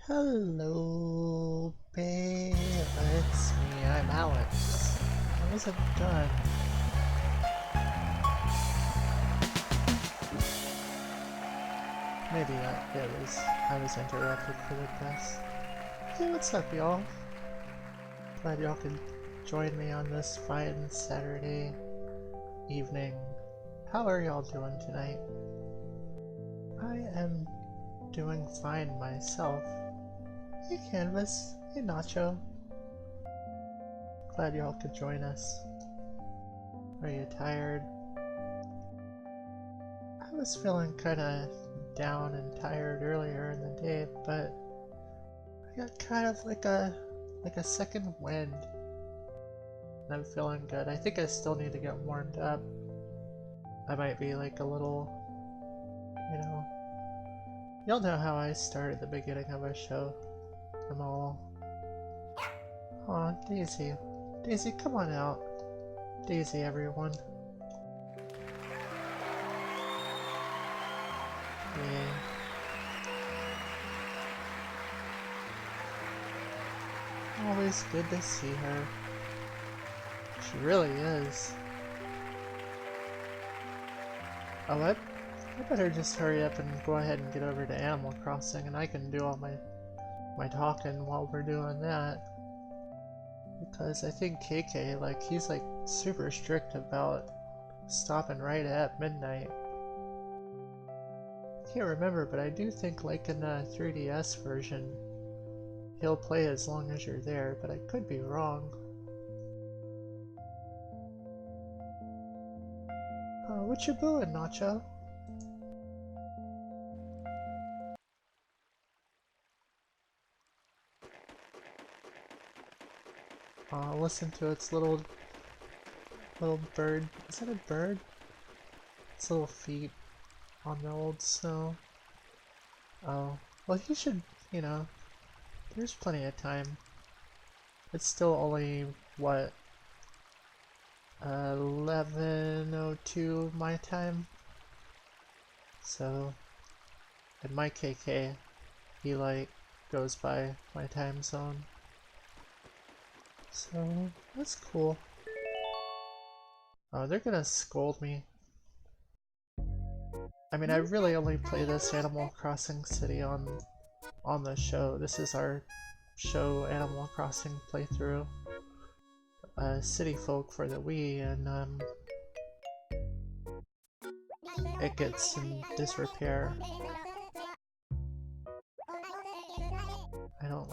Hello, babe. It's me. I'm Alex. I wasn't done. Maybe I was interrupted for the best. Hey, what's up, y'all? Glad y'all could join me on this fine Saturday evening. How are y'all doing tonight? I am doing fine myself. Hey, Canvas. Hey, Nacho. Glad y'all could join us. Are you tired? I was feeling kinda down and tired earlier in the day, but I got kind of like a second wind. And I'm feeling good. I think I still need to get warmed up. I might be like a little, y'all know how I start at the beginning of a show. I'm all, aw, Daisy. Daisy, come on out. Daisy, everyone. Yeah. Always good to see her. She really is. Oh, I better just hurry up and go ahead and get over to Animal Crossing, and I can do all my talking while we're doing that. Because I think KK, he's super strict about stopping right at midnight. I can't remember, but I do think in the 3DS version, he'll play as long as you're there, but I could be wrong. What you doing, Nacho? Listen to its little bird. Is that a bird? Its little feet on the old snow. Oh, well, he should, there's plenty of time. It's still only, what, 11:02 my time? So, in my KK, he, goes by my time zone. So, that's cool. Oh, they're gonna scold me. I mean, I really only play this Animal Crossing City on the show. This is our show Animal Crossing playthrough. City Folk for the Wii, and it gets in disrepair. I don't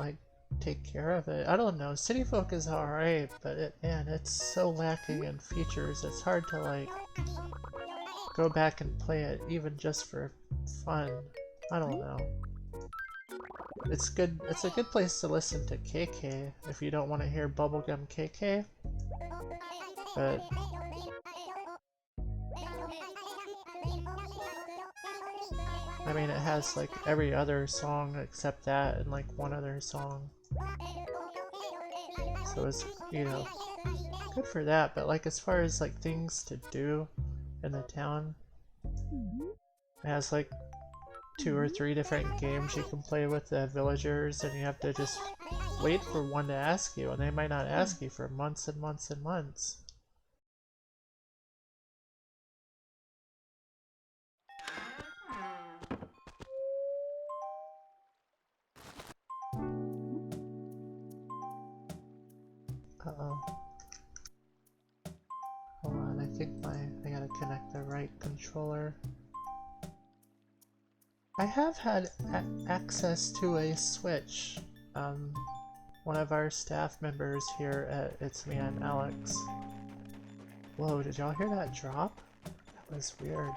take care of it. I don't know. City Folk is alright, but man, it's so lacking in features. It's hard to go back and play it even just for fun. I don't know. It's good. It's a good place to listen to KK if you don't want to hear Bubblegum KK. But I mean, it has every other song except that and one other song. So it's, good for that, but as far as things to do in the town, it has 2 or 3 different games you can play with the villagers, and you have to just wait for one to ask you, and they might not ask you for months and months and months. Uh-oh. Hold on, I think I gotta connect the right controller. I have had access to a Switch. One of our staff members here at It's Me, I'm Alex. Whoa, did y'all hear that drop? That was weird.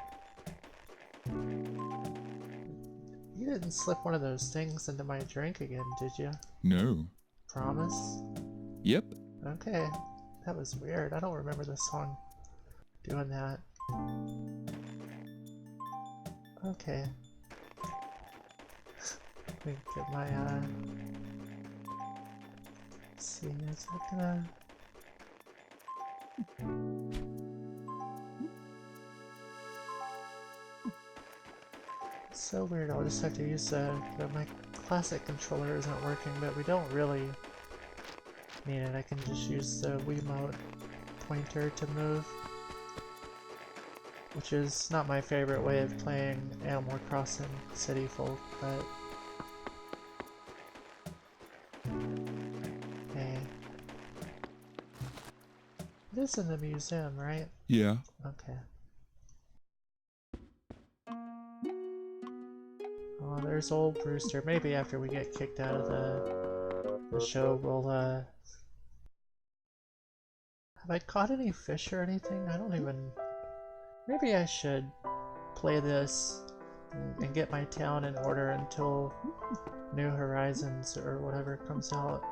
You didn't slip one of those things into my drink again, did you? No. Promise? Yep. Okay. That was weird. I don't remember the song doing that. Okay. Let me get my, let's see, is that gonna... Let's So weird, I'll just have to use my classic controller isn't working, but we don't really need it. I can just use the Wiimote pointer to move. Which is not my favorite way of playing Animal Crossing City Folk, but... Hey. It is in the museum, right? Yeah. Okay. Oh, there's old Brewster. Maybe after we get kicked out of the show, we'll, Have I caught any fish or anything? I don't even... Maybe I should play this and get my town in order until New Horizons or whatever comes out.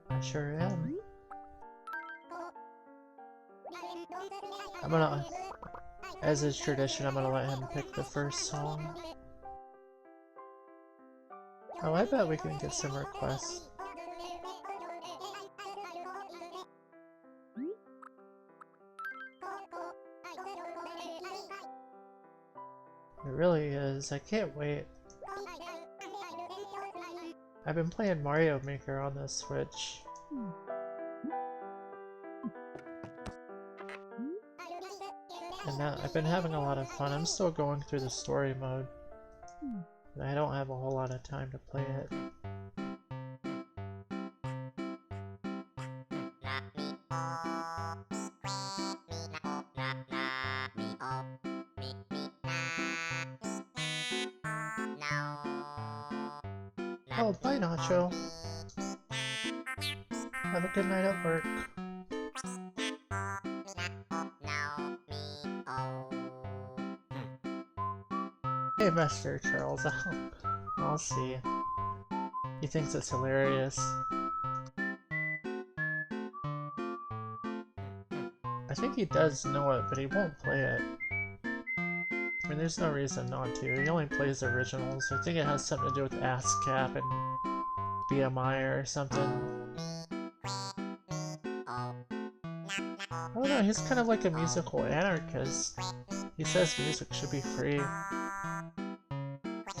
I sure am. I'm gonna... As is tradition, I'm gonna let him pick the first song. Oh, I bet we can get some requests. It really is. I can't wait. I've been playing Mario Maker on the Switch. And now I've been having a lot of fun. I'm still going through the story mode. And I don't have a whole lot of time to play it. Oh, bye Nacho. Have a good night at work. Hey, Master Charles, I'll see. He thinks it's hilarious. I think he does know it, but he won't play it. I mean, there's no reason not to. He only plays originals. I think it has something to do with ASCAP and BMI or something. I don't know, he's kind of like a musical anarchist. He says music should be free.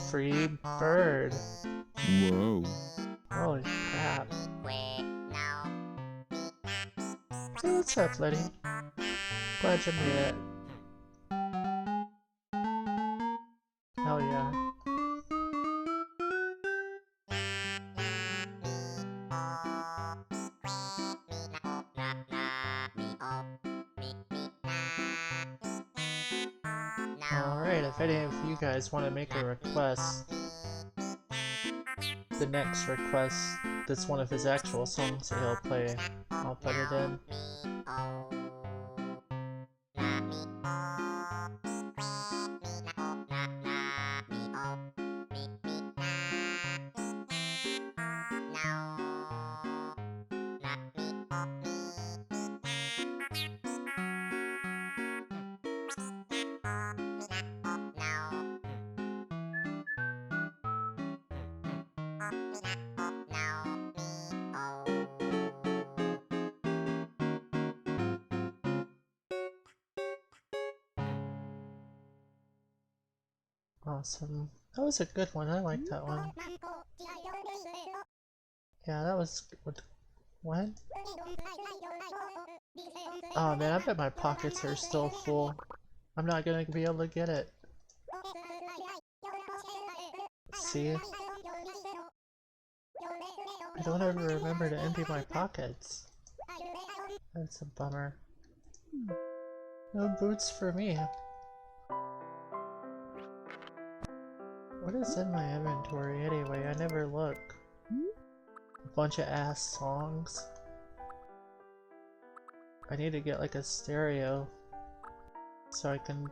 Free bird. Whoa. Holy crap. Hey, what's up, Letty? Glad you made it. Hell yeah. Alright, if any of you guys want to make a request, the next request that's one of his actual songs that he'll play, I'll put it in. Awesome. That was a good one. I like that one. Yeah, that was good. What? Oh man, I bet my pockets are still full. I'm not gonna be able to get it. See? I don't ever remember to empty my pockets. That's a bummer. No boots for me. What is in my inventory anyway? I never look. A bunch of ass songs. I need to get like a stereo so I can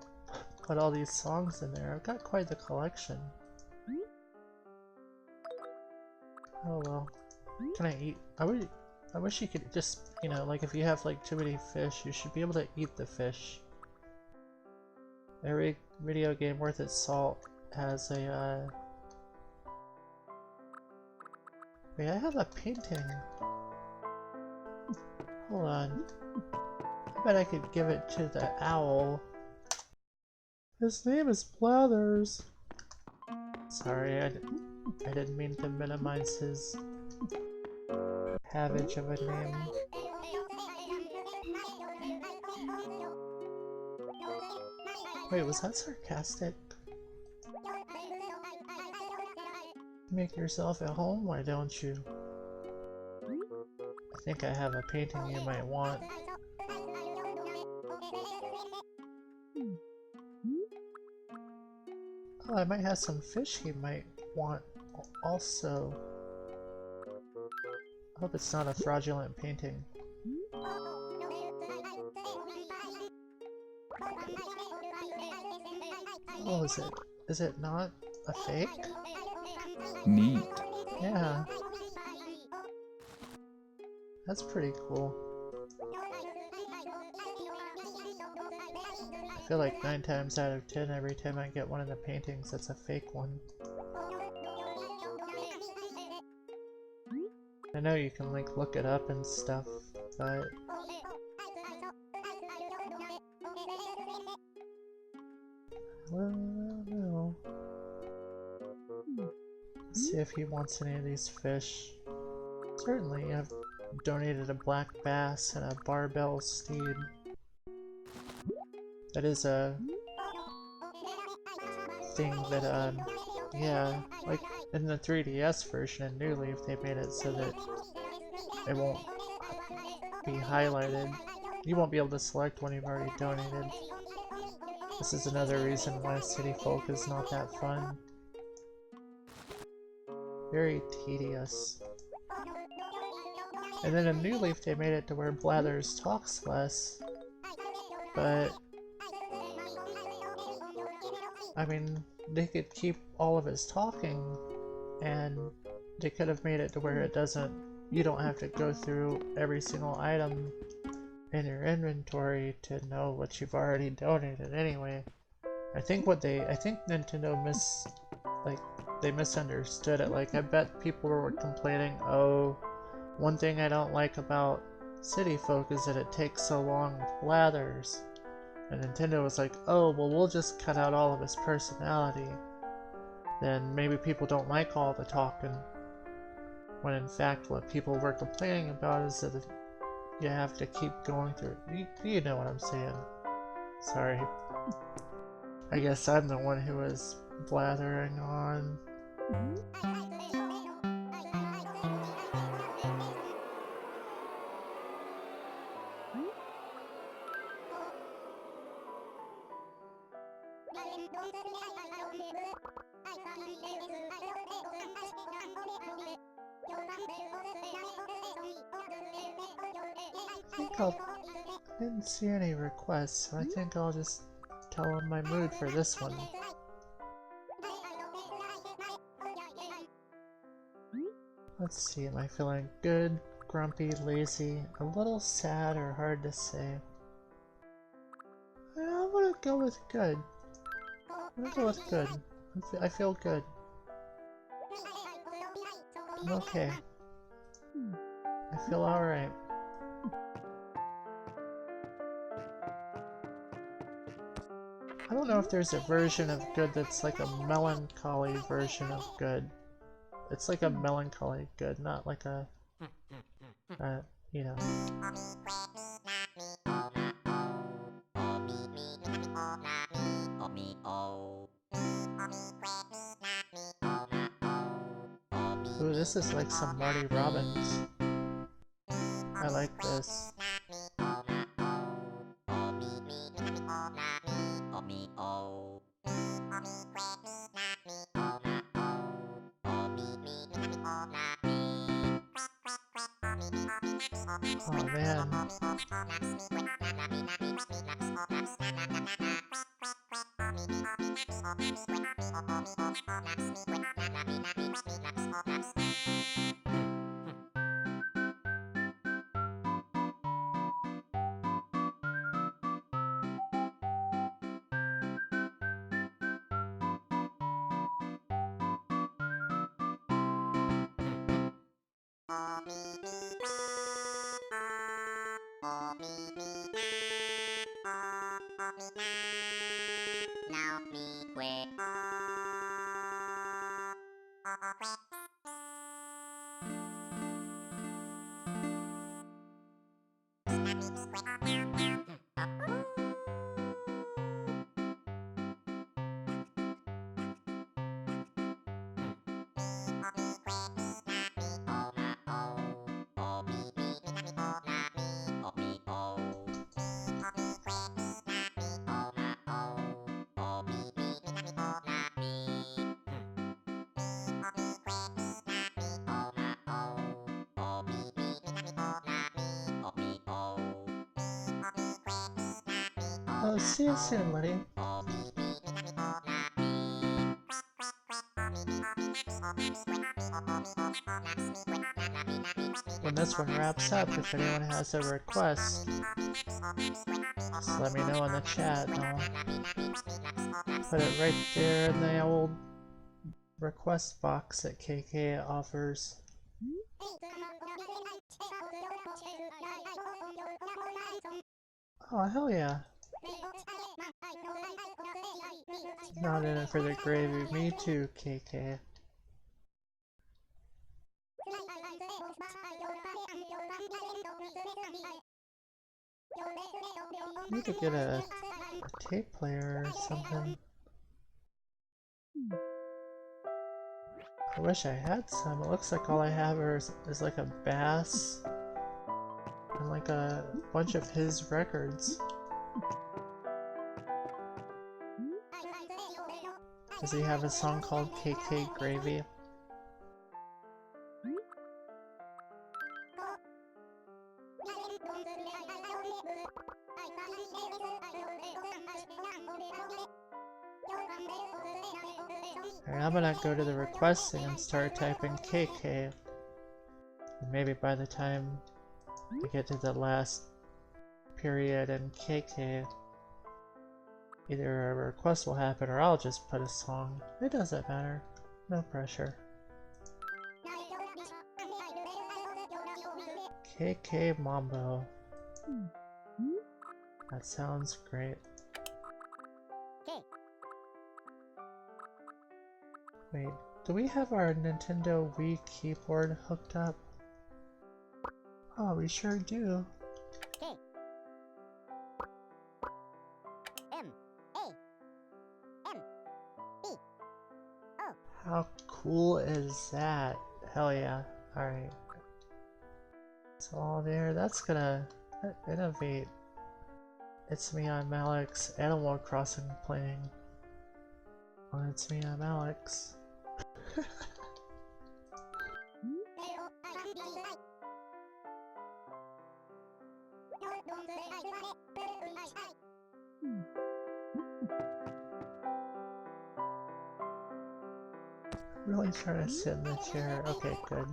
put all these songs in there. I've got quite the collection. Oh well. Can I eat? I wish you could just, you know, like if you have like too many fish, you should be able to eat the fish. Every video game worth its salt has a, Wait, I have a painting. Hold on. I bet I could give it to the owl. His name is Blathers. Sorry, I didn't mean to minimize his havage of a name. Wait, was that sarcastic? Make yourself at home, why don't you? I think I have a painting you might want. Oh, I might have some fish he might want also. I hope it's not a fraudulent painting. Oh, is it not a fake? Neat. Yeah. That's pretty cool. I feel like 9 times out of 10 every time I get one of the paintings, it's a fake one. I know you can like look it up and stuff, but... well, I don't know. Let's see if he wants any of these fish. Certainly, I've donated a black bass and a barbell steed. That is a thing that, yeah, like in the 3DS version in New Leaf, they made it so that it won't be highlighted. You won't be able to select one you've already donated. This is another reason why City Folk is not that fun. Very tedious. And then in New Leaf they made it to where Blathers talks less, but I mean, they could keep all of his talking, and they could have made it to where it doesn't, you don't have to go through every single item in your inventory to know what you've already donated anyway. I think Nintendo they misunderstood it. Like, I bet people were complaining, oh, one thing I don't like about City Folk is that it takes so long with Blathers. And Nintendo was like, oh, well, we'll just cut out all of his personality. Then maybe people don't like all the talking. When in fact, what people were complaining about is that you have to keep going through it. You know what I'm saying. Sorry. I guess I'm the one who was blathering on. I didn't see any requests, so I think I'll just tell him my mood for this one. Let's see, am I feeling good, grumpy, lazy, a little sad, or hard to say? I'm gonna go with good. I'm gonna go with good. I feel good. I'm okay. I feel alright. I don't know if there's a version of good that's like a melancholy version of good. It's like a melancholy good, not like a, you know. Ooh, this is like some Marty Robbins. I like this. Oh man. Oh, see you soon, Letty. When this one wraps up, if anyone has a request, just let me know in the chat and I'll put it right there in the old request box that KK offers. Oh, hell yeah. Not in it for the gravy. Me too, KK. I need to get a tape player or something. I wish I had some. It looks like all I have is like a bass and like a bunch of his records. Does he have a song called KK Gravy? Alright, I'm gonna go to the requesting and start typing KK. And maybe by the time we get to the last period in KK, either a request will happen or I'll just put a song. It doesn't matter. No pressure. KK Mambo. That sounds great. Wait, do we have our Nintendo Wii keyboard hooked up? Oh, we sure do. How cool is that? Hell yeah. Alright. It's all there. That's gonna innovate. It's Me, I'm Alex. Animal Crossing playing. Oh, it's Me, I'm Alex. Really trying to sit in the chair. Okay, good.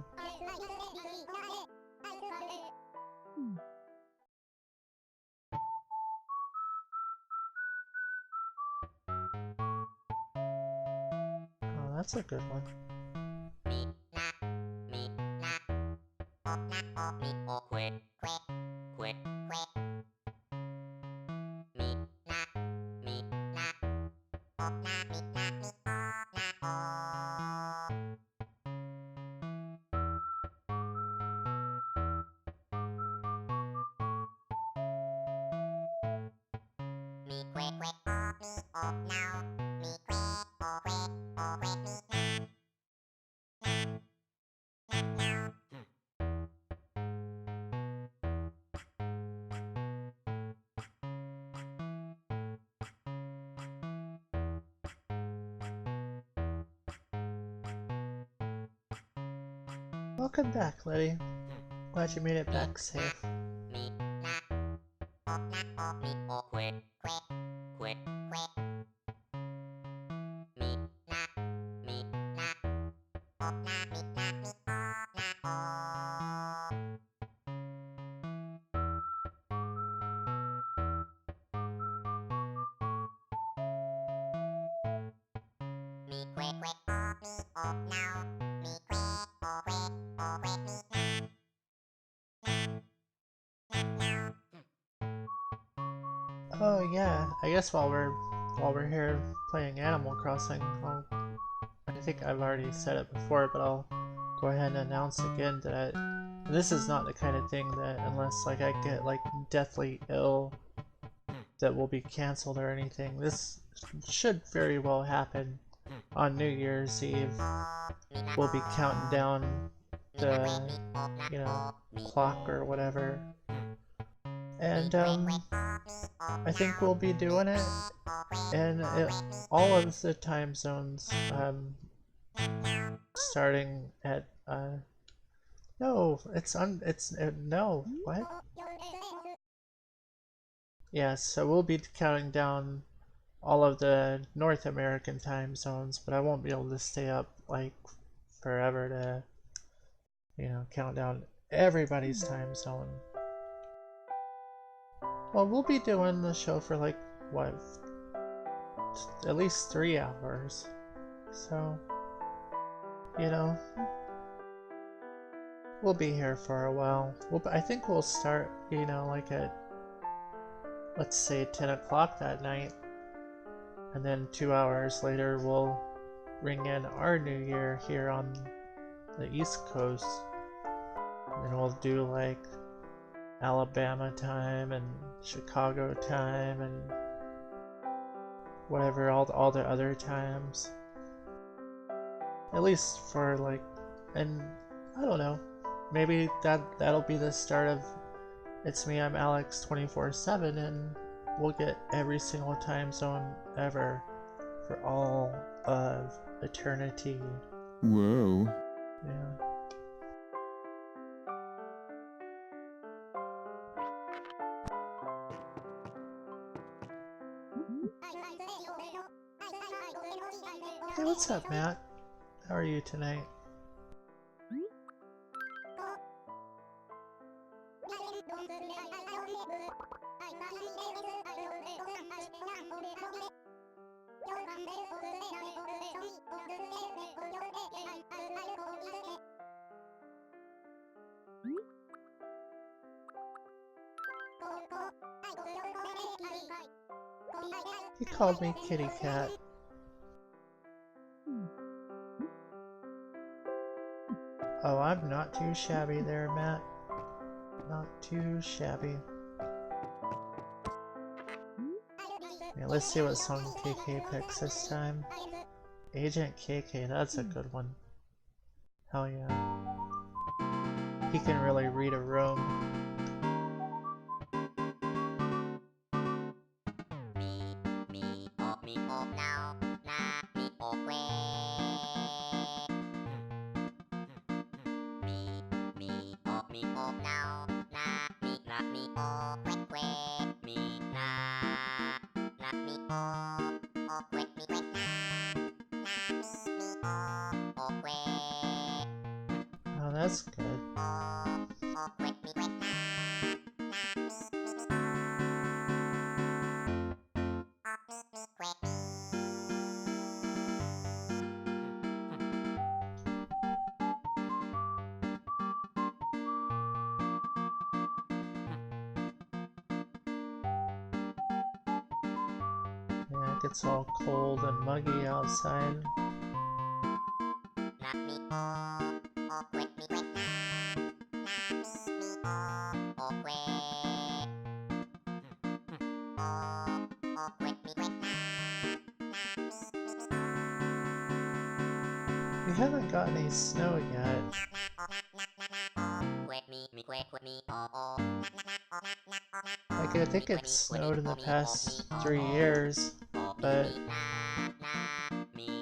Oh, that's a good one. Welcome back, Letty. Glad you made it back safe. Oh yeah, I guess while we're while we're here playing Animal Crossing, I think I've already said it before, but I'll go ahead and announce again that this is not the kind of thing that, unless like I get like deathly ill, that will be canceled or anything. This should very well happen on New Year's Eve. We'll be counting down the, you know, clock or whatever. And I think we'll be doing it in all of the time zones, starting at no, no, what? Yeah, so we'll be counting down all of the North American time zones, but I won't be able to stay up like forever to, you know, count down everybody's time zone. Well, we'll be doing the show for like, what, at least 3 hours. So, you know, we'll be here for a while. I think we'll start, you know, like at, let's say 10 o'clock that night. And then 2 hours later, we'll ring in our New Year here on the East Coast. And then we'll do like Alabama time and Chicago time and whatever, all the other times. At least for like, and I don't know, maybe that'll be the start of It's Me, I'm Alex 24/7, and we'll get every single time zone ever for all of eternity. Whoa. Yeah. Hey, what's up, Matt? How are you tonight? He called me kitty cat. Oh, I'm not too shabby there, Matt. Not too shabby. Yeah, let's see what song KK picks this time. Agent KK, that's a good one. Hell yeah. He can really read a room. Oh, that's good. Yeah, it gets all cold and muggy outside. We haven't got any snow yet. Like, I think it's snowed in the past 3 years, but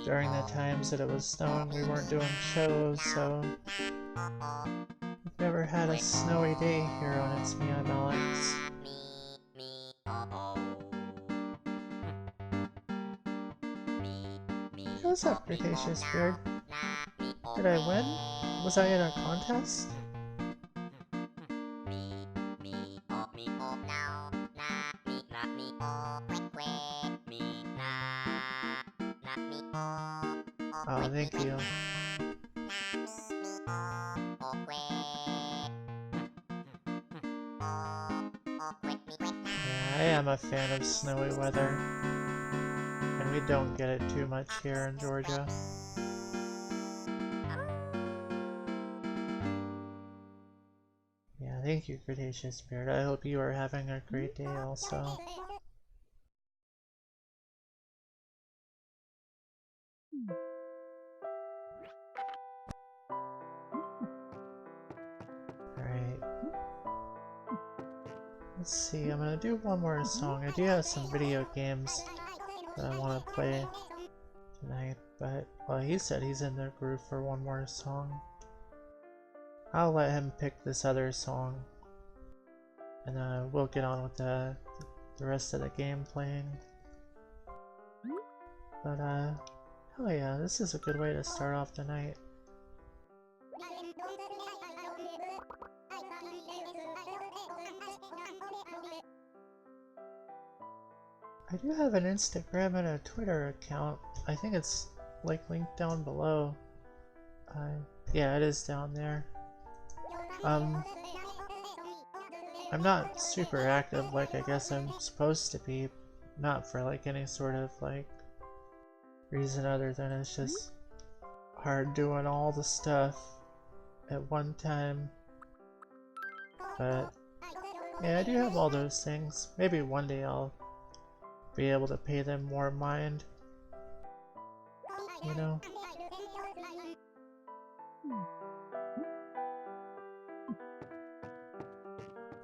during the times that it was snowing, we weren't doing shows, so we've never had a snowy day here on It's Me, I'm Alex. Hey, what's up, Cretaceous Beard? Did I win? Was I in a contest? Oh, thank you. Yeah, I am a fan of snowy weather. we don't get it too much here in Georgia. Yeah, thank you, Cretaceous Spirit. I hope you are having a great day also. Alright. Let's see, I'm gonna do one more song. I do have some video games that I want to play tonight, but, well, he said he's in the groove for one more song. I'll let him pick this other song, and we'll get on with the rest of the game playing. But, hell yeah, this is a good way to start off the night. I do have an Instagram and a Twitter account. I think it's like linked down below. Yeah, it is down there. I'm not super active like I guess I'm supposed to be. Not for like any sort of like reason other than it's just hard doing all the stuff at one time. But yeah, I do have all those things. Maybe one day I'll be able to pay them more mind, you know?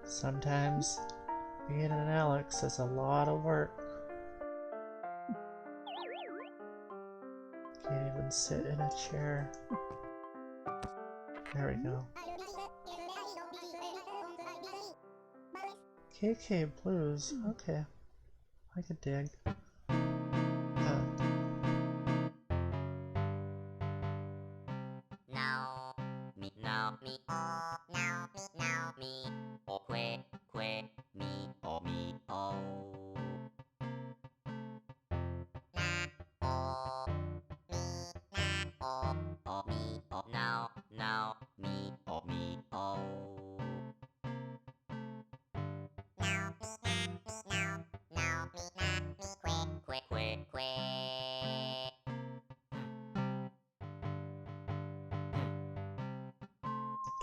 Sometimes being an Alex is a lot of work. Can't even sit in a chair. There we go. KK Blues, okay. I could dig.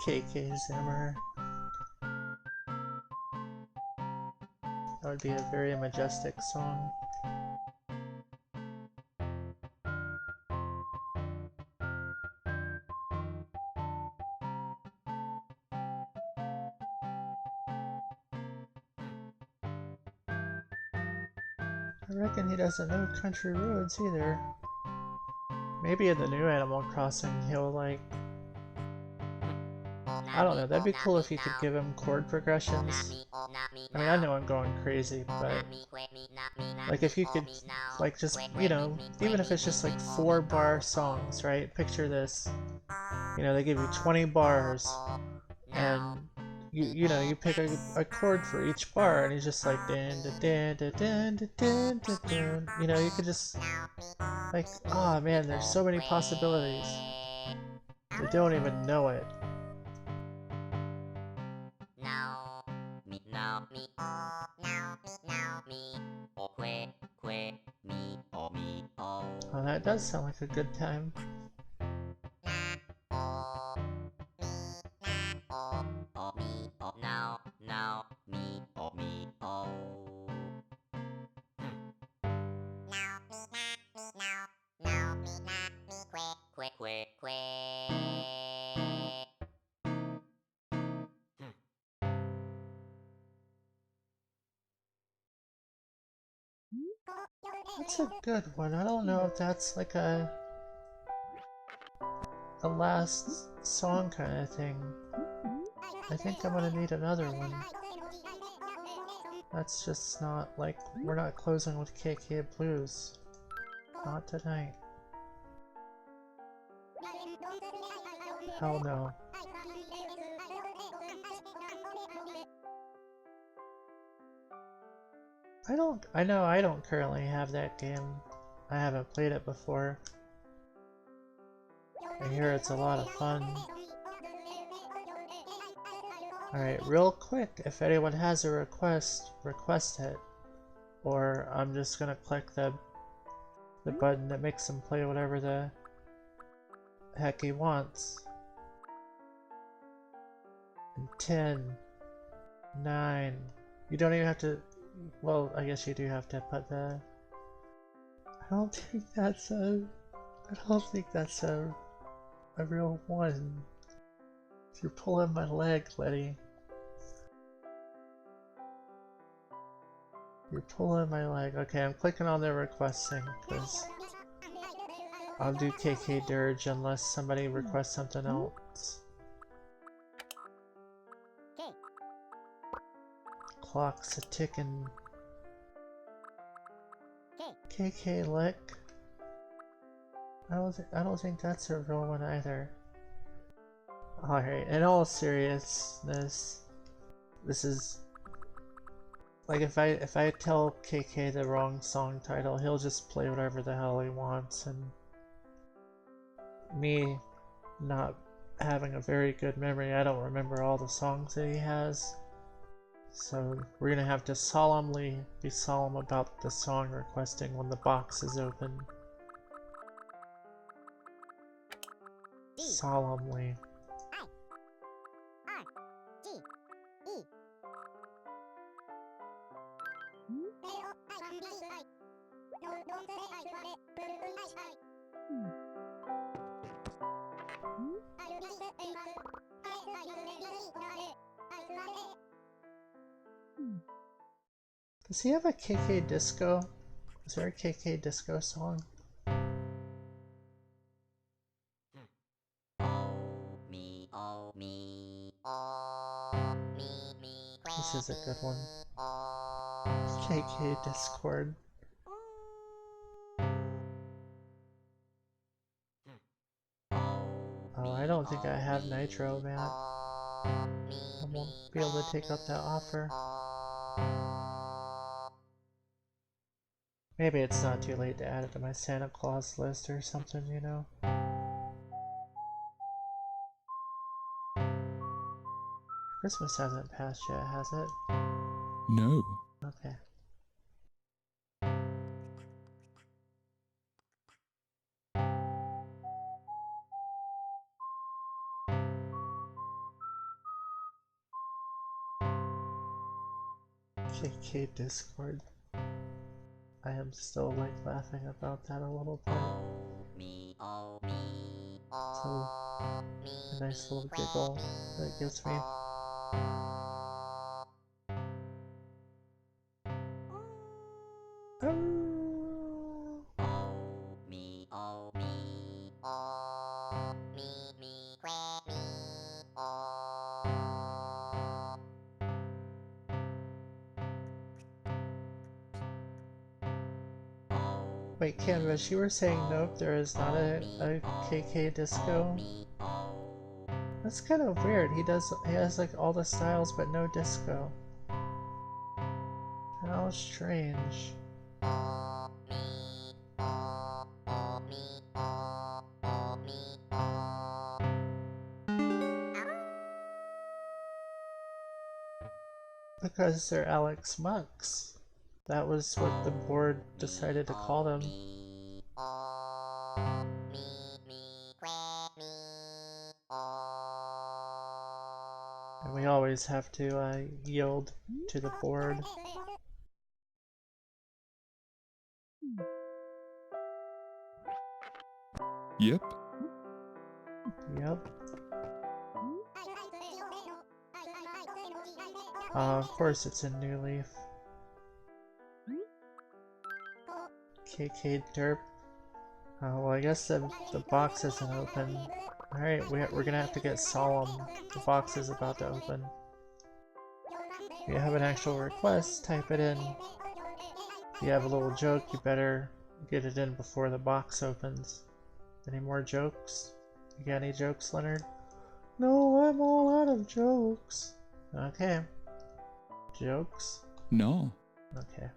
KK Zimmer. That would be a very majestic song. I reckon he doesn't know country roads either. Maybe in the new Animal Crossing he'll like... I don't know, that'd be cool if you could give him chord progressions. I mean, I know I'm going crazy, but... like if you could, like just, you know, even if it's just like 4-bar songs, right? Picture this. You know, they give you 20 bars, and you know, you pick a chord for each bar, and he's just like dun dun dun dun dun dun dun dun. You know, you could just like, oh man, there's so many possibilities. They don't even know it. Oh, that does sound like a good time. That's a good one. I don't know if that's like a last song kind of thing. I think I'm gonna need another one. That's just not like, we're not closing with KK Blues. Not tonight. Hell no. I know I don't currently have that game. I haven't played it before. I hear it's a lot of fun. Alright, real quick, if anyone has a request, request it. Or I'm just gonna click the the button that makes him play whatever the heck he wants. And 10, 9. You don't even have to. Well, I guess you do have to put the. I don't think that's a. I don't think that's a real one. You're pulling my leg, Letty. You're pulling my leg. Okay, I'm clicking on the requesting because I'll do KK Dirge unless somebody requests something else. Clock's a ticking. KK Lick. I don't think that's a real one either. Alright, in all seriousness, this is like if I tell KK the wrong song title, he'll just play whatever the hell he wants, and me not having a very good memory, I don't remember all the songs that he has. So we're gonna have to solemnly be solemn about the song requesting when the box is open. Solemnly. Does he have a KK Disco? Is there a KK Disco song? This is a good one. KK Discord. Oh, I don't think I have Nitro, man. I won't be able to take up that offer. Maybe it's not too late to add it to my Santa Claus list or something, you know? Christmas hasn't passed yet, has it? No. Okay. KK Discord. I am still like laughing about that a little bit. So a nice little giggle that it gives me. Wait, Canvas, you were saying nope, there is not a KK Disco? That's kind of weird. He has like all the styles but no disco. How strange. Because they're Alex Monks. That was what the board decided to call them. And we always have to yield to the board. Yep. Yep. Of course it's a new leaf. KK Derp. Well, I guess the box isn't open. Alright, we're gonna have to get solemn. The box is about to open. If you have an actual request, type it in. If you have a little joke, you better get it in before the box opens. Any more jokes? You got any jokes, Leonard? No, I'm all out of jokes. Okay. Jokes? No. Okay.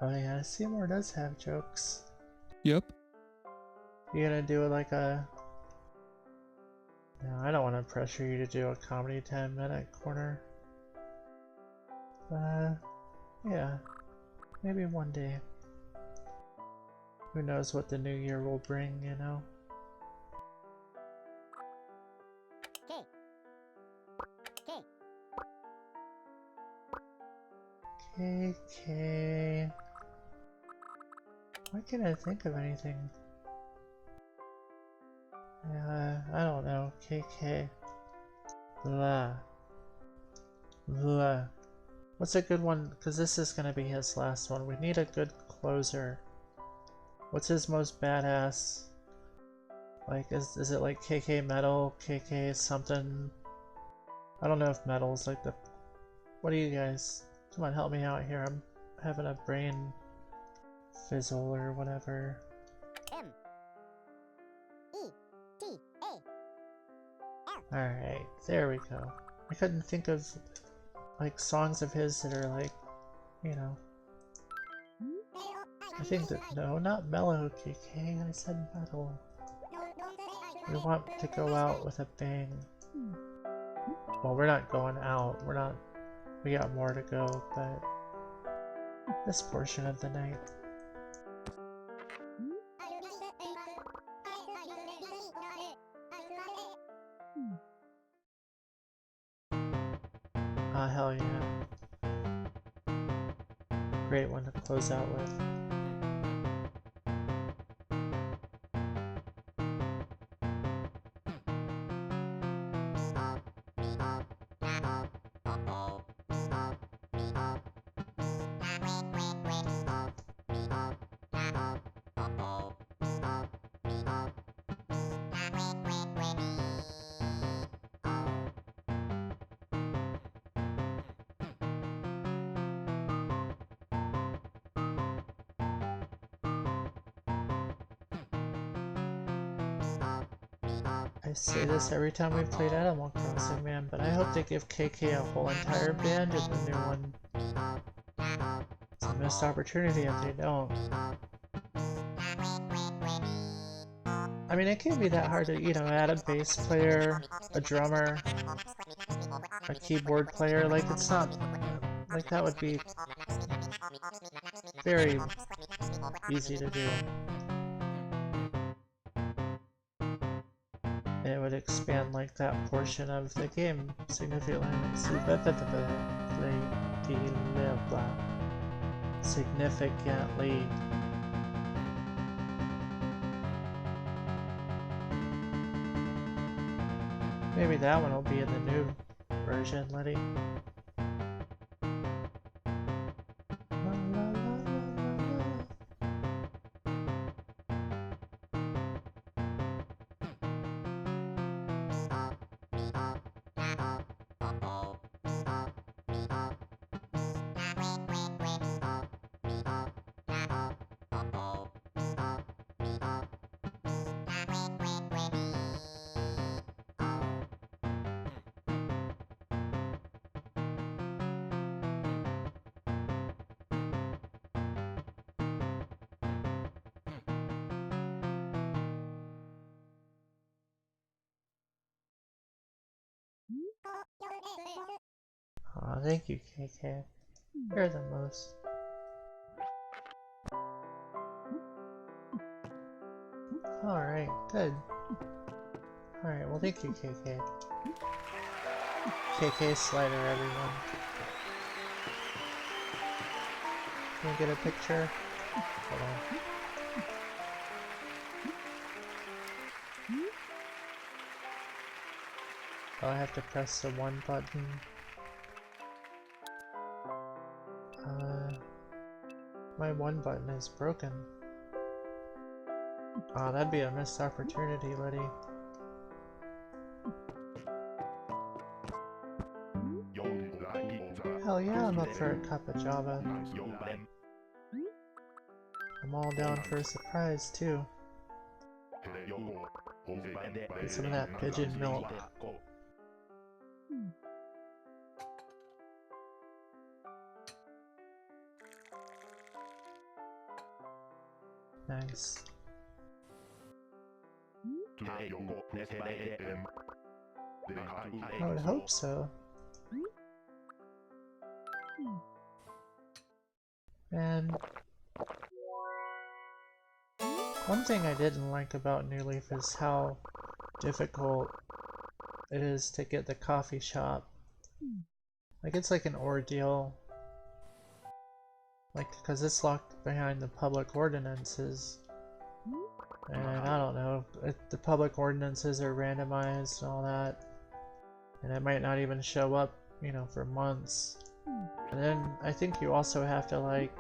Oh yeah, Seymour does have jokes. Yep. You gonna do like a... No, I don't want to pressure you to do a comedy 10-minute corner. Yeah. Maybe one day. Who knows what the new year will bring, you know? KK. Why can't I think of anything? I don't know. KK. Blah. Blah. What's a good one? Because this is gonna be his last one. We need a good closer. What's his most badass? Like, is it like KK Metal? KK something? I don't know if Metal's like the... What do you guys... Come on, help me out here. I'm having a brain fizzle or whatever. Alright, there we go. I couldn't think of like songs of his that are like, you know. I think that, no, not mellow KK, I said metal. We want to go out with a bang. Well, we're not going out, we got more to go, but this portion of the night. Ah, hell yeah. Great one to close out with. I say this every time we've played Animal Crossing, man, but I hope they give KK a whole entire band in the new one. It's a missed opportunity if they don't. I mean, it can't be that hard to, you know, add a bass player, a drummer, a keyboard player. Like, it's not... Like, that would be very easy to do. It would expand like that portion of the game significantly. Significantly. Maybe that one will be in the new version, Letty. Aw, thank you, KK. You're the most. Alright, good. Alright, well thank you, KK. KK slider, everyone. Can we get a picture? Hold on. Oh, I have to press the one button. My one button is broken. Aw, that'd be a missed opportunity, Letty. Hell yeah, I'm up for a cup of Java. I'm all down for a surprise, too. Get some of that pigeon milk. Nice. I would hope so. And one thing I didn't like about New Leaf is how difficult it is to get the coffee shop. Like, it's like an ordeal. Like, because it's locked behind the public ordinances. And I don't know, the public ordinances are randomized and all that. And it might not even show up, you know, for months. And then I think you also have to, like,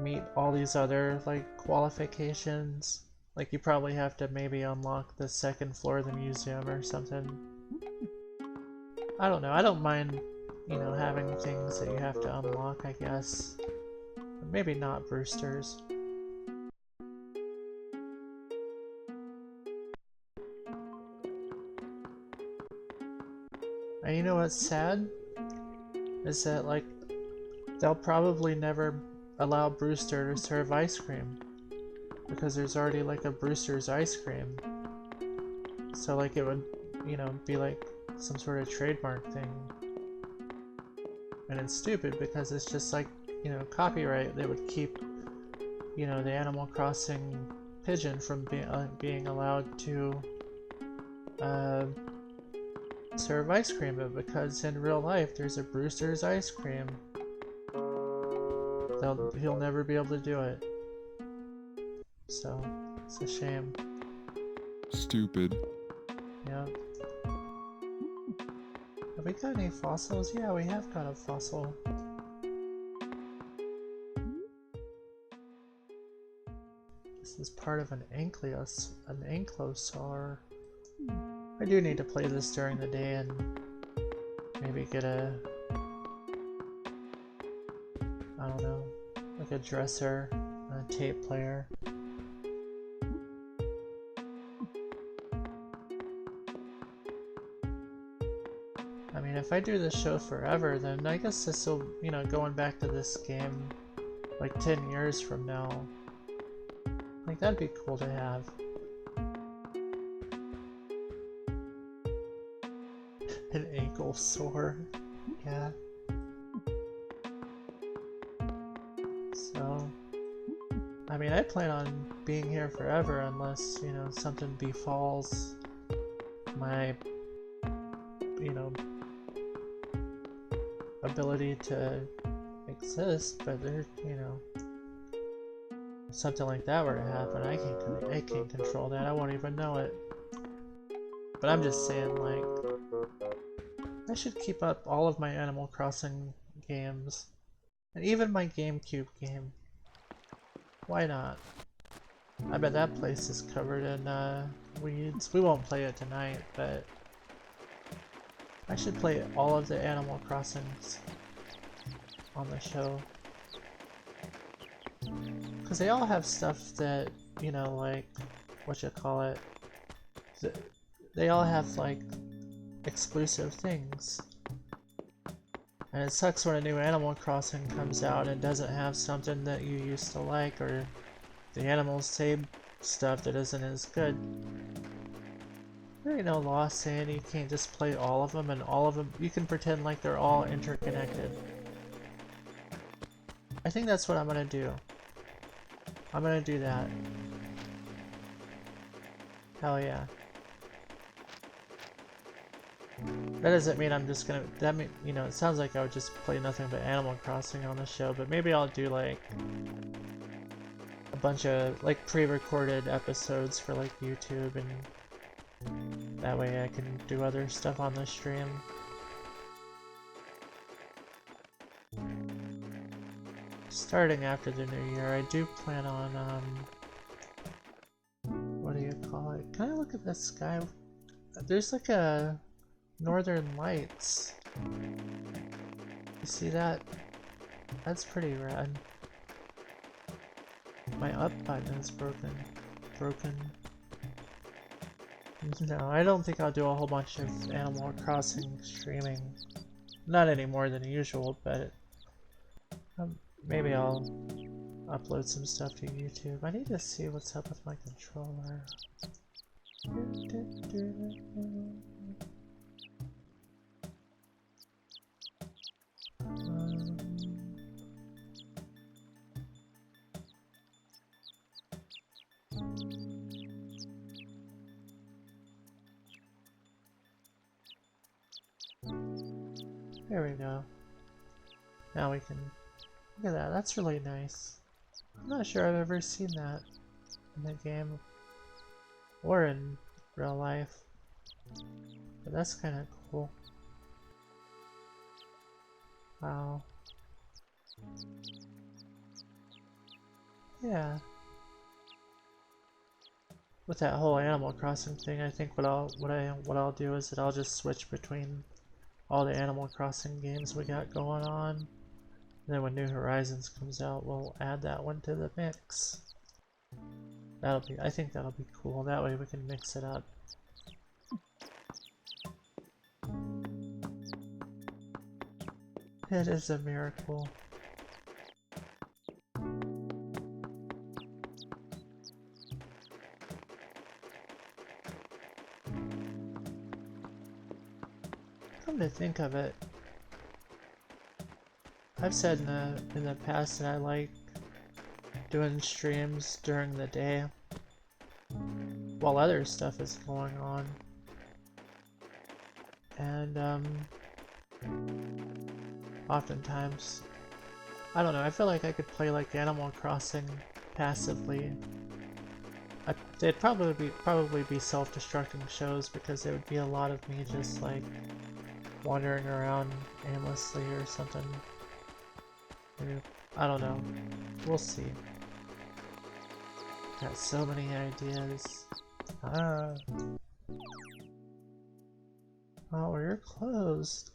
meet all these other, like, qualifications. Like, you probably have to maybe unlock the second floor of the museum or something. I don't know, I don't mind, you know, having things that you have to unlock, I guess. But maybe not Brewster's. And you know what's sad? Is that, like, they'll probably never allow Brewster to serve ice cream. Because there's already, like, a Brewster's ice cream. So, like, it would, you know, be like some sort of trademark thing. And it's stupid because it's just like, you know, copyright. They would keep, you know, the Animal Crossing pigeon from being allowed to serve ice cream, but because in real life there's a Brewster's ice cream, he'll never be able to do it. So, it's a shame. Stupid. Yeah. Have we got any fossils? Yeah, we have got a fossil. This is part of an ankylosaur. I do need to play this during the day and maybe get a, I don't know, like a dresser, a tape player. I mean, if I do this show forever, then I guess this will, you know, going back to this game like 10 years from now. Like, that'd be cool to have. An ankle sore. Yeah. So, I mean, I plan on being here forever unless, you know, something befalls my, you know, ability to exist, but there, you know, if something like that were to happen, I can't control that. I won't even know it. But I'm just saying, like, I should keep up all of my Animal Crossing games, and even my GameCube game. Why not? I bet that place is covered in weeds. We won't play it tonight, but I should play all of the Animal Crossings on the show. Because they all have stuff that, you know, like, whatchamacallit, they all have, like, exclusive things. And it sucks when a new Animal Crossing comes out and doesn't have something that you used to like, or the animals say stuff that isn't as good. There ain't no law saying you can't just play all of them, and all of them, you can pretend like they're all interconnected. I think that's what I'm gonna do. I'm gonna do that. Hell yeah. That doesn't mean I'm just gonna, that mean, you know, it sounds like I would just play nothing but Animal Crossing on the show, but maybe I'll do like a bunch of like pre-recorded episodes for like YouTube, and that way I can do other stuff on the stream. Starting after the new year, I do plan on, what do you call it? Can I look at this sky? There's like a Northern Lights. You see that? That's pretty rad. My up button is broken. No, I don't think I'll do a whole bunch of Animal Crossing streaming. Not any more than usual, but maybe I'll upload some stuff to YouTube. I need to see what's up with my controller. There we go. Now we can look at that. That's really nice. I'm not sure I've ever seen that in the game or in real life, but that's kind of cool. Wow. Yeah. With that whole Animal Crossing thing, I think what I'll do is that I'll just switch between all the Animal Crossing games we got going on. And then when New Horizons comes out, we'll add that one to the mix. I think that'll be cool. That way we can mix it up. It is a miracle. Come to think of it, I've said in the past that I like doing streams during the day while other stuff is going on. And oftentimes, I don't know, I feel like I could play like Animal Crossing passively. They'd probably be self-destructing shows because it would be a lot of me just like wandering around aimlessly or something. Maybe, I don't know. We'll see. Got so many ideas. Ah. Oh, we're closed.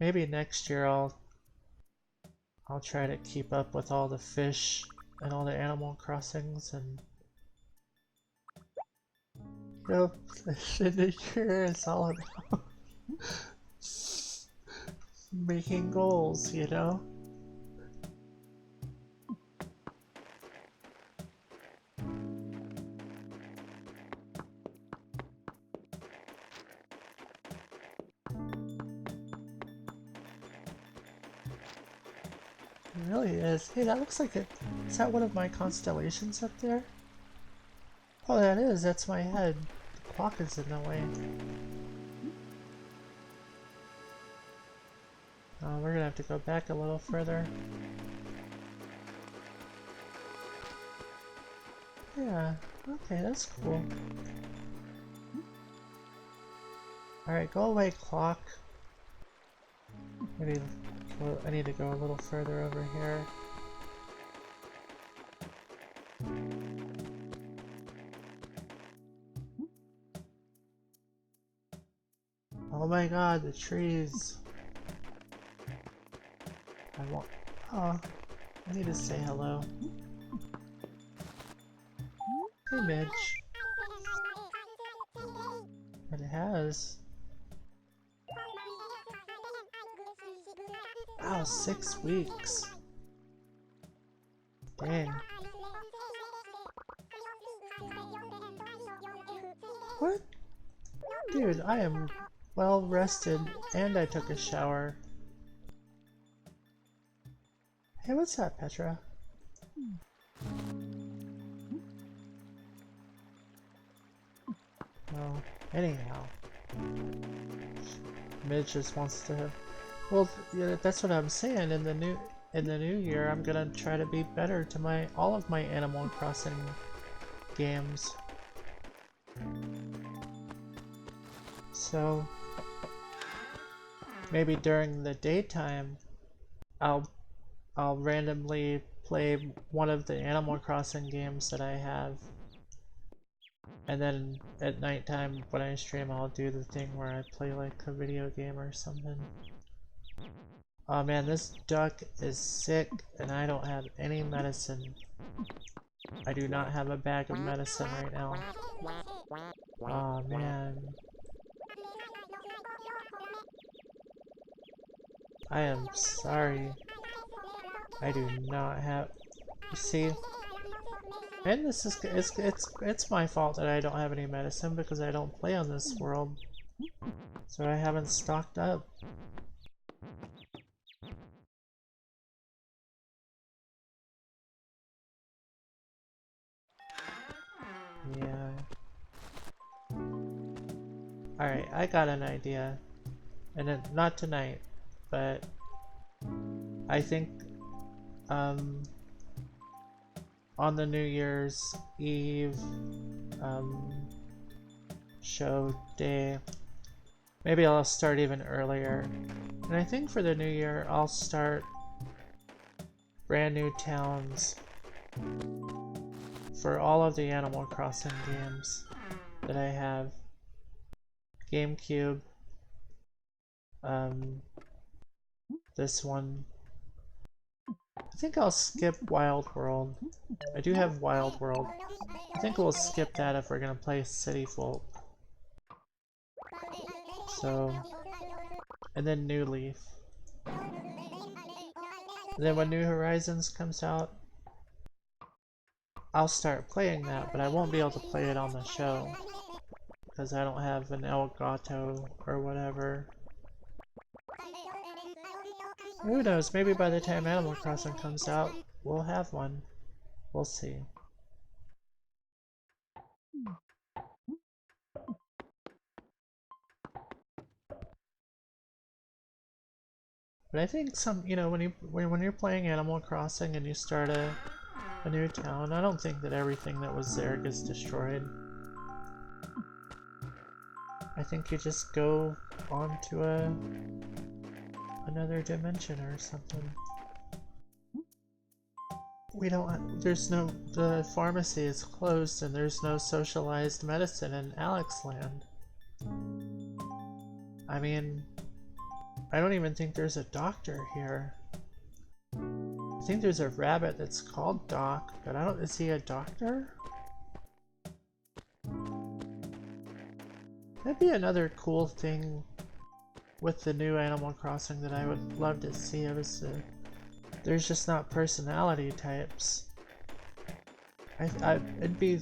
Maybe next year I'll try to keep up with all the fish and all the Animal Crossings and go in the year is all about making goals, you know? It really is. Hey, that looks like it. Is that one of my constellations up there? Oh, that is. That's my head. The clock is in the way. Oh, we're gonna have to go back a little further. Yeah, okay, that's cool. Alright, go away, clock. Maybe I need to go a little further over here. Oh my god, the trees. I want. Oh, I need to say hello. Hey, Midge. It has. Wow, 6 weeks. Dang. What? Dude, I am well rested and I took a shower. Hey, what's that, Petra? Well, anyhow. Midge just wants to. Well, yeah, that's what I'm saying. In the new year, I'm gonna try to be better to all of my Animal Crossing games. So maybe during the daytime, I'll randomly play one of the Animal Crossing games that I have. And then at nighttime when I stream, I'll do the thing where I play like a video game or something. Oh man, this duck is sick and I don't have any medicine. I do not have a bag of medicine right now. Oh man. I am sorry. I do not have... You see? And this is it's my fault that I don't have any medicine because I don't play on this world. So I haven't stocked up. Yeah. Alright, I got an idea. And not tonight, but I think on the New Year's Eve show day, maybe I'll start even earlier. And I think for the new year I'll start brand new towns for all of the Animal Crossing games that I have. GameCube, this one. I think I'll skip Wild World. I do have Wild World. I think we'll skip that if we're gonna play City Folk. So, and then New Leaf. And then when New Horizons comes out, I'll start playing that, but I won't be able to play it on the show because I don't have an Elgato or whatever. Who knows, maybe by the time Animal Crossing comes out, we'll have one. We'll see. But I think when you're playing Animal Crossing and you start a new town, I don't think that everything that was there gets destroyed. I think you just go on to another dimension or something. The pharmacy is closed and there's no socialized medicine in Alexland. I mean, I don't even think there's a doctor here. I think there's a rabbit that's called Doc, but is he a doctor? That'd be another cool thing with the new Animal Crossing that I would love to see. There's just not personality types. It'd be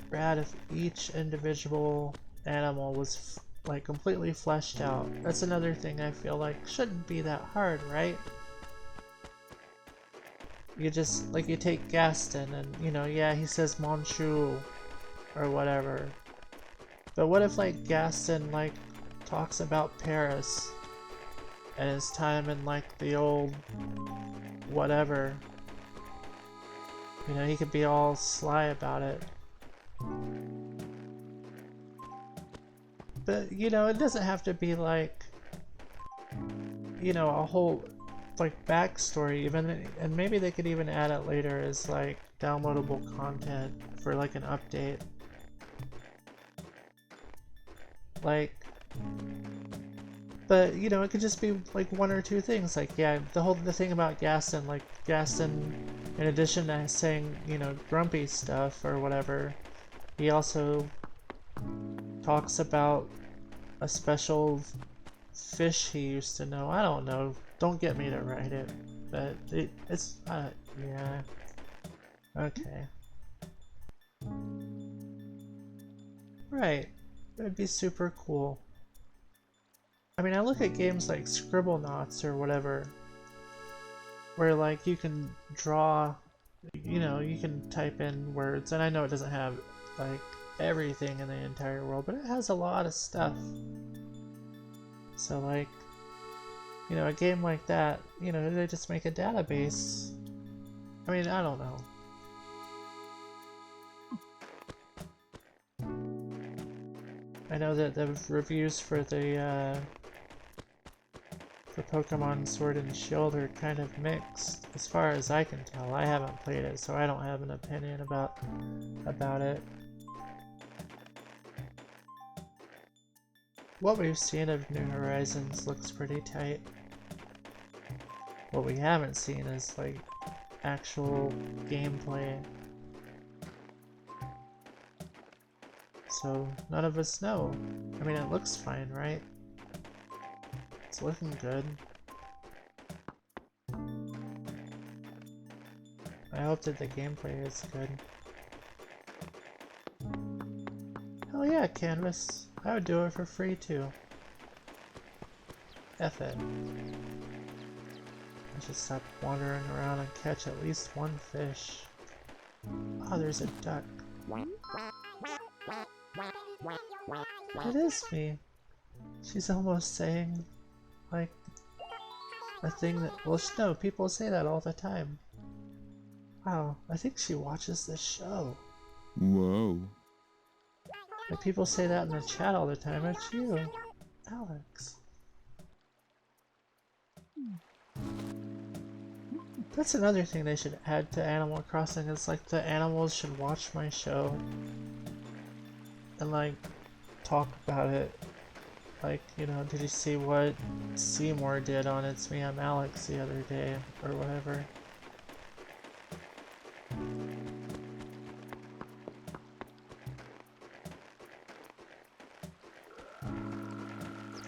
rad if each individual animal was like completely fleshed out. That's another thing I feel like shouldn't be that hard, right? You just, like, you take Gaston and, yeah, he says Monchou or whatever. But what if, like, Gaston, like, talks about Paris and his time in, like, the old whatever. He could be all sly about it. But, it doesn't have to be, like, a whole, like, backstory even, and maybe they could even add it later as, like, downloadable content for, like, an update. Like, but, it could just be, like, one or two things. Like, yeah, the thing about Gaston, like, Gaston, in addition to saying, grumpy stuff or whatever, he also talks about a special fish he used to know. I don't know. Don't get me to write it. But it's, yeah. Okay. Right. It'd be super cool. I mean, I look at games like Scribblenauts or whatever, where, like, you can draw, you can type in words, and I know it doesn't have, like, everything in the entire world, but it has a lot of stuff. So, like, a game like that, they just make a database. I mean, I don't know. I know that the reviews for the Pokemon Sword and Shield are kind of mixed, as far as I can tell. I haven't played it, so I don't have an opinion about it. What we've seen of New Horizons looks pretty tight. What we haven't seen is, like, actual gameplay. So none of us know. I mean, it looks fine, right? It's looking good. I hope that the gameplay is good. Hell yeah, Canvas. I would do it for free too. F it. I should stop wandering around and catch at least one fish. Oh, there's a duck. It is me. She's almost saying, like, a thing that, well, no, people say that all the time. Wow, I think she watches this show. Whoa. Like, people say that in the chat all the time. It's you, Alex. That's another thing they should add to Animal Crossing, is like the animals should watch my show and like talk about it. Like, you know, did you see what Seymour did on It's Me, I'm Alex the other day, or whatever.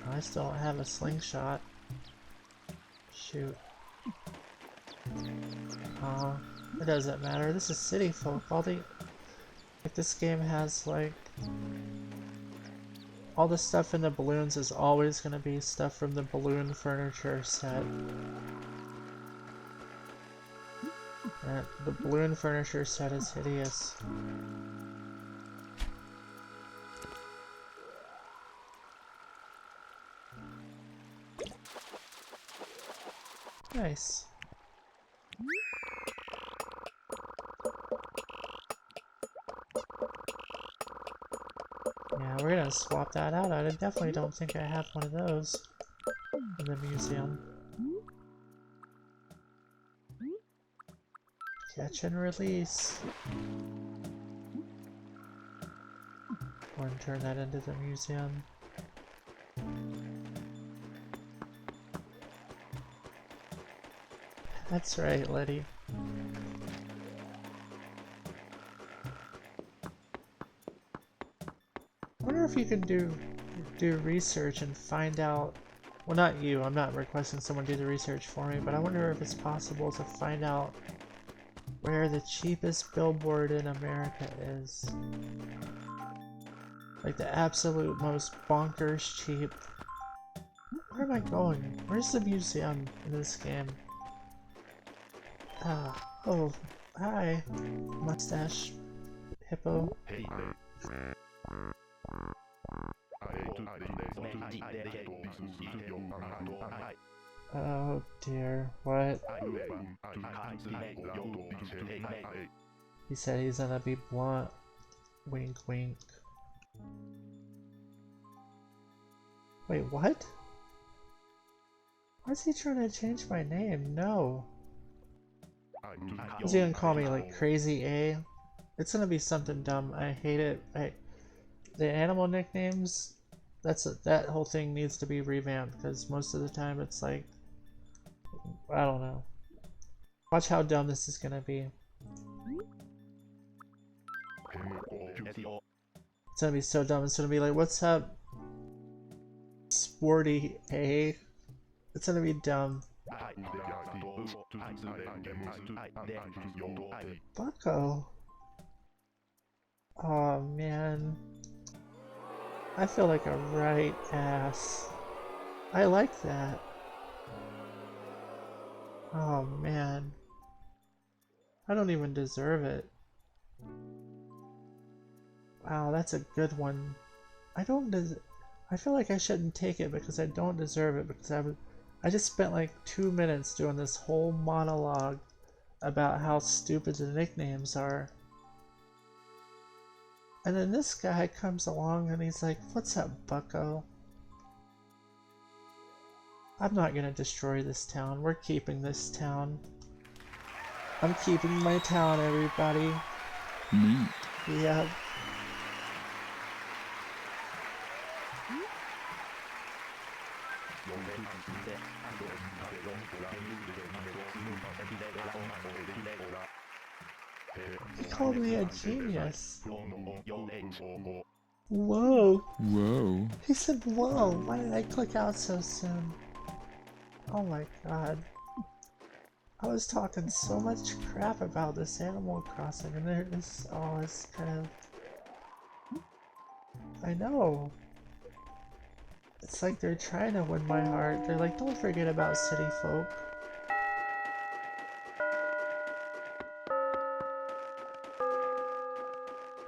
I still don't have a slingshot. Shoot. It doesn't matter. This is City Folk. All the... Like, this game has, like... All the stuff in the balloons is always gonna be stuff from the balloon furniture set. And the balloon furniture set is hideous. Nice. Yeah, we're gonna swap that out. I definitely don't think I have one of those in the museum. Catch and release. Or turn that into the museum. That's right, Letty. I wonder if you can do research and find out. Well, not you. I'm not requesting someone do the research for me, but I wonder if it's possible to find out where the cheapest billboard in America is. Like the absolute most bonkers cheap. Where am I going? Where's the museum in this game? Oh, hi, mustache hippo. Oh dear, what? He said he's gonna be blunt. Wink wink. Wait, what? Why is he trying to change my name? No. Is he gonna call me like Crazy A? It's gonna be something dumb. I hate it. The animal nicknames, that whole thing needs to be revamped, because most of the time it's like, I don't know. Watch how dumb this is gonna be. It's gonna be so dumb. It's gonna be like, what's up, Sporty A? It's gonna be dumb. Bucko. Oh man. I feel like a right ass. I like that. Oh man. I don't even deserve it. Wow, that's a good one. I feel like I shouldn't take it because I don't deserve it, because I just spent like 2 minutes doing this whole monologue about how stupid the nicknames are. And then this guy comes along and he's like, what's up, bucko? I'm not gonna destroy this town. We're keeping this town. I'm keeping my town, everybody. Neat. Yep. He called me a genius. Whoa. Whoa. He said whoa. Why did I click out so soon? Oh my god. I was talking so much crap about this Animal Crossing, and there is all this kind of... I know. It's like they're trying to win my heart. They're like, don't forget about city folk.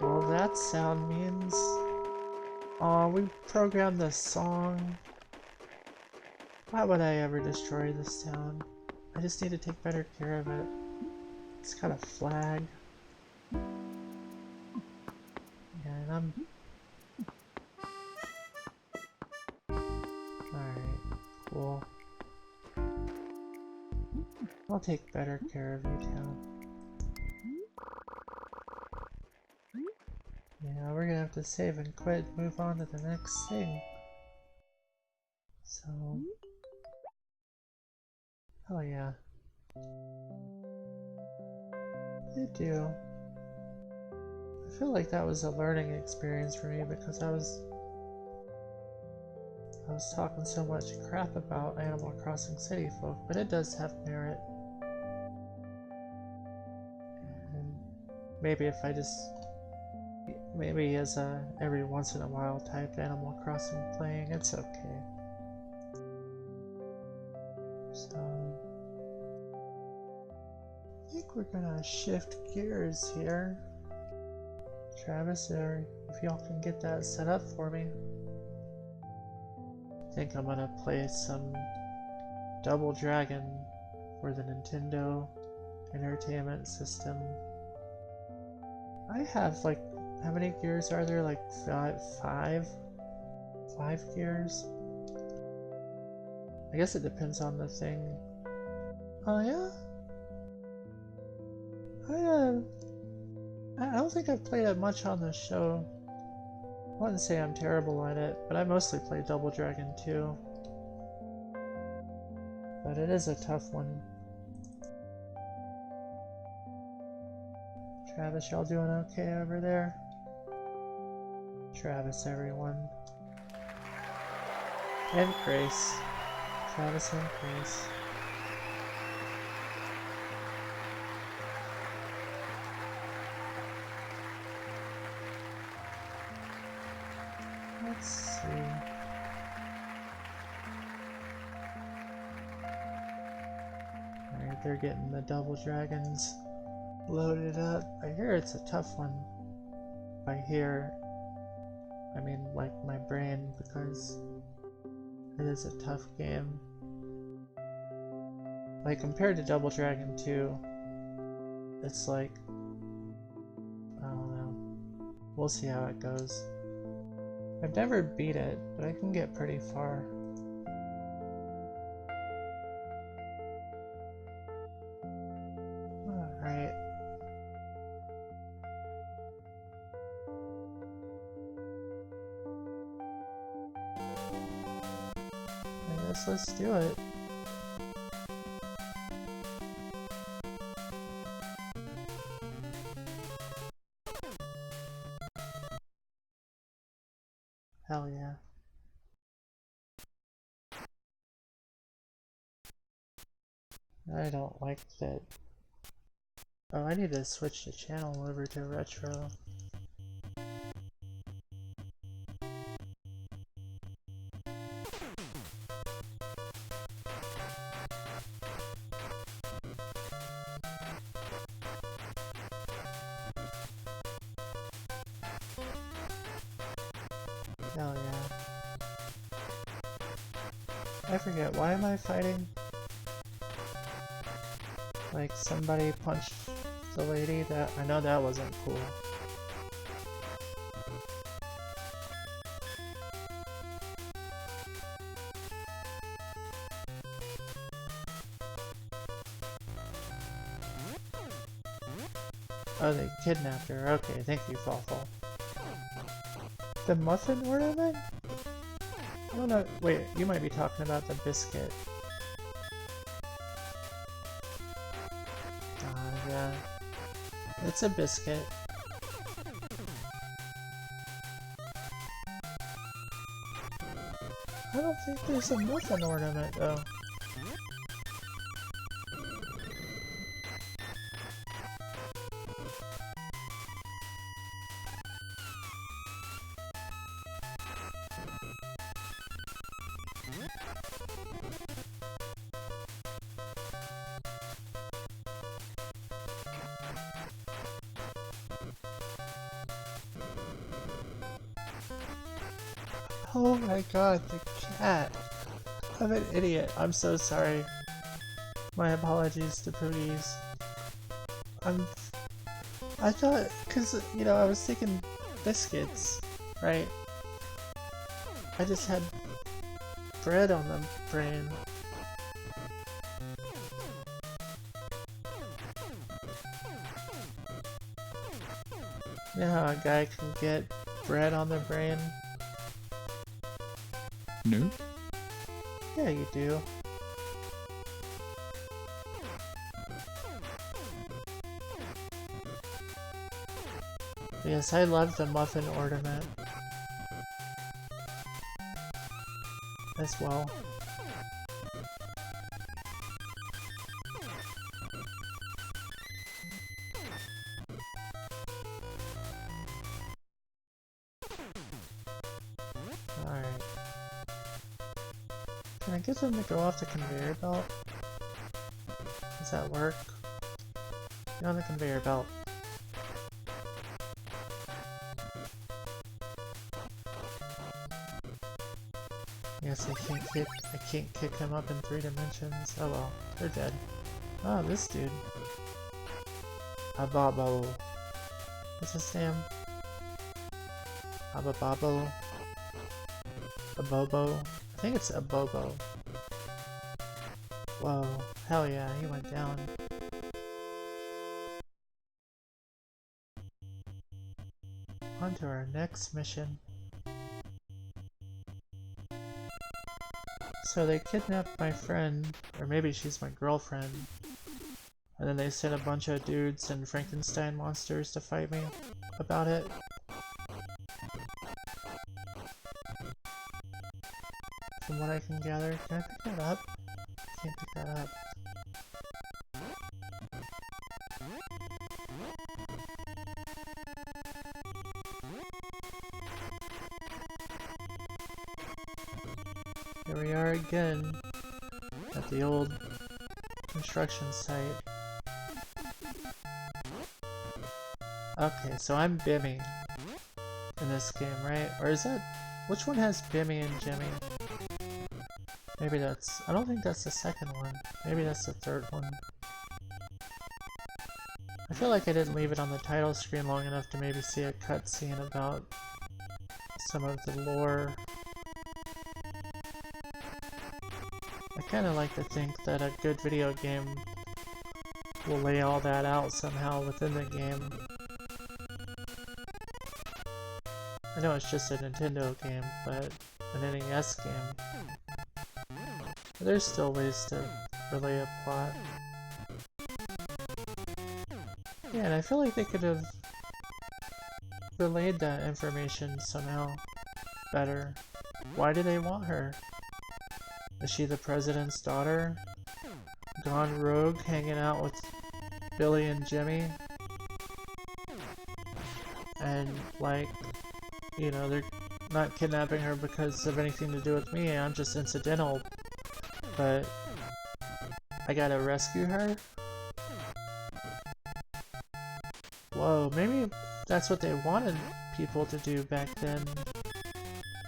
Well, that sound means... we programmed this song. Why would I ever destroy this town? I just need to take better care of it. It's got a flag. Yeah, and I'm... Alright, cool. I'll take better care of you, town. Yeah, we're gonna have to save and quit, move on to the next thing. So... Oh yeah. I do. I feel like that was a learning experience for me because I was talking so much crap about Animal Crossing City Folk, but it does have merit. And maybe if I just... Maybe as a every once in a while type Animal Crossing playing, it's okay. So... I think we're gonna shift gears here. Travis, if y'all can get that set up for me. I think I'm gonna play some Double Dragon for the Nintendo Entertainment System. I have like, how many gears are there? Like five gears? I guess it depends on the thing. Oh yeah? I don't think I've played it much on the show. I wouldn't say I'm terrible at it, but I mostly play Double Dragon 2. But it is a tough one. Travis, y'all doing okay over there? Travis, everyone. And Grace. Travis and Grace. Let's see. Alright, they're getting the Double Dragons loaded up. I hear it's a tough one. By hear, I mean like my brain, because it is a tough game. Like compared to Double Dragon 2, it's like, I don't know. We'll see how it goes. I've never beat it, but I can get pretty far. Alright. I guess let's do it. Hell yeah. I don't like that. Oh, I need to switch the channel over to retro. Hell yeah. I forget, why am I fighting? Like somebody punched the lady? That I know that wasn't cool. Oh, they kidnapped her. Okay, thank you, Fawful. The muffin ornament? I don't know. Wait, you might be talking about the biscuit. Yeah. It's a biscuit. I don't think there's a muffin ornament, though. Oh my god, the cat! I'm an idiot. I'm so sorry. My apologies to Pooties. I thought, cause, you know, I was thinking biscuits, right? I just had bread on the brain. You know how a guy can get bread on the brain? No? Yeah, you do. Yes, I love the muffin ornament as well. Alright. Can I get them to go off the conveyor belt? Does that work? Get on the conveyor belt. Yes, I can't kick him up in 3 dimensions. Oh well, they're dead. Oh, this dude. Ababo. What's his name? Abababo? Abobo? I think it's Abobo. Whoa, hell yeah, he went down. On to our next mission. So they kidnapped my friend, or maybe she's my girlfriend, and then they sent a bunch of dudes and Frankenstein monsters to fight me about it. From what I can gather, can I pick that up? I can't pick that up. Here we are again at the old construction site. Okay, so I'm Bimmy in this game, right? Or is that... which one has Bimmy and Jimmy? Maybe that's... I don't think that's the second one. Maybe that's the third one. I feel like I didn't leave it on the title screen long enough to maybe see a cutscene about some of the lore. I kinda like to think that a good video game will lay all that out somehow within the game. I know it's just a Nintendo game, but an NES game. But there's still ways to relay a plot. Yeah, and I feel like they could have relayed that information somehow better. Why do they want her? Is she the president's daughter? Gone rogue, hanging out with Billy and Jimmy? And, like, you know, they're not kidnapping her because of anything to do with me, I'm just incidental. But I gotta rescue her? Whoa, maybe that's what they wanted people to do back then,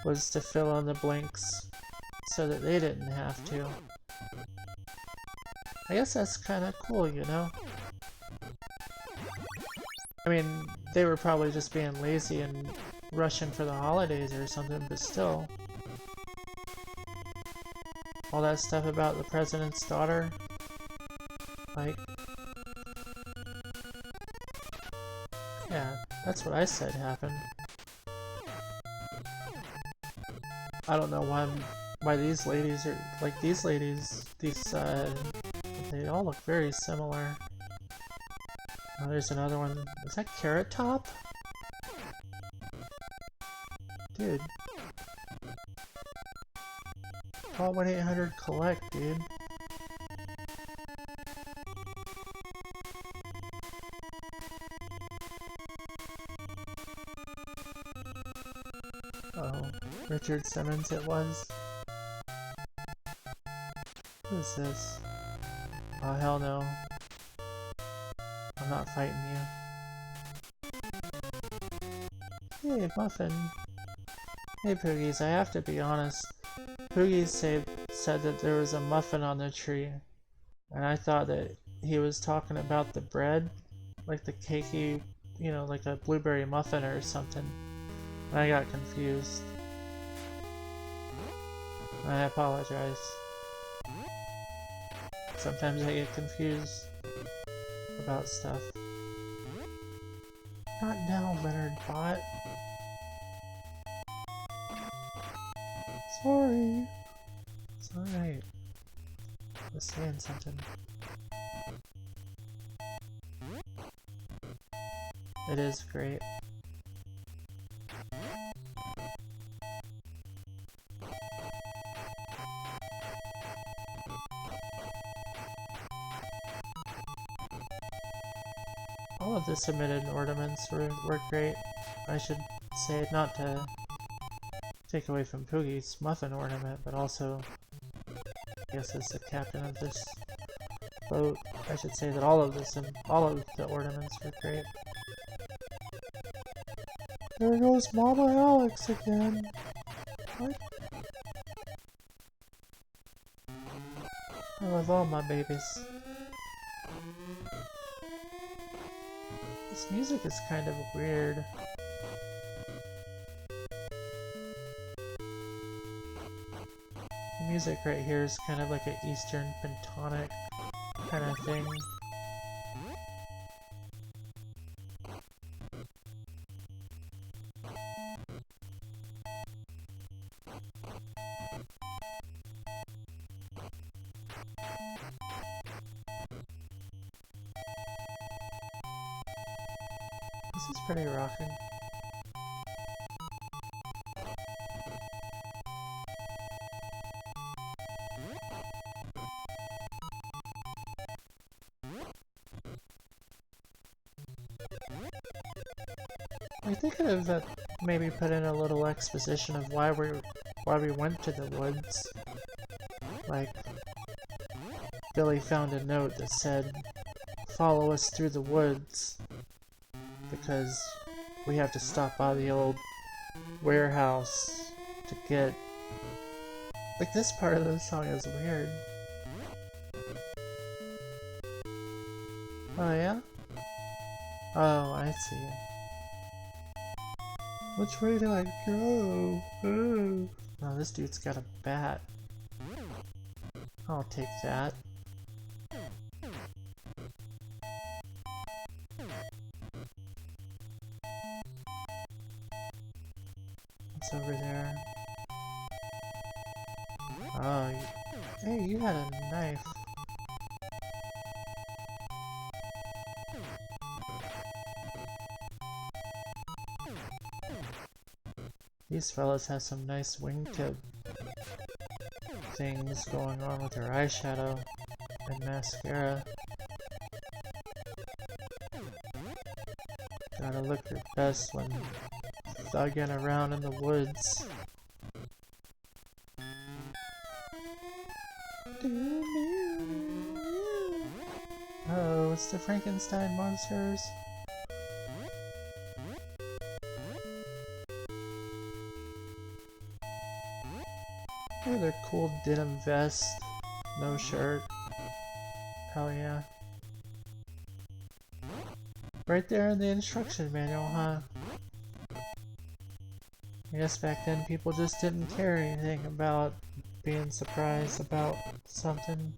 was to fill in the blanks so that they didn't have to. I guess that's kinda cool, you know? I mean, they were probably just being lazy and rushing for the holidays or something, but still. All that stuff about the president's daughter, like, yeah, that's what I said happened. I don't know why these ladies are, like, these ladies, they all look very similar. Oh, there's another one. Is that Carrot Top? Dude. Call 1-800-COLLECT, dude. Oh, Richard Simmons it was. Who is this? Oh, hell no. I'm not fighting you. Hey, Muffin. Hey Poogies, I have to be honest. Poogies said that there was a muffin on the tree, and I thought that he was talking about the bread, like the cakey, you know, like a blueberry muffin or something. And I got confused. I apologize. Sometimes I get confused about stuff. Not now, Leonard Bot. Sorry. It's alright. I was saying something. It is great. All of the submitted ornaments were great. I should say, not to take away from Poogie's muffin ornament, but also, I guess as the captain of this boat, I should say that all of the ornaments were great. There goes Mama Alex again. What? I love all my babies. This music is kind of weird. The music right here is kind of like an Eastern pentatonic kind of thing. This is pretty rocking. I think I'd have maybe put in a little exposition of why we went to the woods. Like, Billy found a note that said, "Follow us through the woods," because we have to stop by the old warehouse to get... Like, this part of the song is weird. Oh yeah? Oh, I see. Which way do I go? Oh, oh, this dude's got a bat. I'll take that. What's over there? Oh, hey, you had a knife. These fellas have some nice wingtip things going on with their eyeshadow and mascara. Gotta look your best when thugging around in the woods. Oh, it's the Frankenstein monsters. Look at their cool denim vest, no shirt. Hell yeah. Right there in the instruction manual, huh? I guess back then people just didn't care anything about being surprised about something.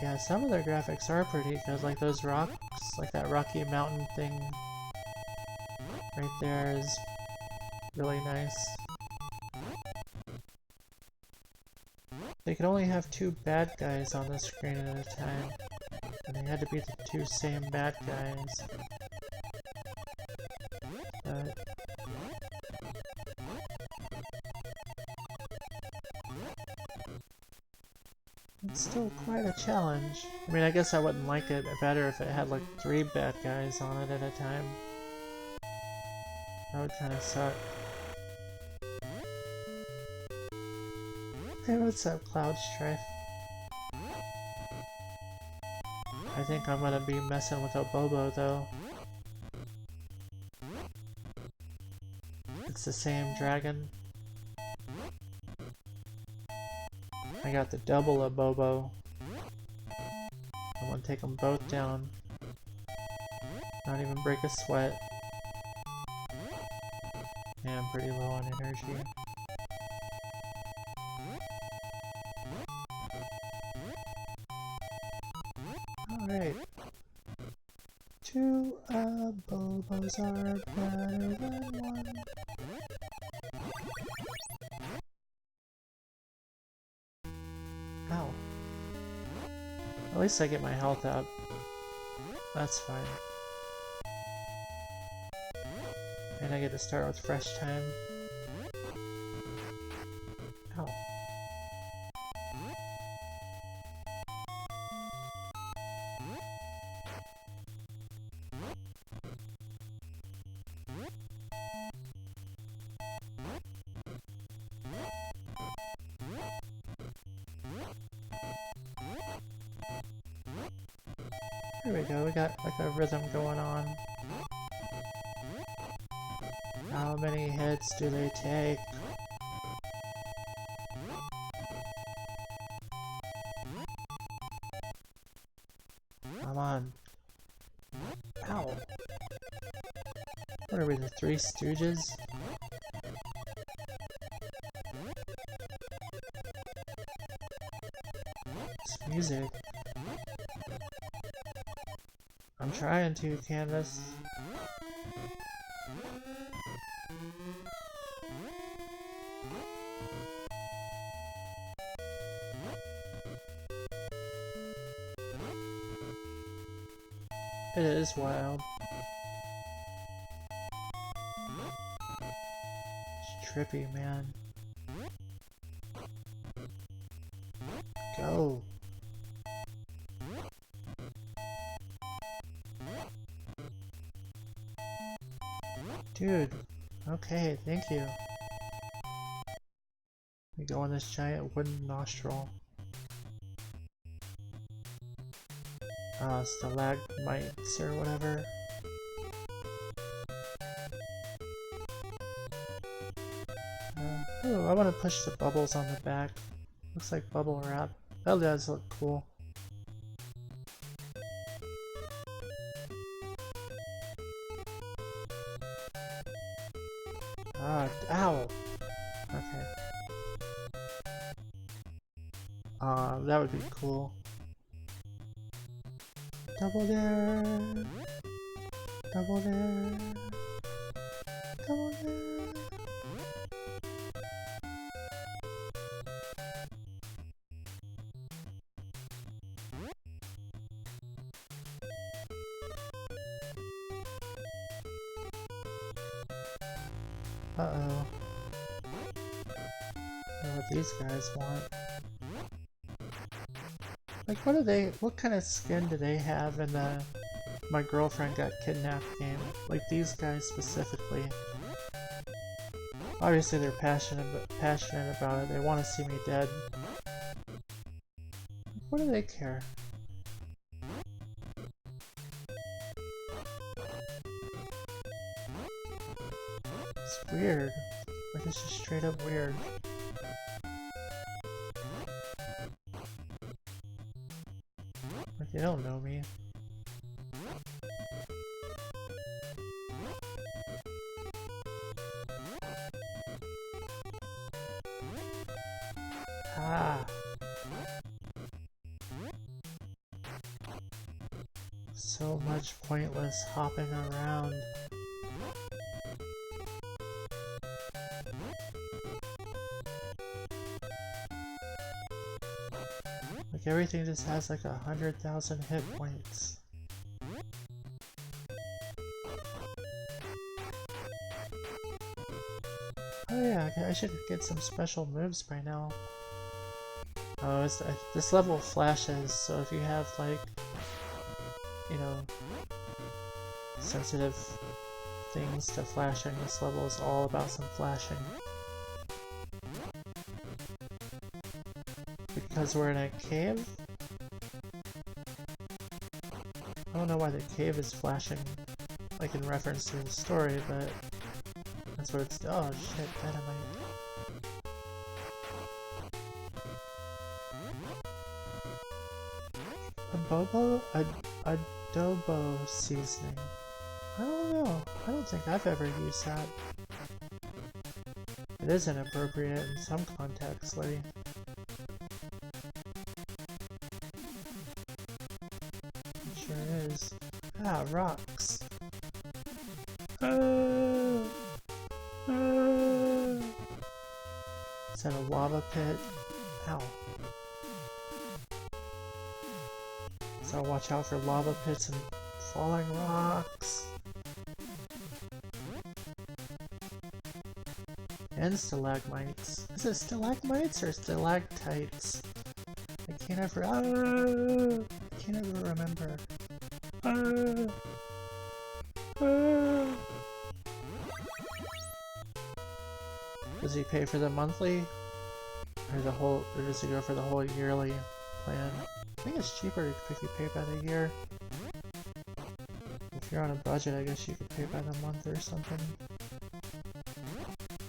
Yeah, some of their graphics are pretty good, like those rocks, like that Rocky Mountain thing right there is really nice. They could only have 2 bad guys on the screen at a time, and they had to be the 2 same bad guys. But it's still quite a challenge. I mean, I guess I wouldn't like it better if it had like 3 bad guys on it at a time. That would kind of suck. Hey, what's up, Cloud Strife? I think I'm gonna be messing with Obobo, though. It's the same dragon. I got the double of Bobo. I'm gonna take them both down. Not even break a sweat. Yeah, I'm pretty low on energy. Alright. Two Bobos are better than one. Ow. At least I get my health up. That's fine. And I get to start with fresh time. Ow. There we go, we got like a rhythm going on. How many hits do they take? Come on. Ow. What are we, the Three Stooges? This music. I'm trying to, Canvas. It is wild. It's trippy, man. Go. Dude. Okay, thank you. We go on this giant wooden nostril. Stalagmites or whatever. Ooh, I want to push the bubbles on the back. Looks like bubble wrap. That does look cool. Ah, ow! Okay. That would be cool. Double there! Double there! Double there! Uh-oh. I know what these guys want. Like, what kind of skin do they have in the My Girlfriend Got Kidnapped game? Like, these guys specifically. Obviously they're passionate about it, they want to see me dead. What do they care? It's weird. Like, it's just straight up weird. Like, they don't know me. Ah! So much pointless hopping around. Like, everything just has like 100,000 hit points. Oh yeah, I should get some special moves by now. Oh, this level flashes, so if you have like, you know, sensitive things to flashing, this level is all about some flashing. Because we're in a cave? I don't know why the cave is flashing, like in reference to the story, but That's what it's. Oh shit, dynamite. Adobo seasoning. I don't know. I don't think I've ever used that. It is inappropriate in some contexts, Liddy. It sure is. Ah, rocks. Is that a lava pit? Ow. So watch out for lava pits and falling rocks. And stalagmites. Is it stalagmites or stalactites? I can't ever. I can't ever remember. Does he pay for the monthly, or the whole, or does he go for the whole yearly plan? I think it's cheaper if you pay by the year. If you're on a budget, I guess you could pay by the month or something.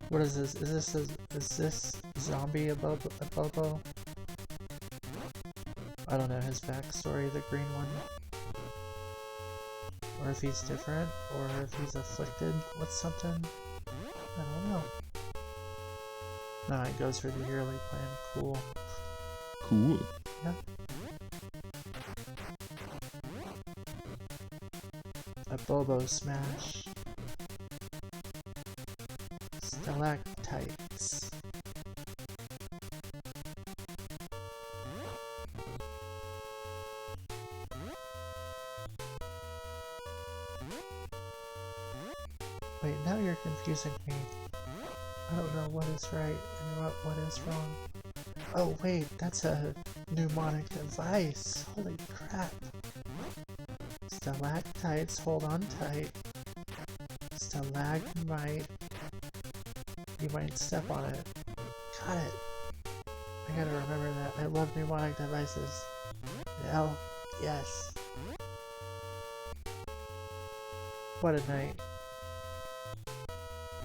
What is this? Is this zombie Abobo? I don't know his backstory, the green one. Or if he's different, or if he's afflicted with something. I don't know. No, it goes for the yearly plan. Cool. Cool. Yeah. A Bobo smash. Stalactites. Wait, now you're confusing me. I don't know what is right and what is wrong. Oh wait, that's a mnemonic device. Holy crap. Stalactites, hold on tight. Stalagmite. You might step on it. Got it. I gotta remember that. I love mnemonic devices. Oh, yes. What a night.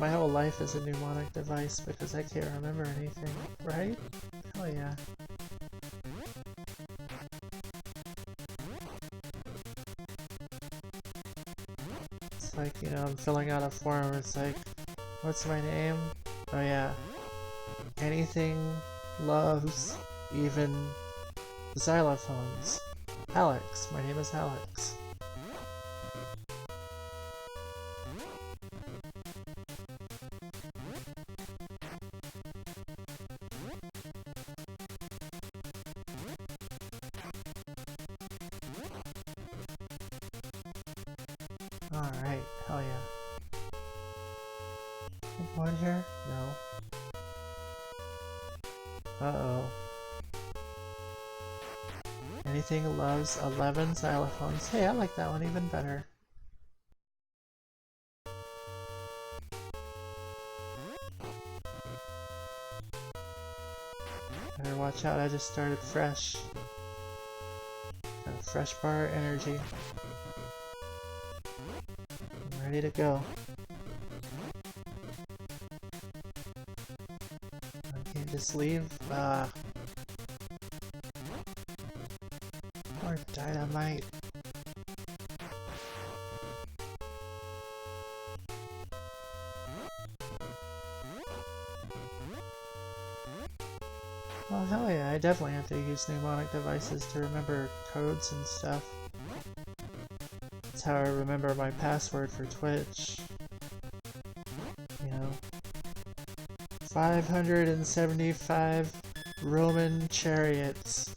My whole life is a mnemonic device because I can't remember anything, right? Hell yeah. It's like, you know, I'm filling out a form, it's like, what's my name? Oh yeah. Anything loves, even xylophones. Alex. My name is Alex. Alright, hell yeah. Anyone here? No. Uh-oh. Anything loves 11 xylophones. Hey, I like that one even better. Better watch out, I just started fresh. Got a fresh bar of energy. I'm ready to go. I can't just leave. More dynamite. Well, hell yeah, I definitely have to use mnemonic devices to remember codes and stuff. That's how I remember my password for Twitch. You know. 575 Roman chariots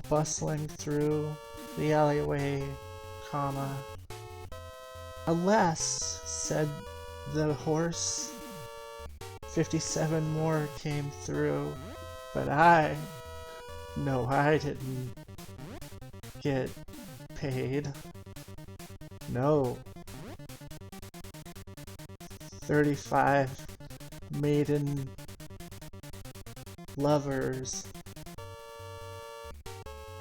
bustling through the alleyway, comma. Alas, said the horse. 57 more came through. But I didn't get paid. No. 35 maiden lovers.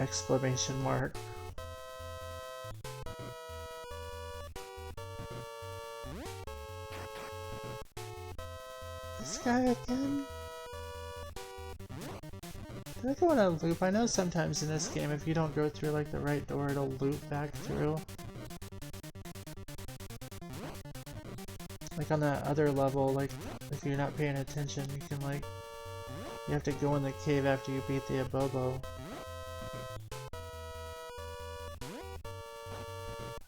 Exclamation mark. guy again? Did I go in a loop? I know sometimes in this game if you don't go through like the right door it'll loop back through. Like on that other level, like if you're not paying attention you can like... You have to go in the cave after you beat the Abobo.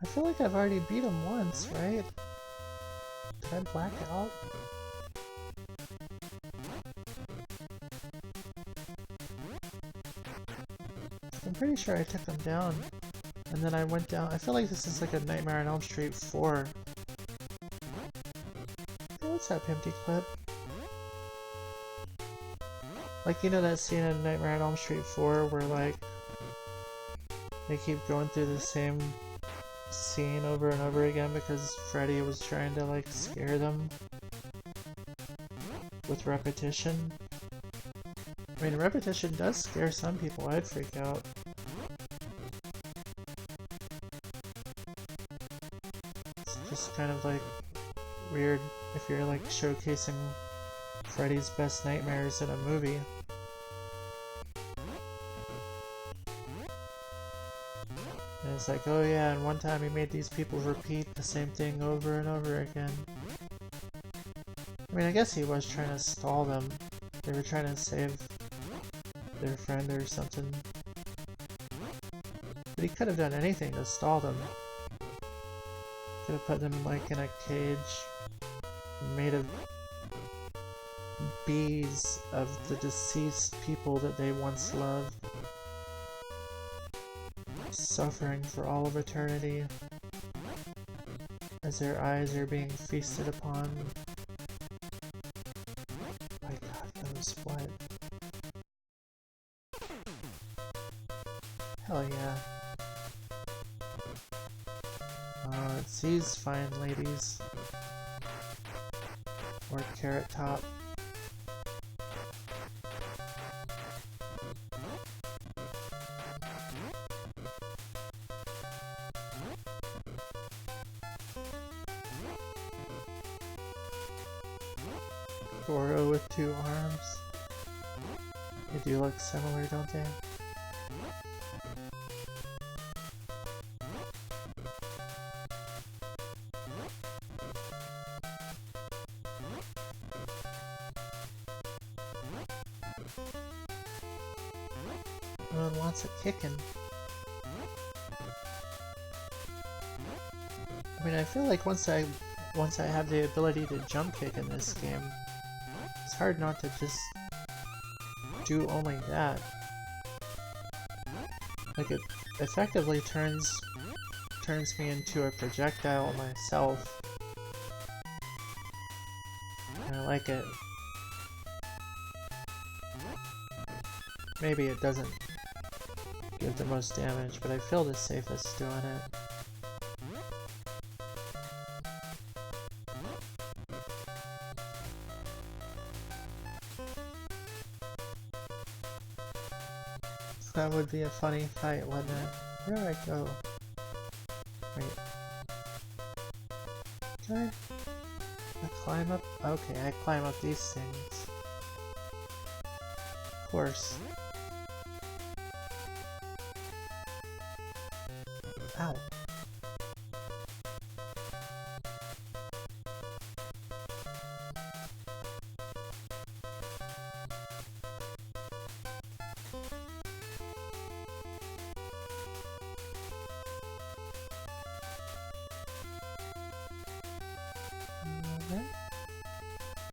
I feel like I've already beat him once, right? Did I black out? I'm pretty sure I took him down. And then I went down. I feel like this is like a Nightmare on Elm Street 4. Hey, what's up, empty clip? Like, you know that scene in Nightmare on Elm Street 4 where like they keep going through the same scene over and over again because Freddy was trying to like scare them with repetition. I mean, repetition does scare some people. I'd freak out. It's just kind of like weird if you're like showcasing Freddy's best nightmares in a movie. And it's like, oh yeah, and one time he made these people repeat the same thing over and over again. I mean, I guess he was trying to stall them. They were trying to save their friend or something. But he could have done anything to stall them. Could have put them like in a cage made of bees of the deceased people that they once loved, suffering for all of eternity as their eyes are being feasted upon. My god, those what? Hell yeah. Oh, it's these fine ladies. Or Carrot Top. Goro with 2 arms. They do look similar, don't they? No one wants a kickin'. I mean, I feel like once I have the ability to jump kick in this game, it's hard not to just do only that. Like it effectively turns me into a projectile myself. And I like it. Maybe it doesn't give the most damage, but I feel the safest doing it. That would be a funny fight, wouldn't it? Where do I go? Wait. Can I climb up? Okay, I climb up these things. Of course. Ow.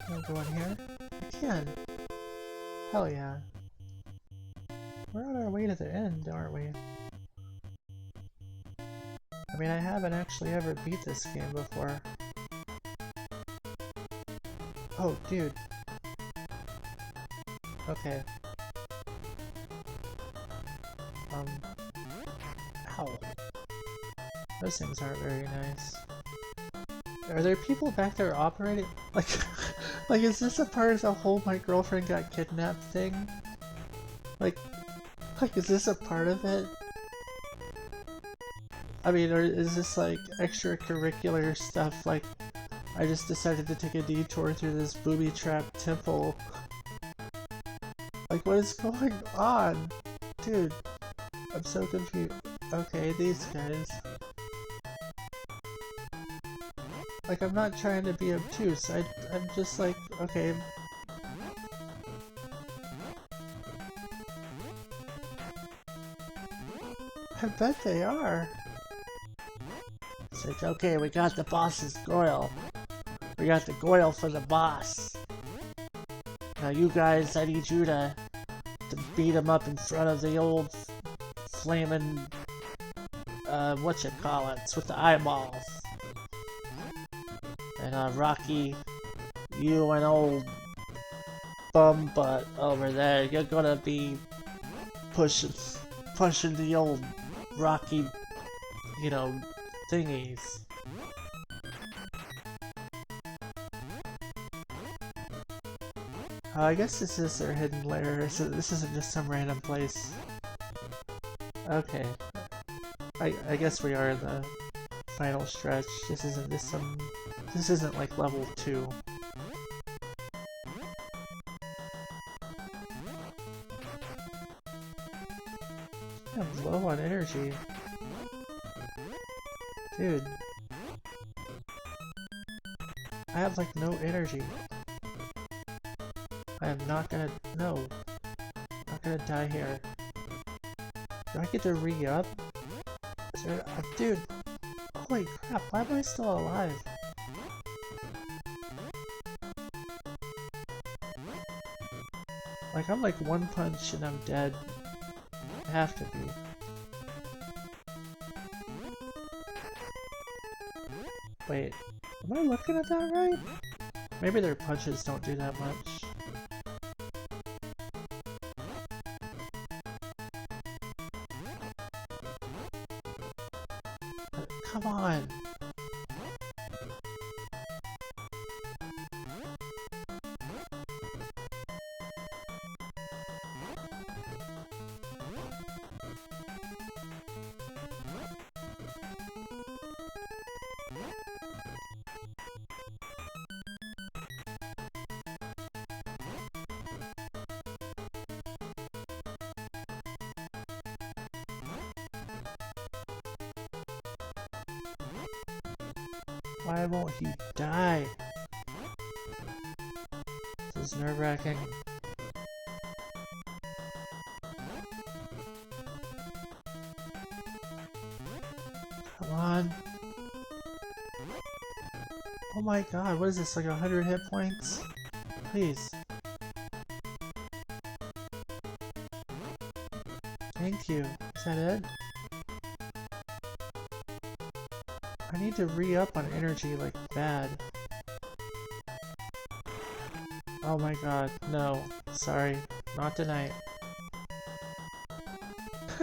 Can I go in here? I can! Hell yeah. We're on our way to the end, aren't we? I mean, I haven't actually ever beat this game before. Oh, dude. Okay. Ow. Those things aren't very nice. Are there people back there operating? Like, like, is this a part of the whole my girlfriend got kidnapped thing? Like, is this a part of it? I mean, or is this like extracurricular stuff? Like, I just decided to take a detour through this booby-trapped temple. Like, what is going on? Dude, I'm so confused. Okay, these guys. Like, I'm not trying to be obtuse. I'm just like, okay. I bet they are. It's like, okay, we got the boss's goil. We got the goil for the boss. Now you guys, I need you to beat him up in front of the old flaming, whatchamacallits with the eyeballs. And Rocky, you and old bum butt over there, you're gonna be pushing the old Rocky, you know, thingies. I guess this is their hidden lair, so this isn't just some random place. Okay. I guess we are in the final stretch. This isn't just some... This isn't like level 2. I'm low on energy. Dude. I have like no energy. I am not gonna... No. Not gonna die here. Do I get to re-up? Is there... dude! Holy crap, why am I still alive? Like, I'm like one punch and I'm dead. I have to be. Wait, am I looking at that right? Maybe their punches don't do that much. Come on! Why won't he die? This is nerve-wracking. Come on. Oh my god, what is this, like 100 hit points? Please. Thank you. Is that it? I need to re-up on energy like bad. Oh my god, no. Sorry. Not tonight.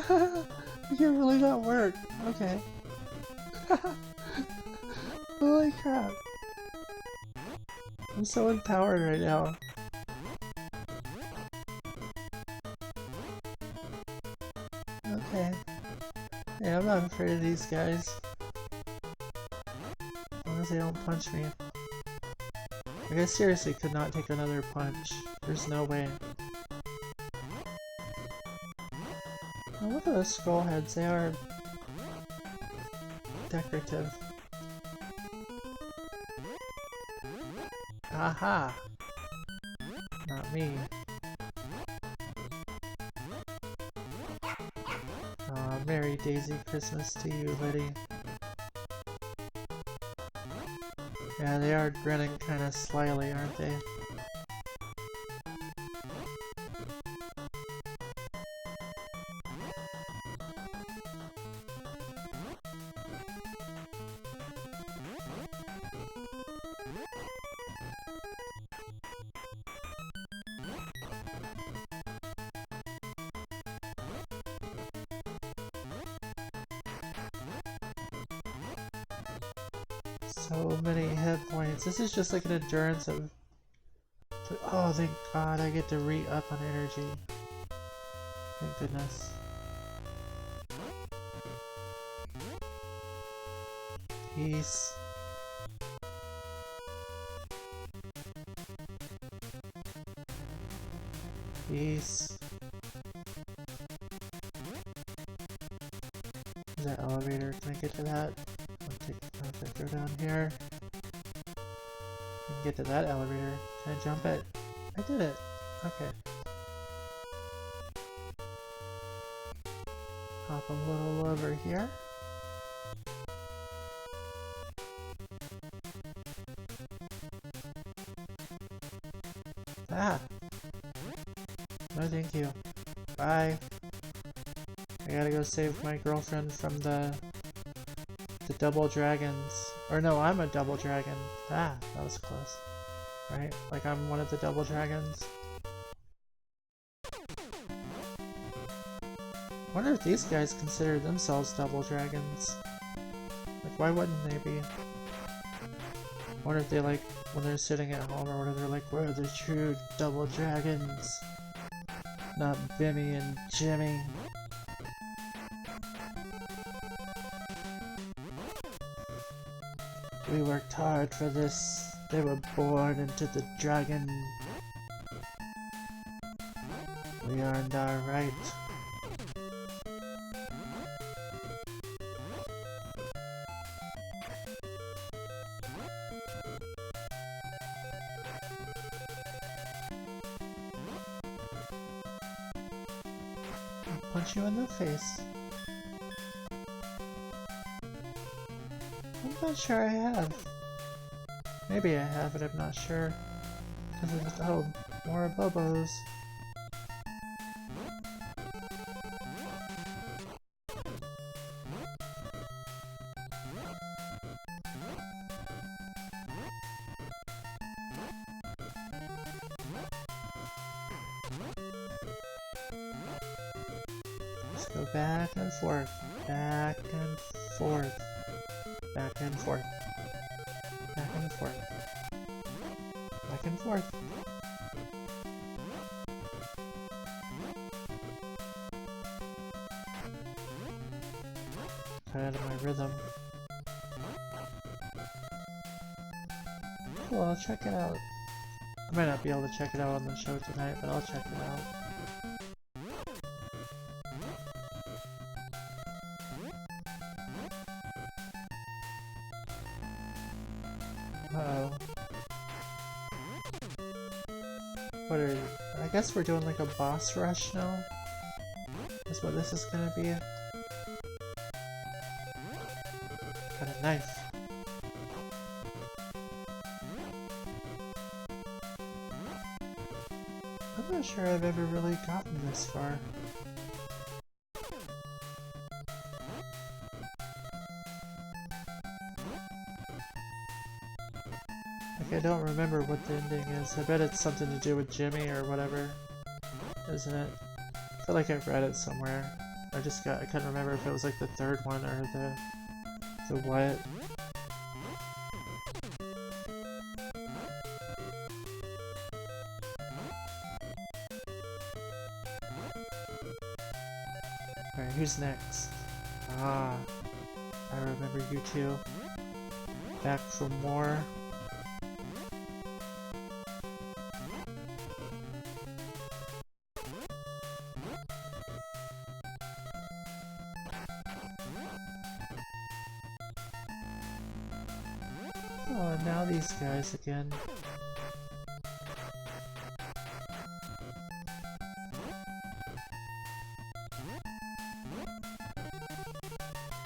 You can really not work. Okay. Holy crap. I'm so empowered right now. Okay. Yeah, I'm not afraid of these guys. As long as they don't punch me. Like, I seriously could not take another punch. There's no way. Oh, look at those skull heads. They are decorative. Aha! Not me. Aw, Merry Daisy Christmas to you, Liddy. Yeah, they are grinning kinda slyly, aren't they? So many hit points. This is just like an endurance of... Oh, thank god I get to re-up on energy. Thank goodness. Peace. Peace. Is that elevator? Can I get to that? If I go down here. I can get to that elevator. Can I jump it? I did it. Okay. Hop a little over here. Ah! No thank you. Bye. I gotta go save my girlfriend from the double dragons. Or no, I'm a double dragon. Ah, that was close. Right? Like I'm one of the double dragons. I wonder if these guys consider themselves double dragons. Like why wouldn't they be? I wonder if they like, when they're sitting at home or whatever, they're like, we're the true double dragons. Not Bimmy and Jimmy. We worked hard for this. They were born into the dragon. We earned our right. I'll punch you in the face. I'm not sure I have. Maybe I have, but I'm not sure. Oh, more Bobos. Let's go back and forth, back and forth. Back and forth. Back and forth. Back and forth. Cut out of my rhythm. Cool, I'll check it out. I might not be able to check it out on the show tonight, but I'll check it out. Uh-oh. What are... I guess we're doing like a boss rush now? That's what this is gonna be. Got a knife. I'm not sure I've ever really gotten this far. I don't remember what the ending is. I bet it's something to do with Jimmy or whatever, isn't it? I feel like I've read it somewhere. I couldn't remember if it was like the third one or the what. Alright, who's next? Ah, I remember you two. Back for more. Oh, and now these guys again.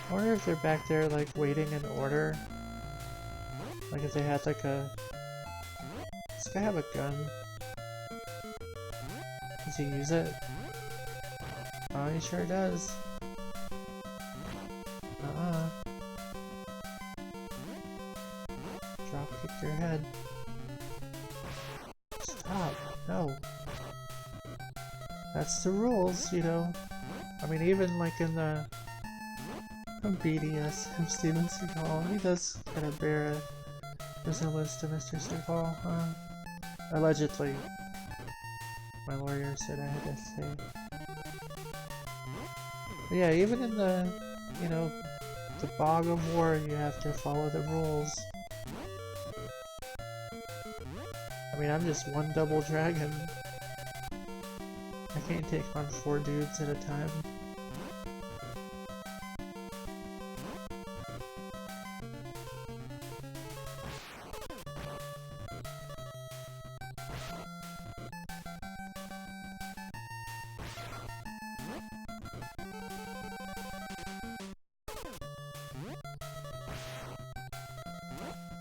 I wonder if they're back there like waiting in order. Like if they had like a... Does this guy have a gun? Does he use it? Oh, he sure does. Drop kick your head. Stop. No. That's the rules, you know. I mean, even like in the BDSM Steven Seagal, he does kind of bear a resemblance to Mr. Seagal, huh? Allegedly. My lawyer said I had to say. But yeah, even in the, you know, the bog of war, you have to follow the rules. I mean, I'm just one double dragon. I can't take on 4 dudes at a time.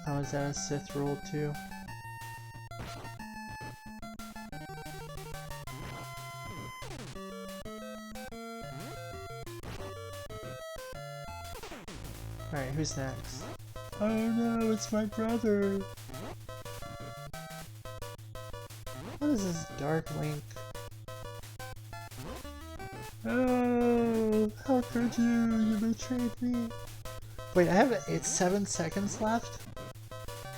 Oh, is that a Sith rule too? Alright, who's next? Oh no, it's my brother! What is this Dark Link? Oh, how could you? You betrayed me! Wait, I have 7 seconds left?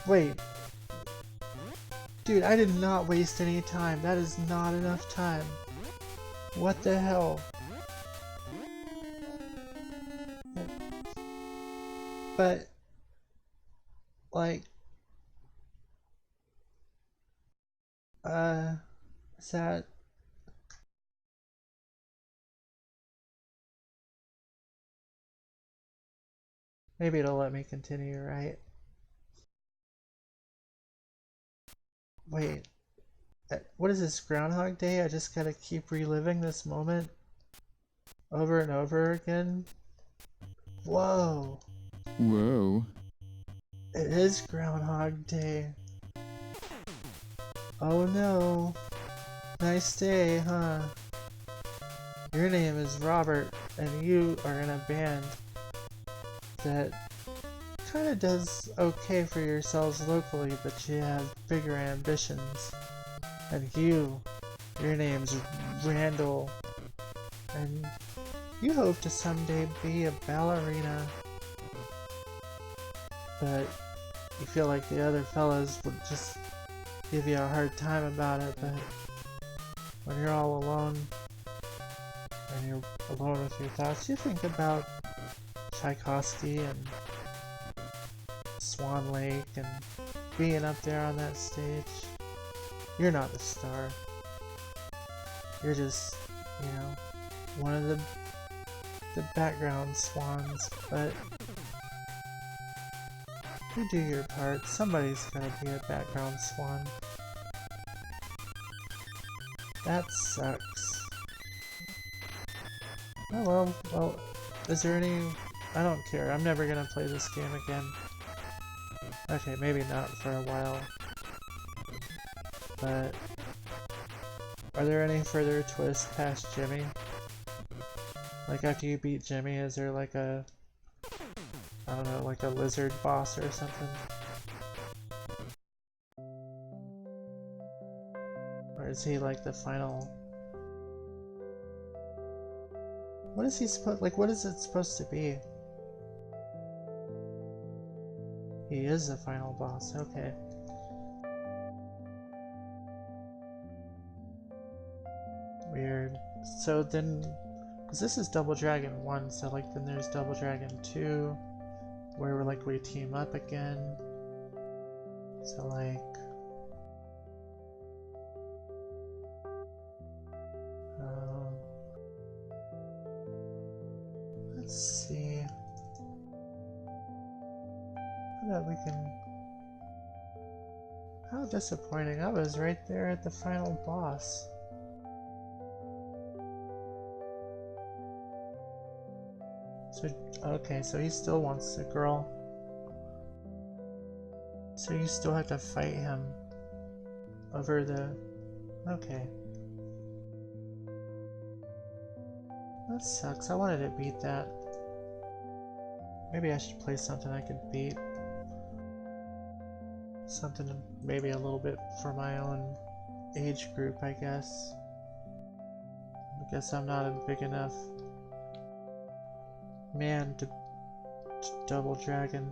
Wait. Dude, I did not waste any time. That is not enough time. What the hell? But, like, is that... Maybe it'll let me continue, right? Wait, what is this, Groundhog Day? I just gotta keep reliving this moment over and over again? Whoa! Whoa. It is Groundhog Day. Oh no. Nice day, huh? Your name is Robert, and you are in a band that kinda does okay for yourselves locally, but you have bigger ambitions. And your name's Randall, and you hope to someday be a ballerina. But you feel like the other fellas would just give you a hard time about it, but when you're all alone, and you're alone with your thoughts, you think about Tchaikovsky and Swan Lake and being up there on that stage. You're not the star. You're just, you know, one of the background swans, but you do your part. Somebody's gonna be a background swan. That sucks. Oh well, is there any... I don't care. I'm never gonna play this game again. Okay, maybe not for a while. But... are there any further twists past Jimmy? Like after you beat Jimmy, is there like a... I don't know, like a lizard boss or something? Or is he like the final... What is he supposed... like what is it supposed to be? He is the final boss, okay. Weird. So then... because this is Double Dragon 1, so like then there's Double Dragon 2, where we're like we team up again. So like... let's see... how about we can... how disappointing. I was right there at the final boss. So, okay, so he still wants the girl. So you still have to fight him over the... okay. That sucks. I wanted to beat that. Maybe I should play something I could beat. Something maybe a little bit for my own age group, I guess. I guess I'm not a big enough man to Double Dragon.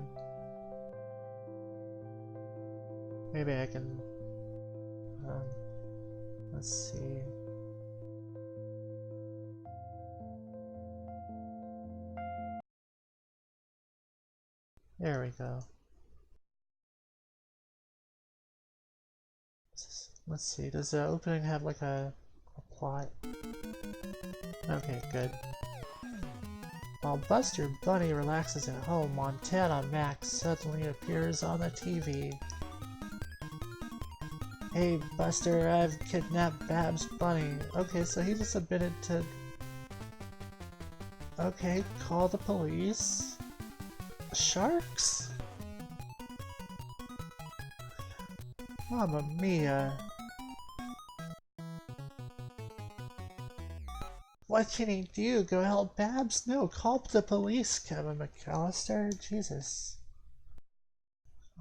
Maybe I can... let's see... there we go. Let's see, does the opening have like a plot. Okay, good. While Buster Bunny relaxes at home, Montana Max suddenly appears on the TV. Hey Buster, I've kidnapped Babs Bunny. Okay, so he just admitted to... Okay, call the police. Sharks? Mamma mia. What can he do? Go help Babs? No, call the police, Kevin McAllister. Jesus.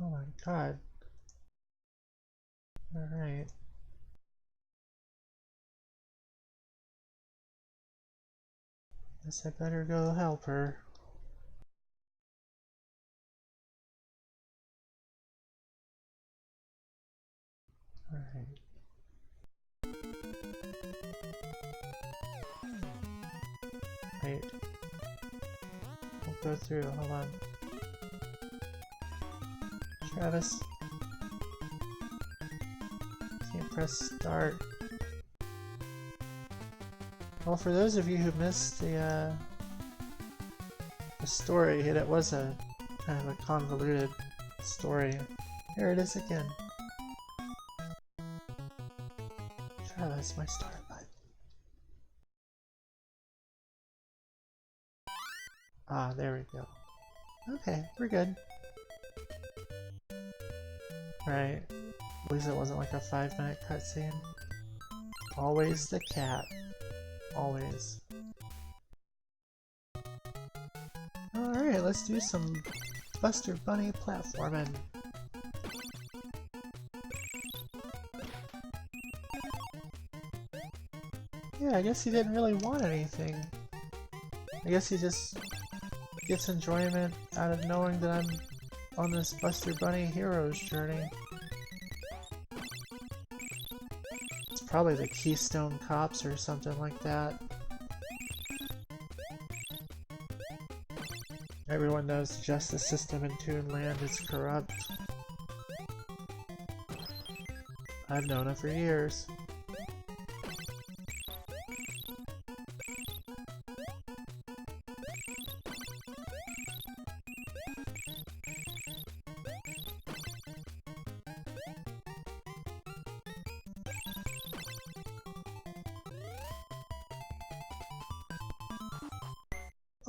Oh my god. Alright. Guess I better go help her. Alright. Wait. We'll go through, hold on. Travis. Can't press start. Well, for those of you who missed the story, it was a kind of a convoluted story. Here it is again. Travis, my start button. Ah, there we go. Okay, we're good. Right. At least it wasn't like a 5-minute cutscene. Always the cat. Always. Alright, let's do some Buster Bunny platforming. Yeah, I guess he didn't really want anything. I guess he just gets enjoyment out of knowing that I'm on this Buster Bunny hero's journey. It's probably the Keystone Cops or something like that. Everyone knows the justice system in Toon Land is corrupt. I've known it for years.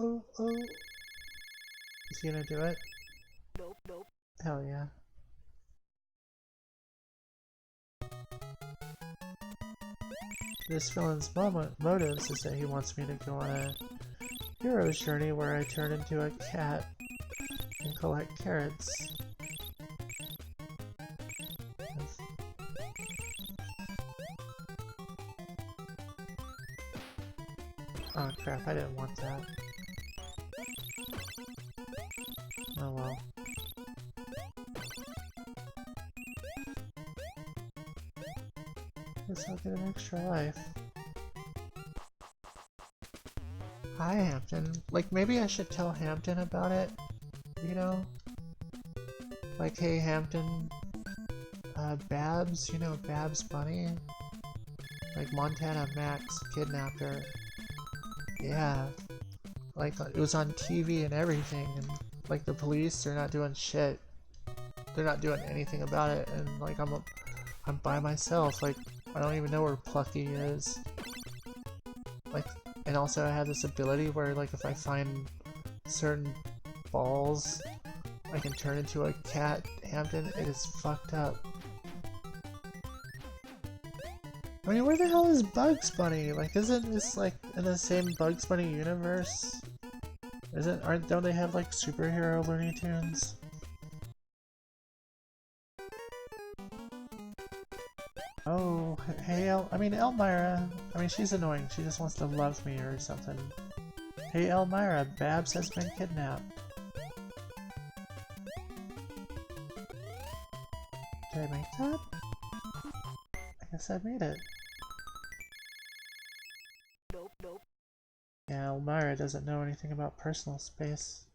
Oh, oh. Is he gonna do it? Nope, nope. Hell yeah. This villain's motives is that he wants me to go on a hero's journey where I turn into a cat and collect carrots. Oh crap, I didn't want that. Oh well. Guess I'll get an extra life. Hi Hampton. Like maybe I should tell Hampton about it, you know? Like, hey Hampton, Babs, you know Babs Bunny? Like Montana Max kidnapped her. Yeah. Like it was on TV and everything, and like the police, they're not doing shit. They're not doing anything about it, and like I'm by myself. Like I don't even know where Plucky is. Like, and also I have this ability where like if I find certain balls, I can turn into a cat. Hampton, it is fucked up. I mean, where the hell is Bugs Bunny? Like, isn't this like in the same Bugs Bunny universe? Don't they have like superhero Looney Tunes? Oh, hey Elmira. I mean, she's annoying. She just wants to love me or something. Hey Elmira, Babs has been kidnapped. Did I make that? I guess I made it. Nope, nope. Yeah, Elmira doesn't know anything about personal space.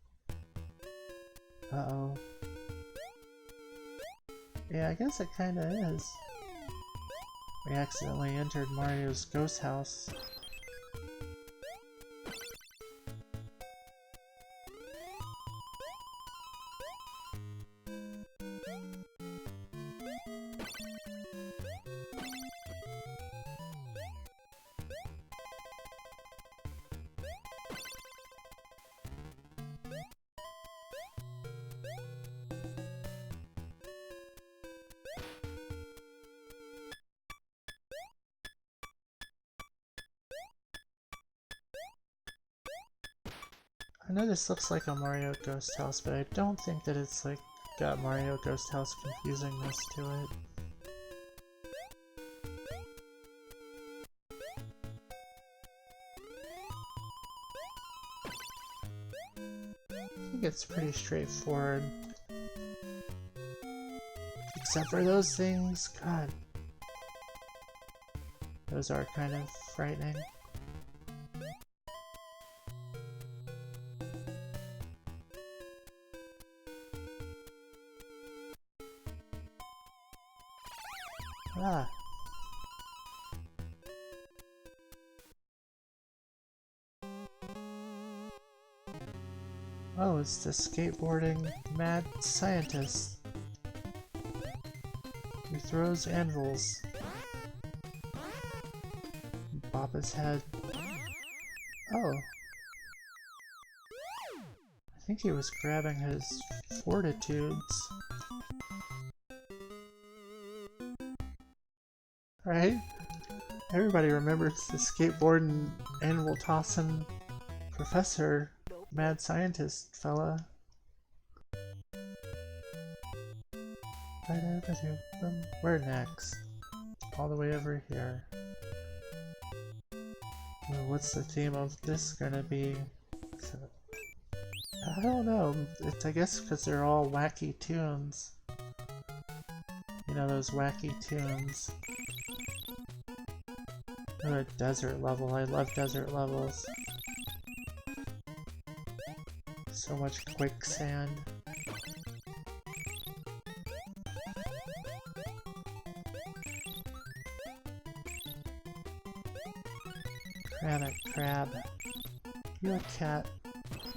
Uh-oh. Yeah, I guess it kinda is. We accidentally entered Mario's ghost house. I know this looks like a Mario Ghost House, but I don't think that it's like got Mario Ghost House confusingness to it. I think it's pretty straightforward. Except for those things, god. Those are kind of frightening. Ah. Oh, it's the skateboarding mad scientist who throws anvils. Bop his head. Oh. I think he was grabbing his fortitudes. Right? Everybody remembers the skateboarding anvil tossing professor, mad scientist fella. Where next? All the way over here. Well, what's the theme of this gonna be? I don't know. It's, I guess because they're all wacky tunes. You know, those wacky tunes. Oh, a desert level. I love desert levels. So much quicksand. Granite crab. You're a cat.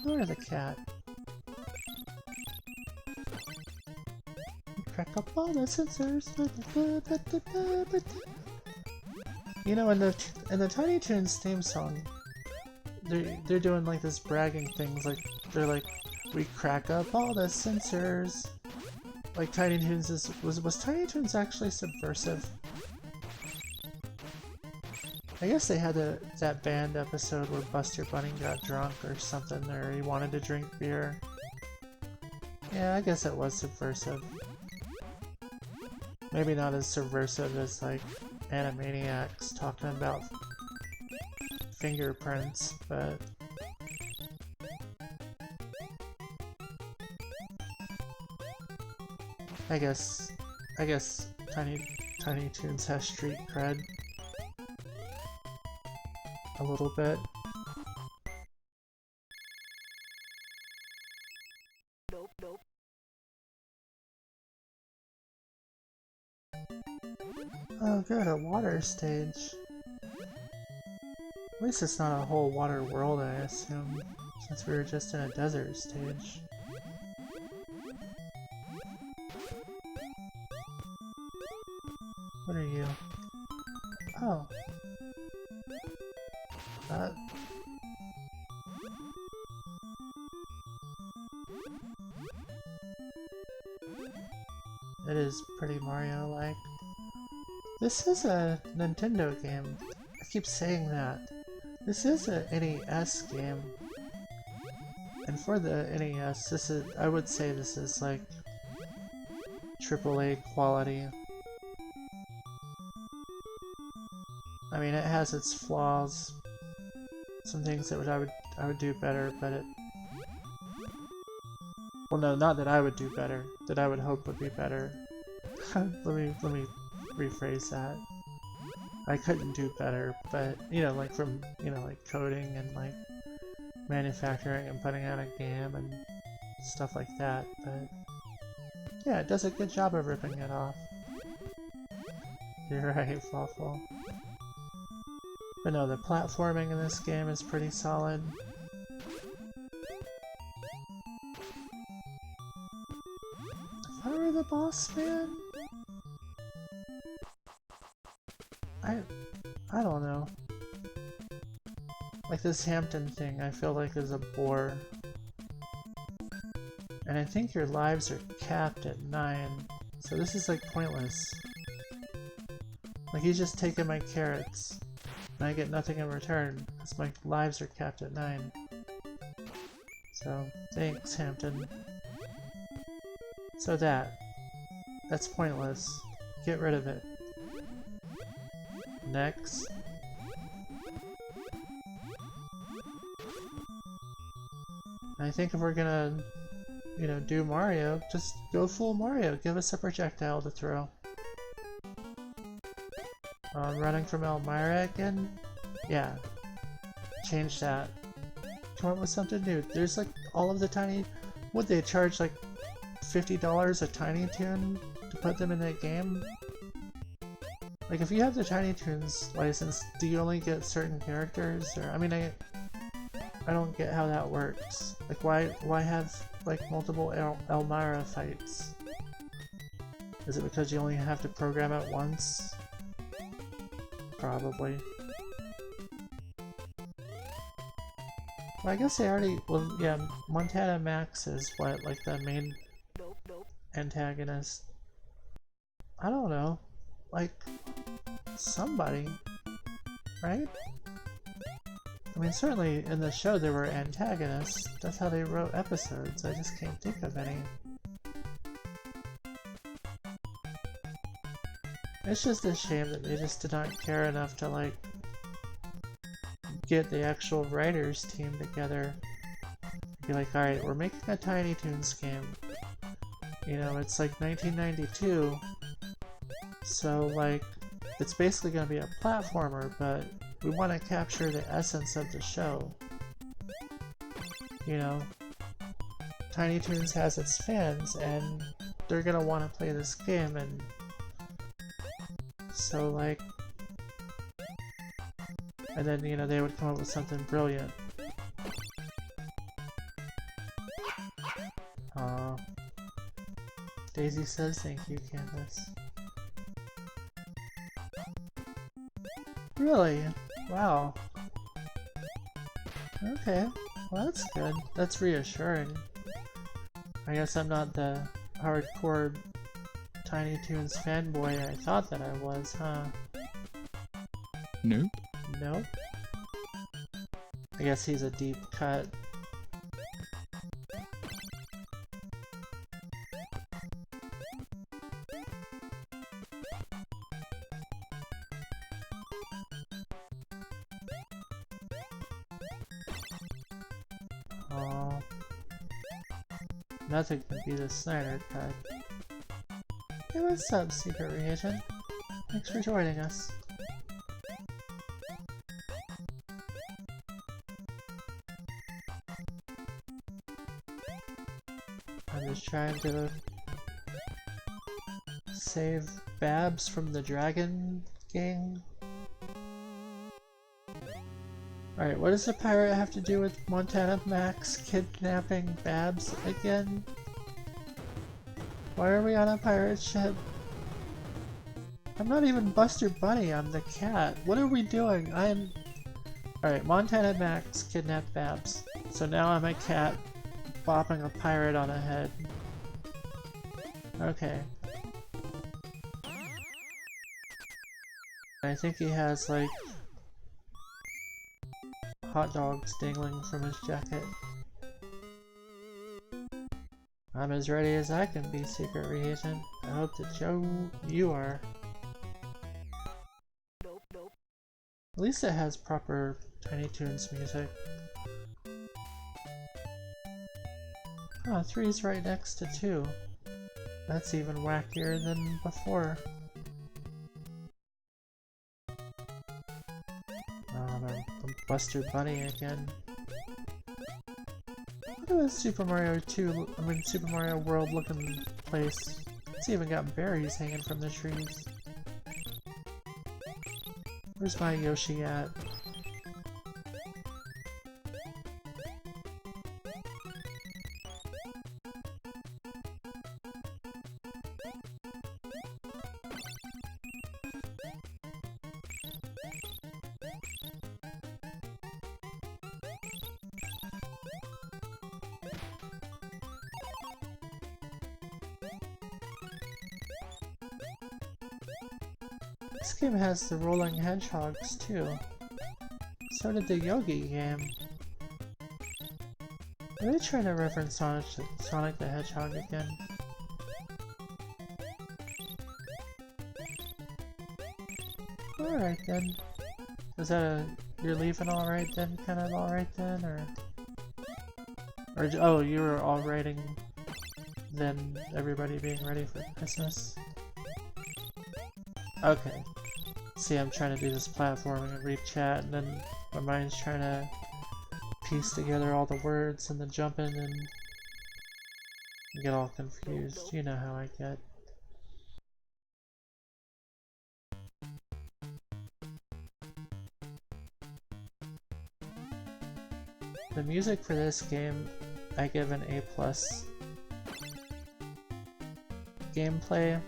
You're the cat. You crack up all the sensors. You know, in the Tiny Toons theme song, they're doing like this bragging things, like they're like, we crack up all the sensors. Like Tiny Toons was Tiny Toons actually subversive? I guess they had that band episode where Buster Bunny got drunk or something, or he wanted to drink beer. Yeah, I guess it was subversive. Maybe not as subversive as like Animaniacs talking about fingerprints, but I guess Tiny Toons has street cred a little bit. Nope, nope. Oh good, a water stage. At least it's not a whole water world, I assume, since we were just in a desert stage. What are you? Oh. That... It is pretty Mario-like. This is a Nintendo game. I keep saying that. This is a NES game. And for the NES, this is, I would say this is like AAA quality. I mean, it has its flaws. Some things that I would do better, but it... Well, no, not that I would do better. That I would hope would be better. let me rephrase that. I couldn't do better, but, you know, like from, you know, like coding and like manufacturing and putting out a game and stuff like that, but yeah, it does a good job of ripping it off. You're right, Fawful. But no, the platforming in this game is pretty solid. If I were the boss man? I don't know. Like this Hampton thing, I feel like is a bore. And I think your lives are capped at 9, so this is like pointless. Like he's just taking my carrots, and I get nothing in return, because my lives are capped at 9. So, thanks, Hampton. So that's pointless. Get rid of it. Next. I think if we're gonna, you know, do Mario, just go full Mario. Give us a projectile to throw. Running from Elmira again? Yeah. Change that. Come up with something new. There's like all of the tiny... Would they charge like $50 a Tiny Toon to put them in that game? Like if you have the Tiny Toons license, do you only get certain characters? Or I mean, I don't get how that works. Like why have like multiple Elmira fights? Is it because you only have to program it once? Probably. Well, I guess they already... Well, yeah, Montana Max is what, like the main antagonist? I don't know. Like, somebody, right? I mean, certainly in the show there were antagonists. That's how they wrote episodes. I just can't think of any. It's just a shame that they just did not care enough to, like, get the actual writers team together. Be like, alright, we're making a Tiny Toons game. You know, it's like 1992, so, like, it's basically gonna be a platformer, but we want to capture the essence of the show. You know, Tiny Toons has its fans, and they're gonna want to play this game, and so, like, and then, you know, they would come up with something brilliant. Aw. Daisy says thank you, Candace. Really? Wow. Okay. Well, that's good. That's reassuring. I guess I'm not the hardcore Tiny Toons fanboy I thought that I was, huh? Nope. Nope. I guess he's a deep cut. Oh, nothing can be the Snyder cut. Hey, what's up, Secret Reagent? Thanks for joining us. I'm just trying to save Babs from the Dragon Gang. Alright, what does the pirate have to do with Montana Max kidnapping Babs again? Why are we on a pirate ship? I'm not even Buster Bunny, I'm the cat. What are we doing? Alright, Montana Max kidnapped Babs. So now I'm a cat bopping a pirate on a head. Okay. I think he has, like, hot dogs dangling from his jacket. I'm as ready as I can be, Secret Reagent. I hope that you are. At least it has proper Tiny Toons music. Oh, 3's right next to 2. That's even wackier than before. I'm Buster Bunny again. Look at this Super Mario World looking place. It's even got berries hanging from the trees. Where's my Yoshi at? This game has the rolling hedgehogs too. So did the Yogi game. Are they trying to reference Sonic the Hedgehog again? Alright then. Is that a... you're leaving alright then? Kind of alright then? Or... oh, you were all writing then everybody being ready for Christmas? Okay. See, I'm trying to do this platforming and read chat, and then my mind's trying to piece together all the words and then jump in and get all confused. You know how I get. The music for this game, I give an A+. Gameplay,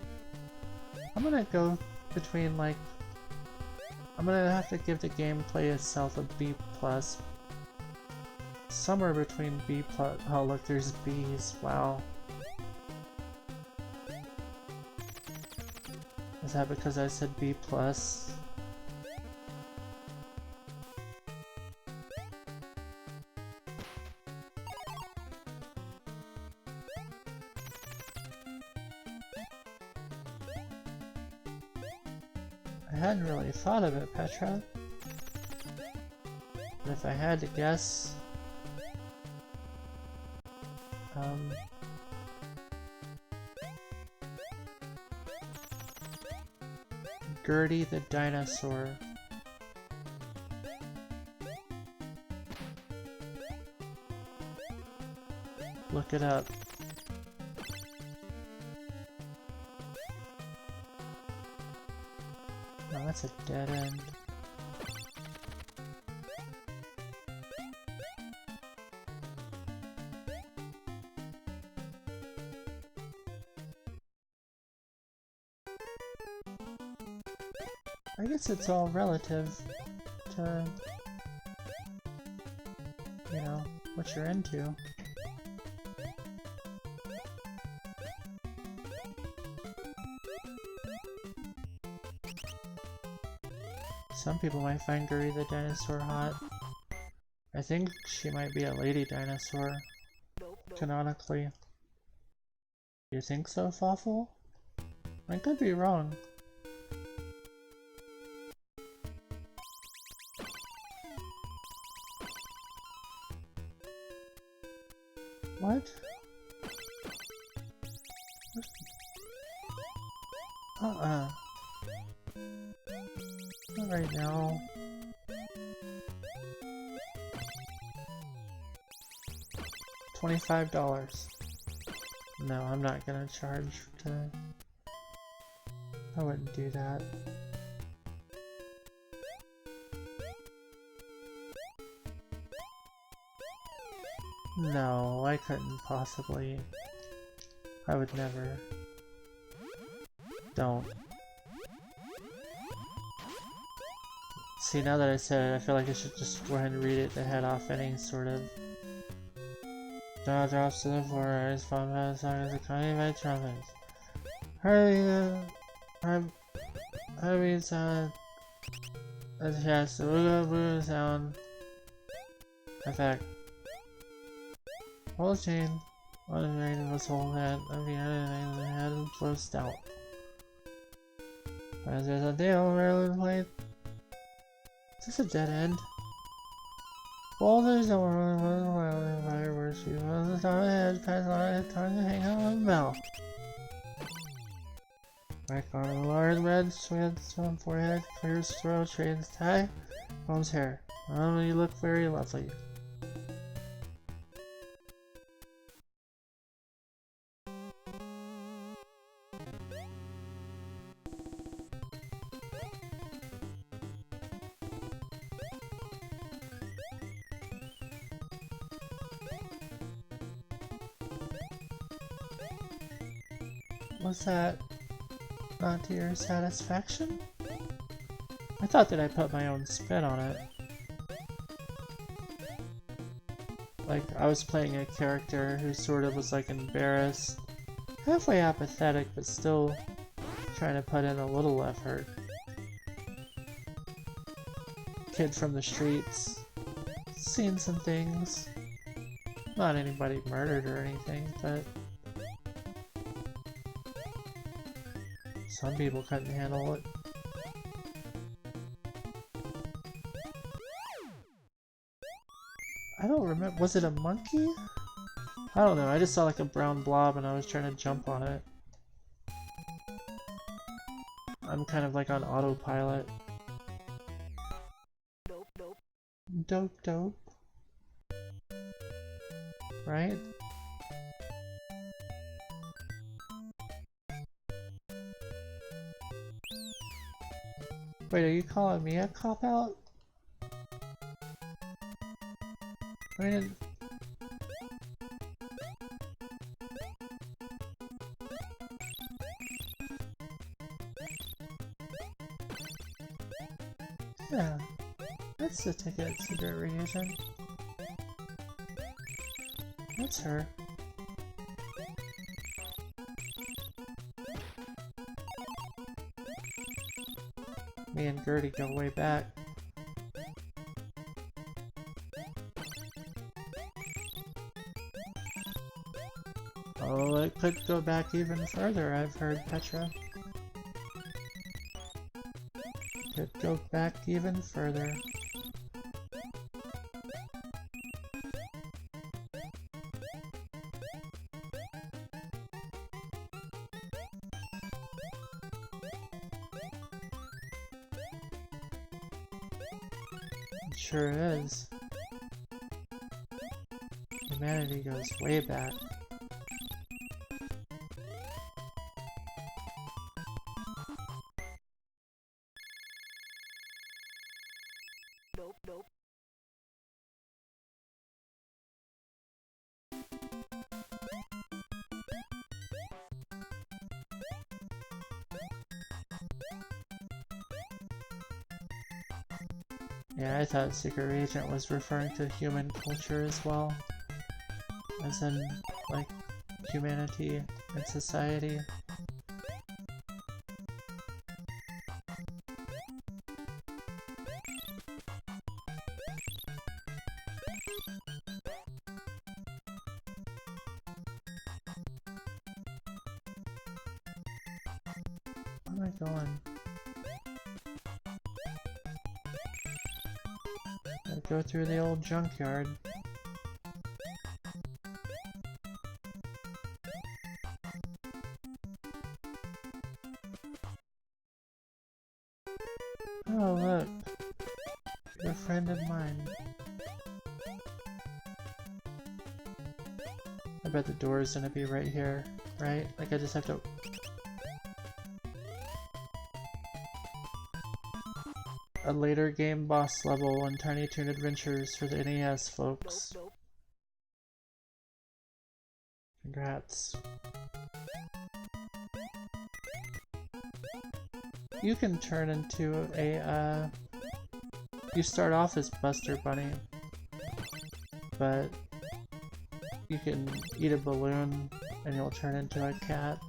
I'm gonna go between like... I'm gonna have to give the gameplay itself a B+. Somewhere between B+. Oh look, there's B's. Wow. Is that because I said B+? I hadn't really thought of it, Petra. But if I had to guess... Gertie the dinosaur. Look it up. Oh, that's a dead end. I guess it's all relative to, you know, what you're into. Some people might find Guri the dinosaur hot. I think she might be a lady dinosaur, canonically. You think so, Fawful? I could be wrong. What? Not right now. $25. No, I'm not gonna charge to... I wouldn't do that. No, I couldn't possibly. I would never. Don't. See, now that I said it, I feel like I should just go ahead and read it to head off any sort of... Jaw drops to the floor, eyes fall by the song as accompanied by trumpets. Heavy sound as a chest, the booga sound effect. Hold chain, one rain of his whole head, of the other thing the head floats out. As there's a deal rarely played. Is this a dead end? Well, there's no one fireworks. She was the top of the head, past on it, time to hang on the bell. Back on the large red sweats on forehead, clears throat, straightens tie, combs hair. You look very lovely. Was that not to your satisfaction? I thought that I put my own spin on it. Like, I was playing a character who sort of was like embarrassed, halfway apathetic, but still trying to put in a little effort. Kid from the streets, seen some things. Not anybody murdered or anything, but some people couldn't handle it. I don't remember. Was it a monkey? I don't know. I just saw like a brown blob and I was trying to jump on it. I'm kind of like on autopilot. Nope, nope. Dope, dope. Right? Wait, are you calling me a cop-out? I mean, yeah, that's the ticket, secret reagent. That's her. Me and Gertie go way back. Oh, it could go back even further, I've heard, Petra. Could go back even further. It sure is. Humanity goes way back. Nope, nope. Yeah, I thought secret reagent was referring to human culture as well. As in, like, humanity and society. Where am I going? Gotta go through the old junkyard. Oh, look. You're a friend of mine. I bet the door is gonna be right here, right? Like I just have to... A later game boss level on Tiny Toon Adventures for the NES, folks. Nope, nope. Congrats. You can turn into a, you start off as Buster Bunny, but you can eat a balloon and you'll turn into a cat.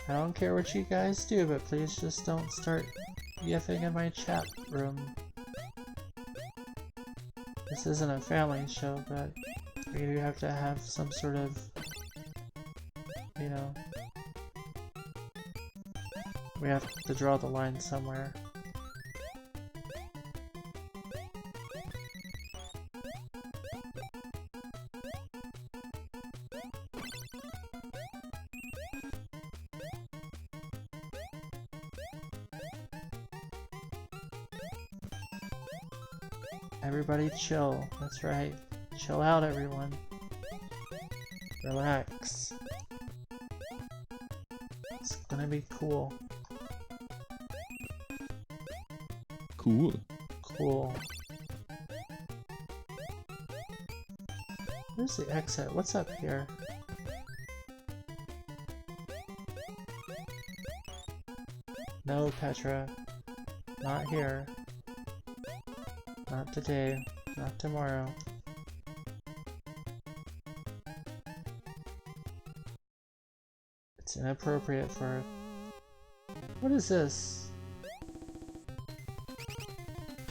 I don't care what you guys do, but please just don't start yiffing in my chat room. This isn't a family show, but we do have to have some sort of, you know, we have to draw the line somewhere. Everybody chill, that's right. Chill out, everyone. Relax. It's gonna be cool. Cool. Cool. Where's the exit? What's up here? No, Petra. Not here. Not today. Not tomorrow. It's inappropriate for... What is this?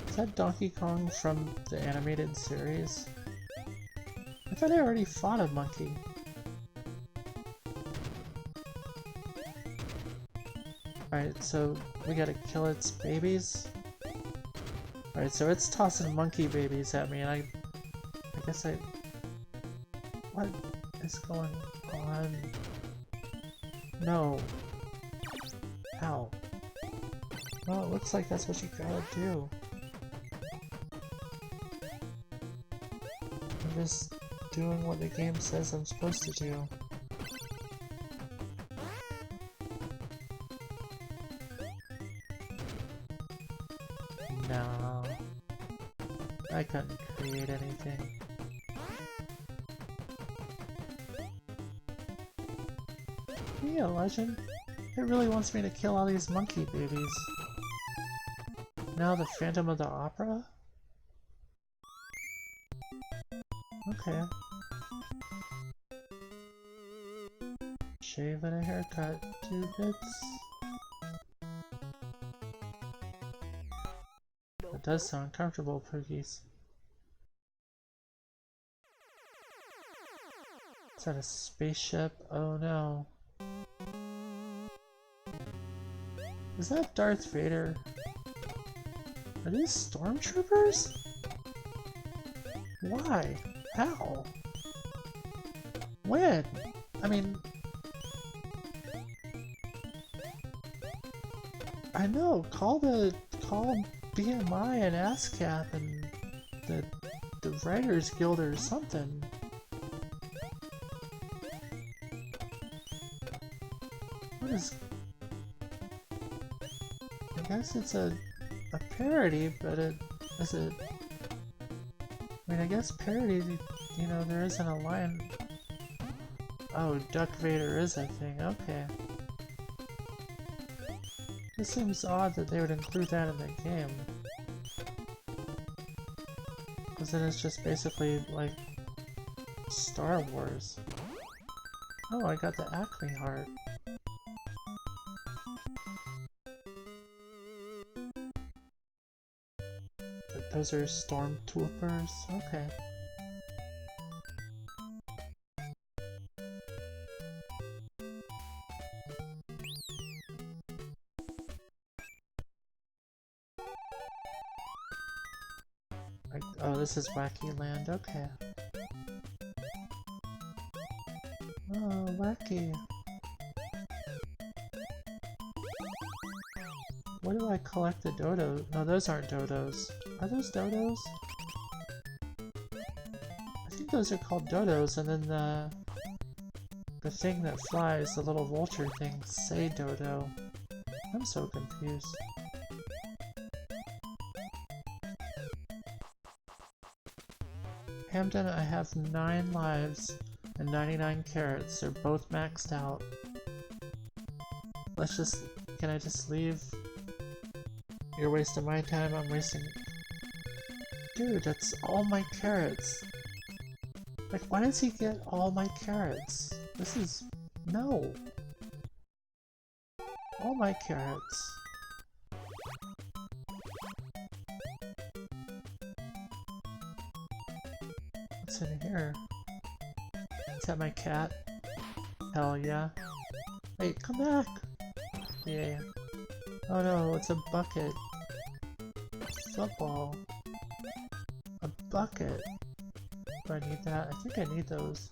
Is that Donkey Kong from the animated series? I thought I already fought a monkey. Alright, so we gotta kill its babies? Alright, so it's tossing monkey babies at me and I guess I... What is going on? No. Ow. Well, it looks like that's what you gotta do. I'm just doing what the game says I'm supposed to do. No. I couldn't create anything. Yeah, Legend. It really wants me to kill all these monkey babies. Now the Phantom of the Opera? Okay. Shave and a haircut, 2 bits. It does sound comfortable, Poogies. Is that a spaceship? Oh no. Is that Darth Vader? Are these stormtroopers? Why? How? When? I mean... I know, call BMI and ASCAP and the Writers Guild or something. What is... I guess it's a parody, but is it... I mean, I guess parody, you know, there isn't a line... Oh, Duck Vader is a thing, okay. It seems odd that they would include that in the game. Because then it's just basically, like, Star Wars. Oh, I got the Acme heart. Those are stormtroopers? Okay. Oh, this is Wacky Land, okay. Oh, wacky. What do I collect the dodo? No, those aren't dodos. Are those dodos? I think those are called dodos, and then the thing that flies, the little vulture thing, say dodo. I'm so confused. Hamden, I have 9 lives and 99 carrots. They're both maxed out. Let's just... Can I just leave? You're wasting my time, I'm wasting... Dude, that's all my carrots. Like, why does he get all my carrots? This is... No. All my carrots. What's in here? Is that my cat? Hell yeah. Wait, come back! Yeah. Oh no, it's a bucket. Football. A bucket. Do I need that? I think I need those.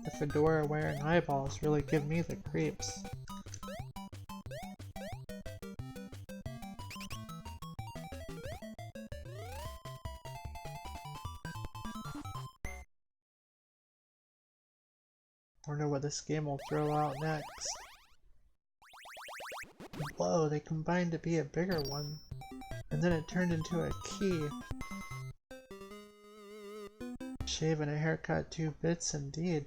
The fedora wearing eyeballs really give me the creeps. Wonder what this game will throw out next. Whoa, they combined to be a bigger one. And then it turned into a key. Shave and a haircut, 2 bits indeed.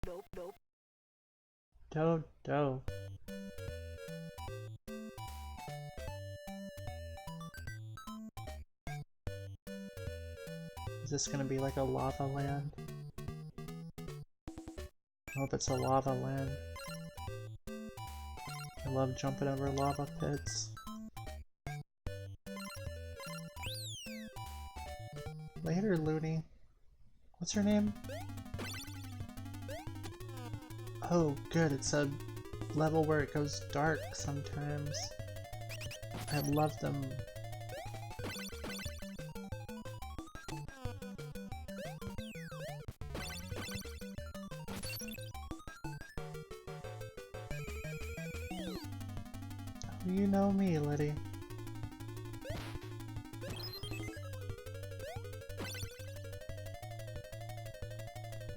Nope, nope. Do. Is this gonna be like a lava land? I hope it's a lava land. I love jumping over lava pits. Later, Looney. What's her name? Oh, good, it's a level where it goes dark sometimes. I love them. You know me, Liddy. Am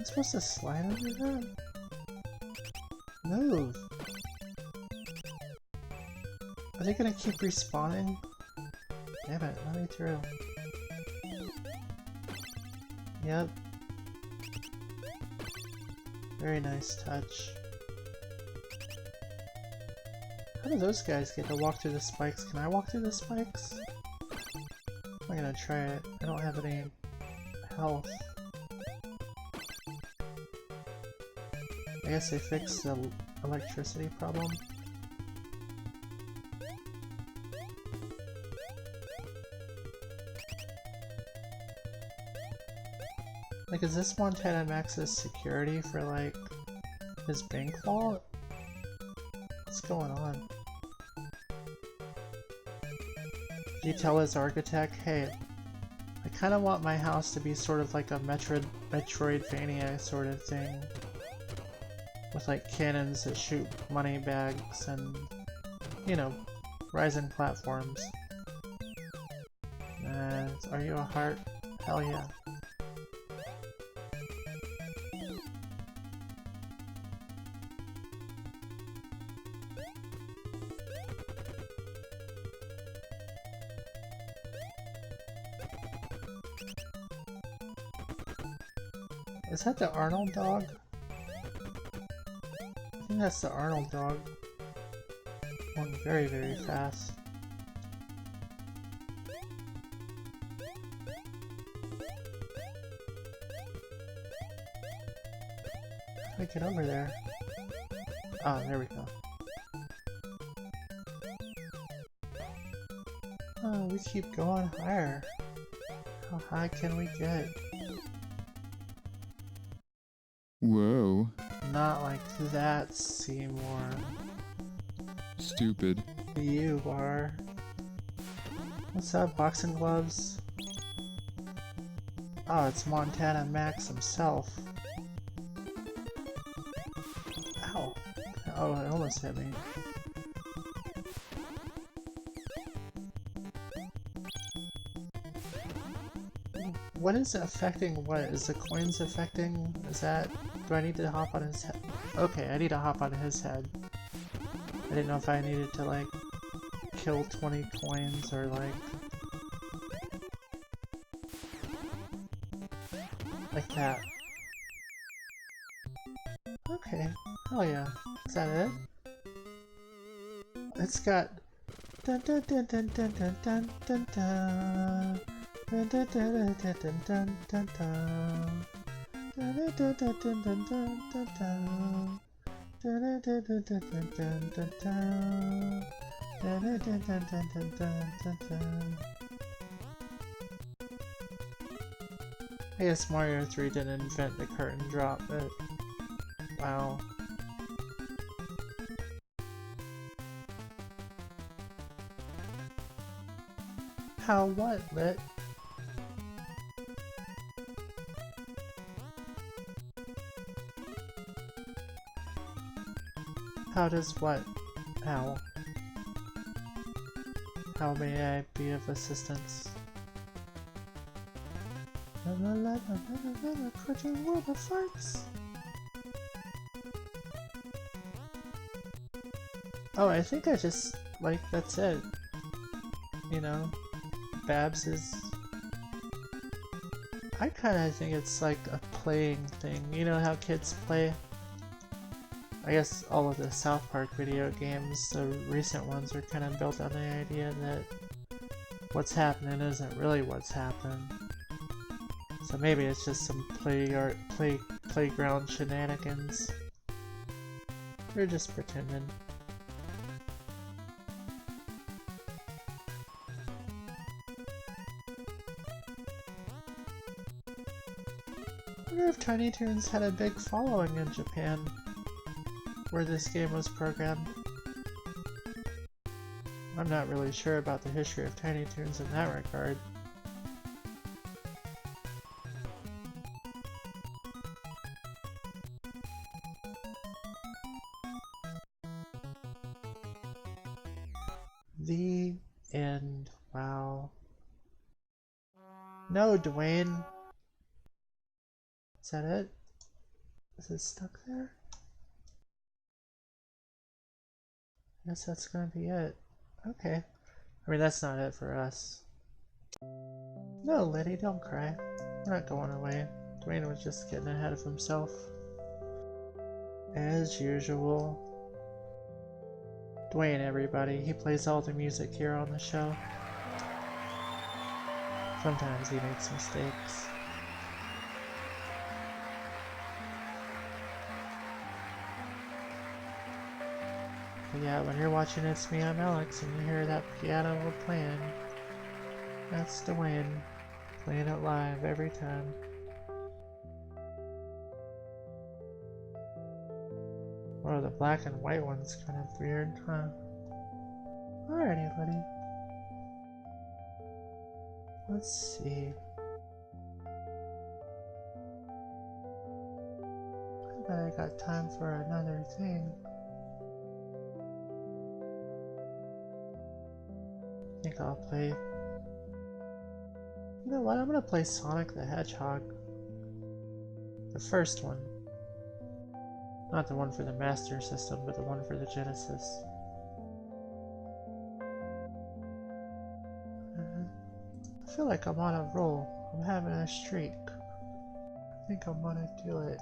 I supposed to slide over that? Move! Are they gonna keep respawning? Damn it, let me through. Yep. Very nice touch. How do those guys get to walk through the spikes? Can I walk through the spikes? I'm gonna try it. I don't have any health. I guess they fixed the electricity problem. Like, is this Montana Max's security for, like, his bank vault? What's going on? Did you tell his architect, hey, I kinda want my house to be sort of like a Metroidvania sort of thing. With like cannons that shoot money bags and, you know, rising platforms. Are you a heart? Hell yeah. Is that the Arnold dog? I think that's the Arnold dog. Going very, very fast. How do I get over there? Oh, there we go. Oh, we keep going higher. How high can we get? Whoa. Not like that, Seymour. Stupid. You are. What's up, boxing gloves? Oh, it's Montana Max himself. Ow. Oh, it almost hit me. What is affecting what? Is the coins affecting? Is that... Do I need to hop on his head? Okay, I need to hop on his head. I didn't know if I needed to, like, kill 20 coins or, like... Like that. Okay, hell yeah. Is that it? It's got... Dun dun dun dun dun dun dun dun dun. Dun dun dun dun dun dun dun dun. Dun dun dun dun dun dun dun dun. Dun dun dun dun dun dun dun dun. Dun dun dun dun dun dun dun dun. I guess Mario 3 didn't invent the curtain drop, but... Wow. How what, Lit? How does what? How? How may I be of assistance? Project World of Farts. Oh, I think I just, like, that's it. You know, Babs is... I kinda think it's like a playing thing. You know how kids play? I guess all of the South Park video games, the recent ones, are kind of built on the idea that what's happening isn't really what's happening. So maybe it's just some playground shenanigans. They're just pretending. I wonder if Tiny Toons had a big following in Japan, where this game was programmed. I'm not really sure about the history of Tiny Toons in that regard. The end. Wow. No, Dwayne. Is that it? Is it stuck there? I guess that's gonna be it. Okay. I mean, that's not it for us. No, Liddy, don't cry. We're not going away. Dwayne was just getting ahead of himself. As usual. Dwayne, everybody. He plays all the music here on the show. Sometimes he makes mistakes. But yeah, when you're watching It's Me, I'm Alex, and you hear that piano playing, that's Dwayne, playing it live every time. Oh, the black and white one's kind of weird, huh? Alrighty, buddy. Let's see. I bet I got time for another thing. I think I'll play... You know what? I'm gonna play Sonic the Hedgehog. The first one. Not the one for the Master System, but the one for the Genesis. I feel like I'm on a roll. I'm having a streak. I think I'm gonna do it.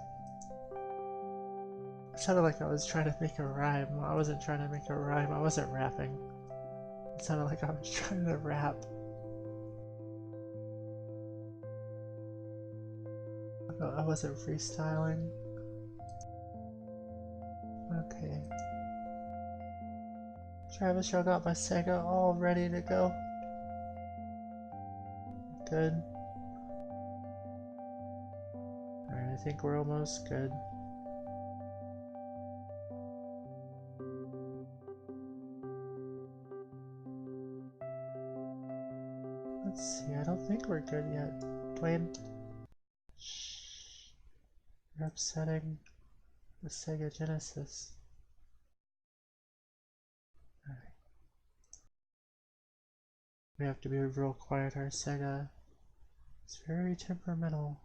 It sounded like I was trying to make a rhyme. I wasn't trying to make a rhyme. I wasn't rapping. It sounded like I was trying to rap. I wasn't freestyling. Okay. Travis, y'all got my Sega all ready to go. Good. Alright, I think we're almost good. Let's see, I don't think we're good yet. Dwayne? Shh. You're upsetting the Sega Genesis. Alright. We have to be real quiet, our Sega is very temperamental.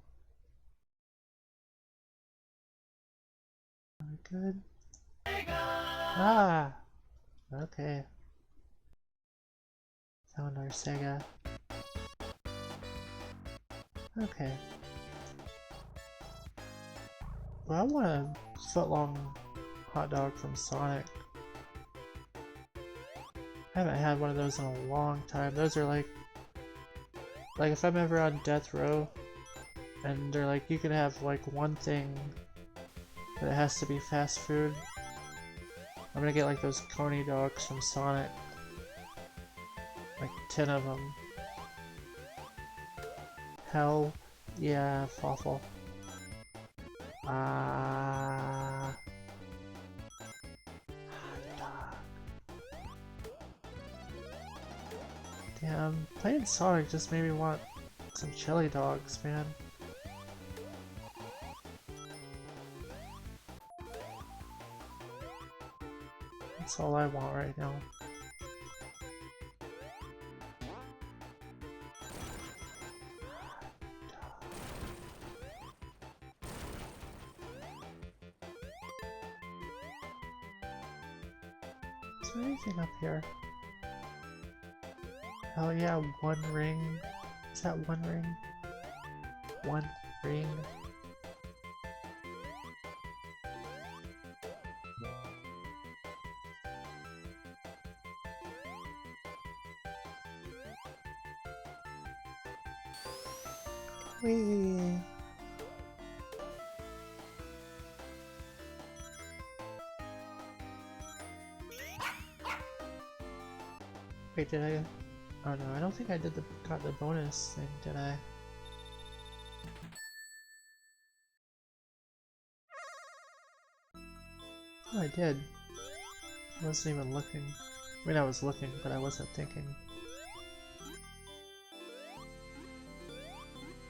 Are we good? Ah! Okay. Found our Sega. Okay. Well, I want a foot-long hot dog from Sonic. I haven't had one of those in a long time. Those are like if I'm ever on death row, and they're like, you can have like one thing, but it has to be fast food. I'm gonna get like those coney dogs from Sonic. Like 10 of them. Hell yeah, Fawful. Hot dog. Damn, playing Sonic just made me want some chili dogs, man. That's all I want right now. Is there anything up here? Oh yeah, one ring. Is that one ring? One ring. Whee! Wait, did I? Oh no, I don't think I got the bonus thing, did I? Oh, I did. I wasn't even looking. I mean, I was looking, but I wasn't thinking.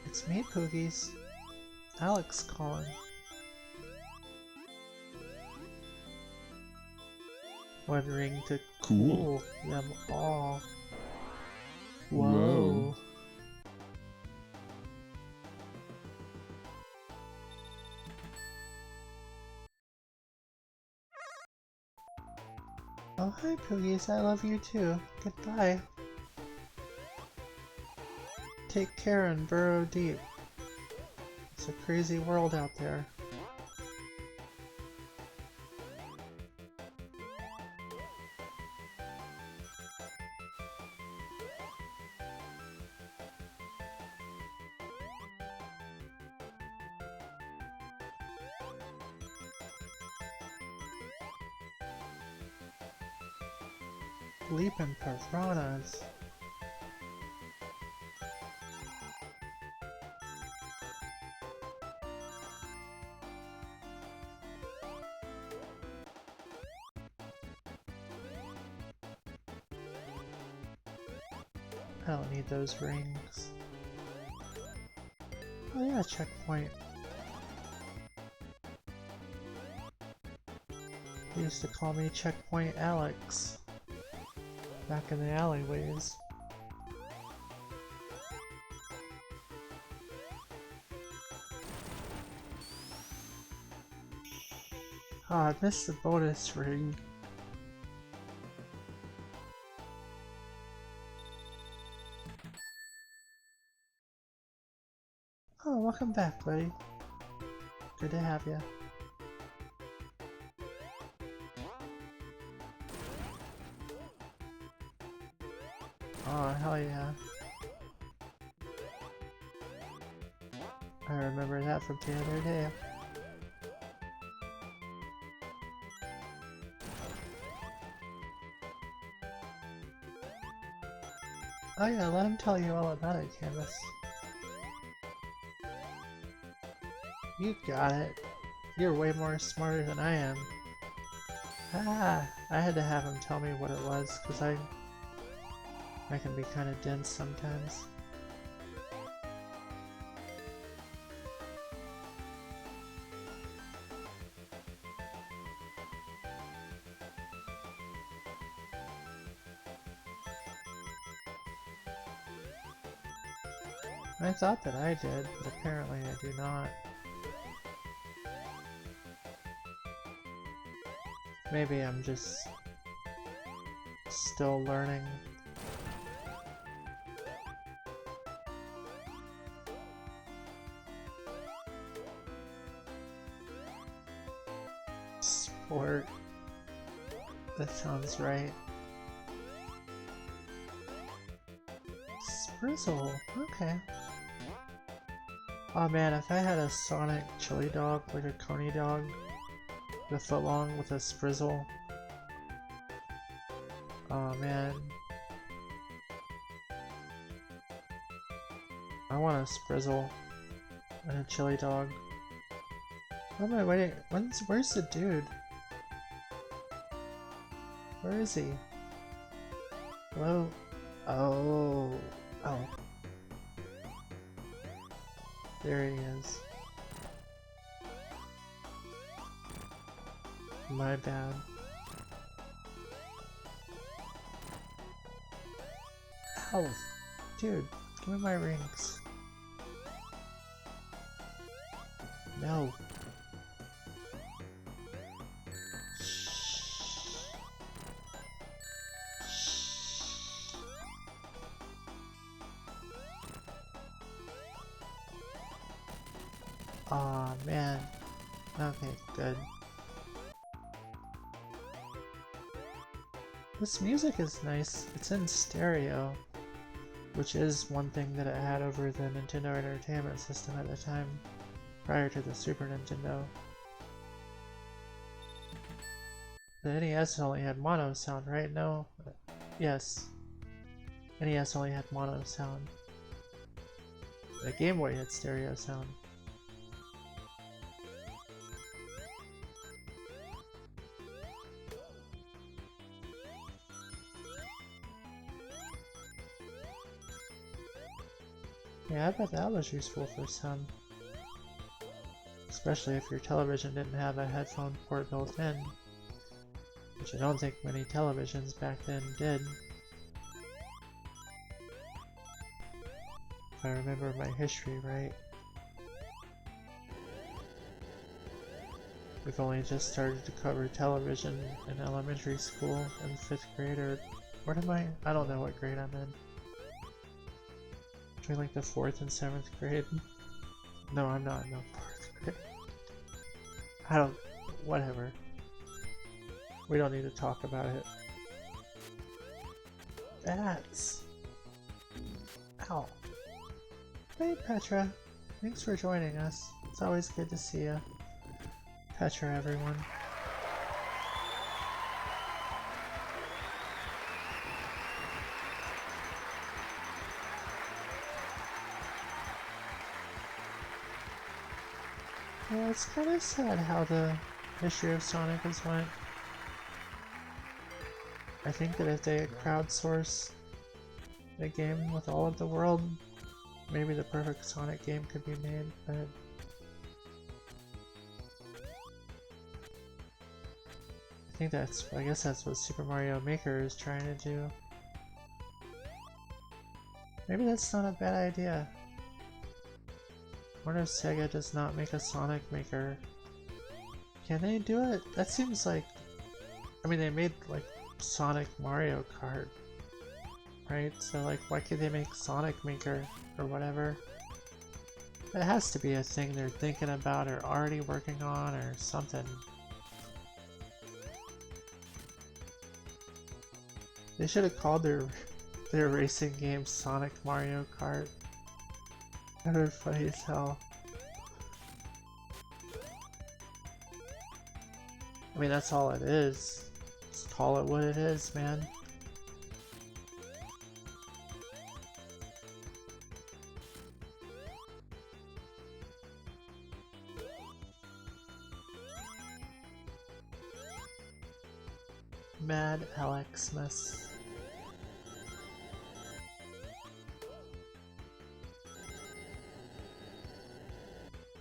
It's me, Poogies. Alex calling. One ring to Cool. cool them all. Whoa. Oh, hi, Poogies. I love you too. Goodbye. Take care and burrow deep. It's a crazy world out there. Leaping piranhas. I don't need those rings. Oh yeah, checkpoint. They used to call me Checkpoint Alex. Back in the alleyways. Oh, I missed the bonus ring. Oh, welcome back, buddy. Good to have you. Oh, hell yeah. I remember that from the other day. Oh yeah, let him tell you all about it, Canvas. You got it. You're way more smarter than I am. Ah, I had to have him tell me what it was, because I can be kind of dense sometimes. I thought that I did, but apparently I do not. Maybe I'm just still learning. Sport. That sounds right. Sprizzle. Okay. Oh man, if I had a Sonic chili dog, like a coney dog, with a footlong with a Sprizzle. Oh man. I want a Sprizzle and a chili dog. What am I waiting? Where's the dude? Where is he? Hello? Oh. Oh. There he is. My bad. Ow! Dude, give me my rings. No. Aw, man. Okay, good. This music is nice. It's in stereo, which is one thing that it had over the Nintendo Entertainment System at the time, prior to the Super Nintendo. The NES only had mono sound, right? No? Yes. NES only had mono sound. The Game Boy had stereo sound. Yeah, I bet that was useful for some. Especially if your television didn't have a headphone port built in. Which I don't think many televisions back then did. If I remember my history right. We've only just started to cover television in elementary school in 5th grade, or what am I? I don't know what grade I'm in. Between like the 4th and 7th grade. No, I'm not in the 4th grade. I don't... whatever. We don't need to talk about it. Bats! Ow. Hey Petra, thanks for joining us. It's always good to see you. Petra, everyone. Yeah, it's kind of sad how the history of Sonic has went. I think that if they had crowdsourced a game with all of the world, maybe the perfect Sonic game could be made, but I guess that's what Super Mario Maker is trying to do. Maybe that's not a bad idea. I wonder if Sega does not make a Sonic Maker. Can they do it? That seems like... I mean, they made, like, Sonic Mario Kart, right? So, like, why can't they make Sonic Maker or whatever? It has to be a thing they're thinking about or already working on or something. They should have called their racing game Sonic Mario Kart. That would be funny as hell. I mean, that's all it is. Just call it what it is, man. Mad Alexmas.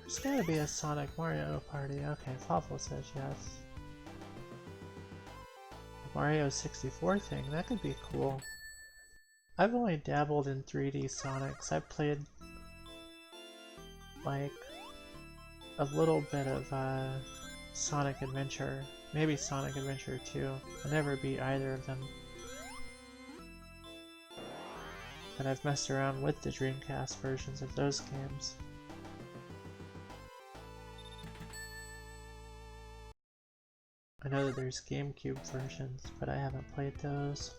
There's gotta be a Sonic Mario party. Okay, Fawful says yes. The Mario 64 thing, that could be cool. I've only dabbled in 3D Sonics. I've played like a little bit of Sonic Adventure. Maybe Sonic Adventure 2. I never beat either of them. But I've messed around with the Dreamcast versions of those games. I know that there's GameCube versions, but I haven't played those.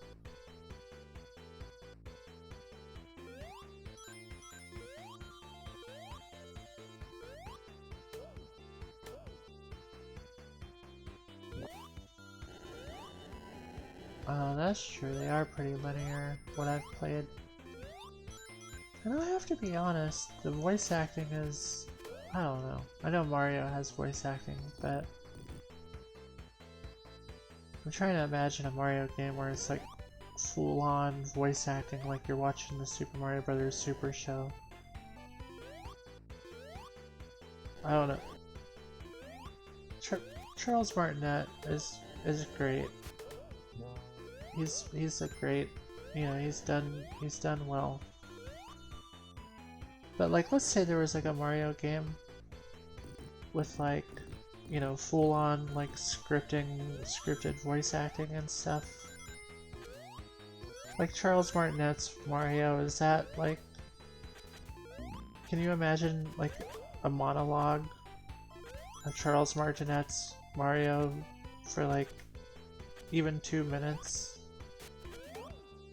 Oh, that's true, they are pretty linear, what I've played. And I have to be honest, the voice acting is... I don't know. I know Mario has voice acting, but... I'm trying to imagine a Mario game where it's like full-on voice acting like you're watching the Super Mario Brothers Super Show. I don't know. Charles Martinet is great. He's a great, you know, he's done well. But like, let's say there was like a Mario game with like, you know, full-on like scripted voice acting and stuff. Like Charles Martinet's Mario, is that like, can you imagine like a monologue of Charles Martinet's Mario for like even 2 minutes?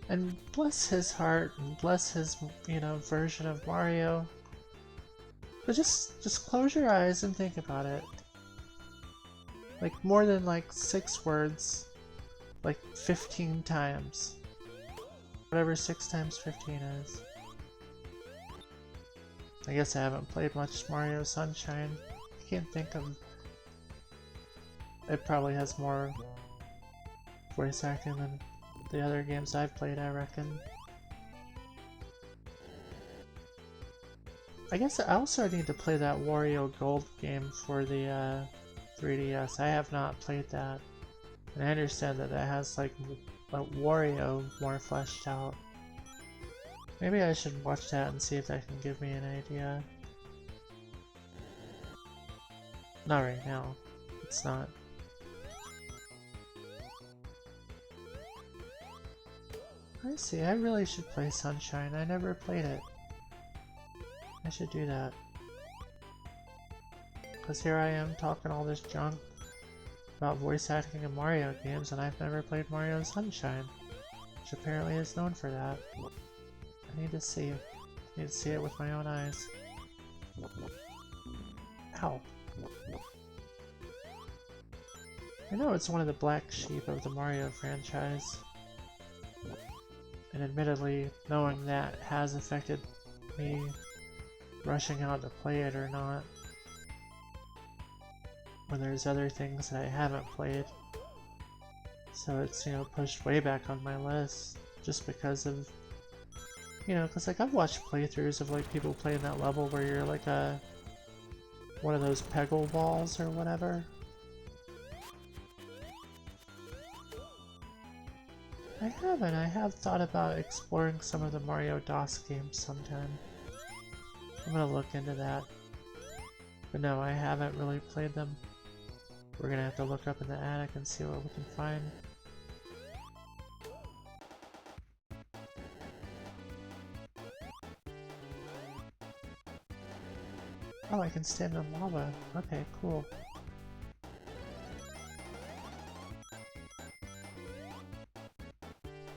And bless his heart and bless his, you know, version of Mario. But just close your eyes and think about it. Like more than like 6 words, like 15 times. Whatever 6 times 15 is. I guess I haven't played much Mario Sunshine. I can't think of... It probably has more voice acting than the other games I've played, I reckon. I guess I also need to play that Wario Gold game for the 3DS. I have not played that. And I understand that that has like a Wario more fleshed out. Maybe I should watch that and see if that can give me an idea. Not right now. It's not. I see, I really should play Sunshine. I never played it. I should do that. Because here I am talking all this junk about voice acting in Mario games, and I've never played Mario Sunshine, which apparently is known for that. I need to see it. I need to see it with my own eyes. Ow. I know it's one of the black sheep of the Mario franchise. And admittedly, knowing that has affected me rushing out to play it or not. When there's other things that I haven't played. So it's, you know, pushed way back on my list. Just because of, you know, because like I've watched playthroughs of like people playing that level where you're like one of those Peggle balls or whatever. I haven't. I have thought about exploring some of the Mario DOS games sometime. I'm gonna look into that. But no, I haven't really played them. We're gonna have to look up in the attic and see what we can find. Oh, I can stand in lava. Okay, cool.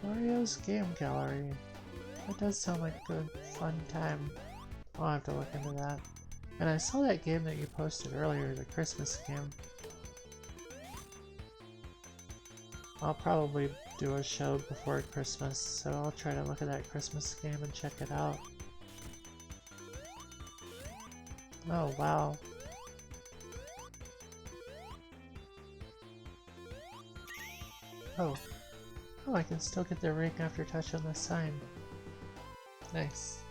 Mario's Game Gallery. That does sound like a good, fun time. I'll have to look into that. And I saw that game that you posted earlier, the Christmas game. I'll probably do a show before Christmas, so I'll try to look at that Christmas game and check it out. Oh, wow. Oh. Oh, I can still get the ring after touching the sign. Nice.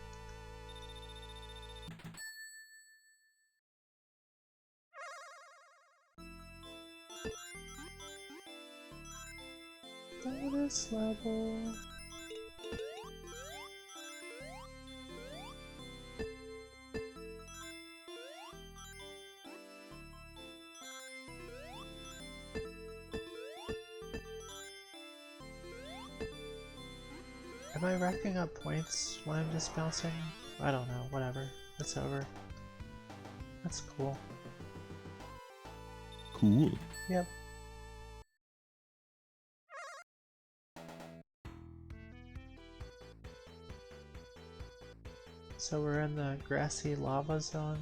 Bonus level. Am I racking up points when I'm just bouncing? I don't know, whatever. It's over. That's cool. Cool. Yep. So we're in the grassy lava zone.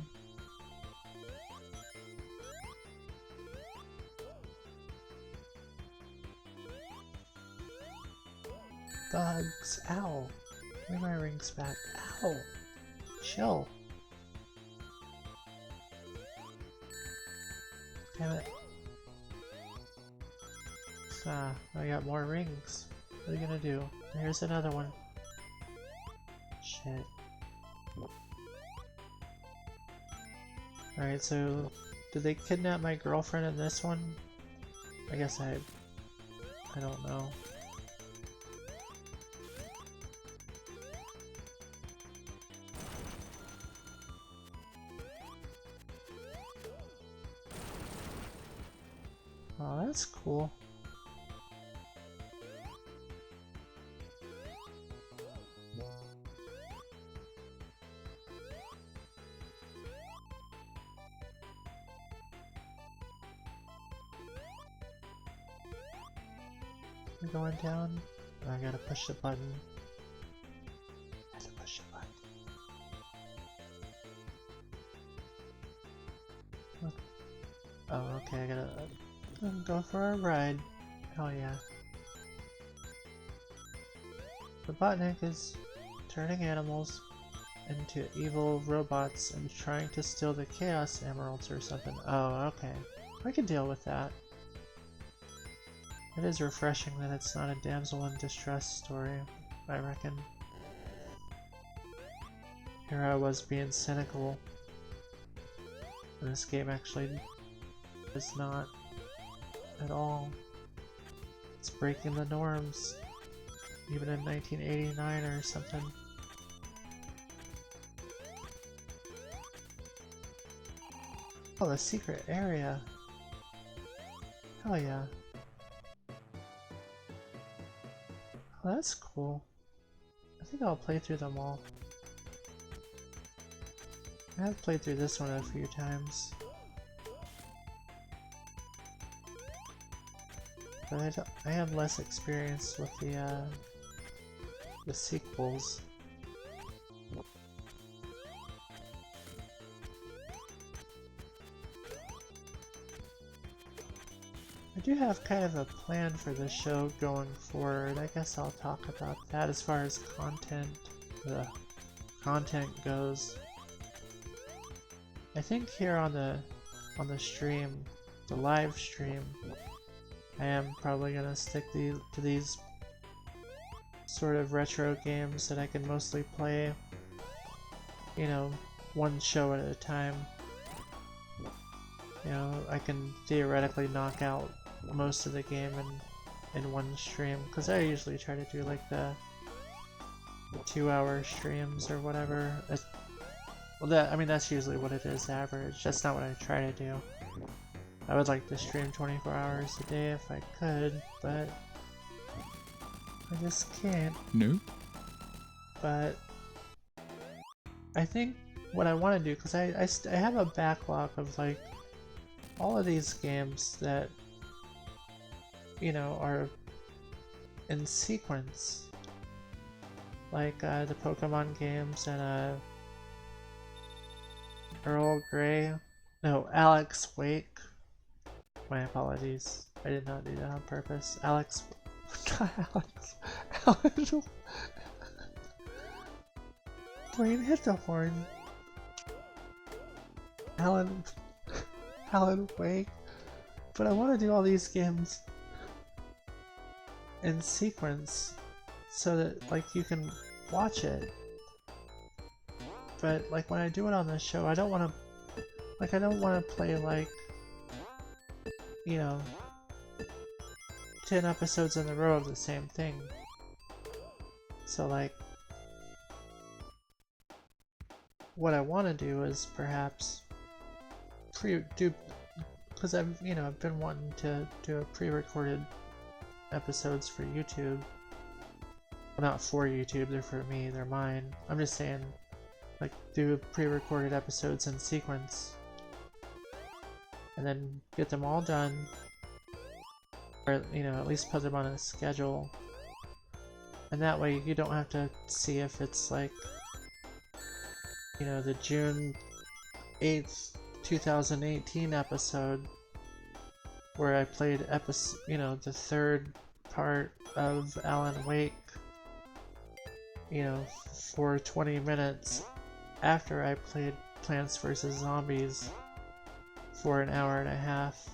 Bugs. Ow. Give me my rings back. Ow. Chill. Damn it. Ah, I got more rings. What are you gonna do? Here's another one. Shit. Alright, so did they kidnap my girlfriend in this one? I guess I don't know. Oh, that's cool. We're going down. I gotta push the button. I have to push the button. Look. Oh, okay, I gotta go for a ride. Hell yeah. The Botnik is turning animals into evil robots and trying to steal the Chaos Emeralds or something. Oh, okay. I can deal with that. It is refreshing that it's not a damsel in distress story, I reckon. Here I was being cynical, and this game actually is not at all. It's breaking the norms, even in 1989 or something. Oh, the secret area! Hell yeah. Oh, that's cool. I think I'll play through them all. I have played through this one a few times. But I have less experience with the sequels. I do have kind of a plan for the show going forward. I guess I'll talk about that as far as content goes. I think here on the stream, the live stream, I am probably gonna stick to these sort of retro games that I can mostly play, you know, one show at a time. You know, I can theoretically knock out most of the game in one stream, because I usually try to do like the 2-hour streams or whatever. Well, I mean that's usually what it is average. That's not what I try to do. I would like to stream 24 hours a day if I could, but I just can't. No. But I think what I want to do, because I have a backlog of like all of these games that, you know, are in sequence, like the Pokemon games and Earl Grey, no, Alex Wake. My apologies, I did not do that on purpose. Alex, not Alan. Brain hit the horn. Alan Wake. But I want to do all these games in sequence so that like you can watch it. But like when I do it on the show, I don't want to play like, you know, 10 episodes in a row of the same thing. So like what I want to do is perhaps because I've been wanting to do a pre-recorded episodes for YouTube. Well, not for YouTube, they're for me, they're mine. I'm just saying, like, do pre-recorded episodes in sequence and then get them all done, or you know, at least put them on a schedule, and that way you don't have to see if it's like, you know, the June 8th 2018 episode where I played the third part of Alan Wake, you know, for 20 minutes after I played Plants vs. Zombies for an hour and a half.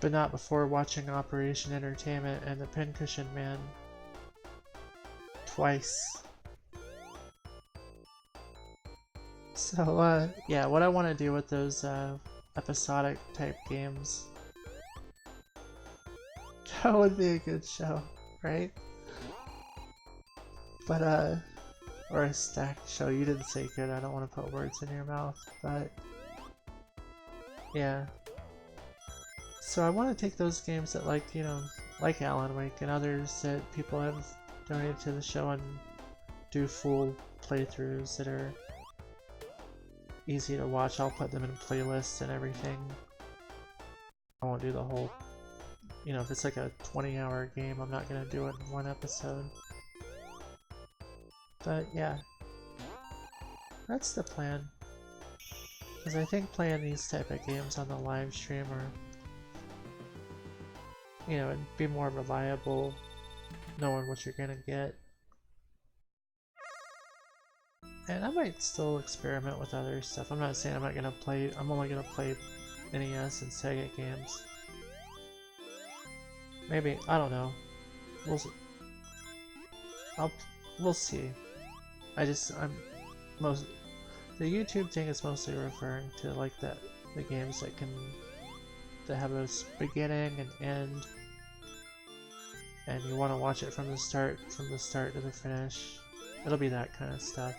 but not before watching Operation Entertainment and The Pincushion Man twice. So, yeah, what I want to do with those episodic type games, that would be a good show, right? But, or a stacked show. You didn't say good, I don't want to put words in your mouth, but yeah. So I want to take those games that, like, you know, like Alan Wake and others that people have donated to the show and do full playthroughs that are easy to watch. I'll put them in playlists and everything. I won't do the whole, you know, if it's like a 20-hour game, I'm not gonna do it in one episode. But yeah, that's the plan. Because I think playing these type of games on the live stream are, you know, it'd be more reliable, knowing what you're gonna get. And I might still experiment with other stuff. I'm not saying I'm not gonna play, I'm only gonna play NES and Sega games. Maybe, I don't know. We'll see. The YouTube thing is mostly referring to like the games that have a beginning and end, and you want to watch it from the start to the finish. It'll be that kind of stuff.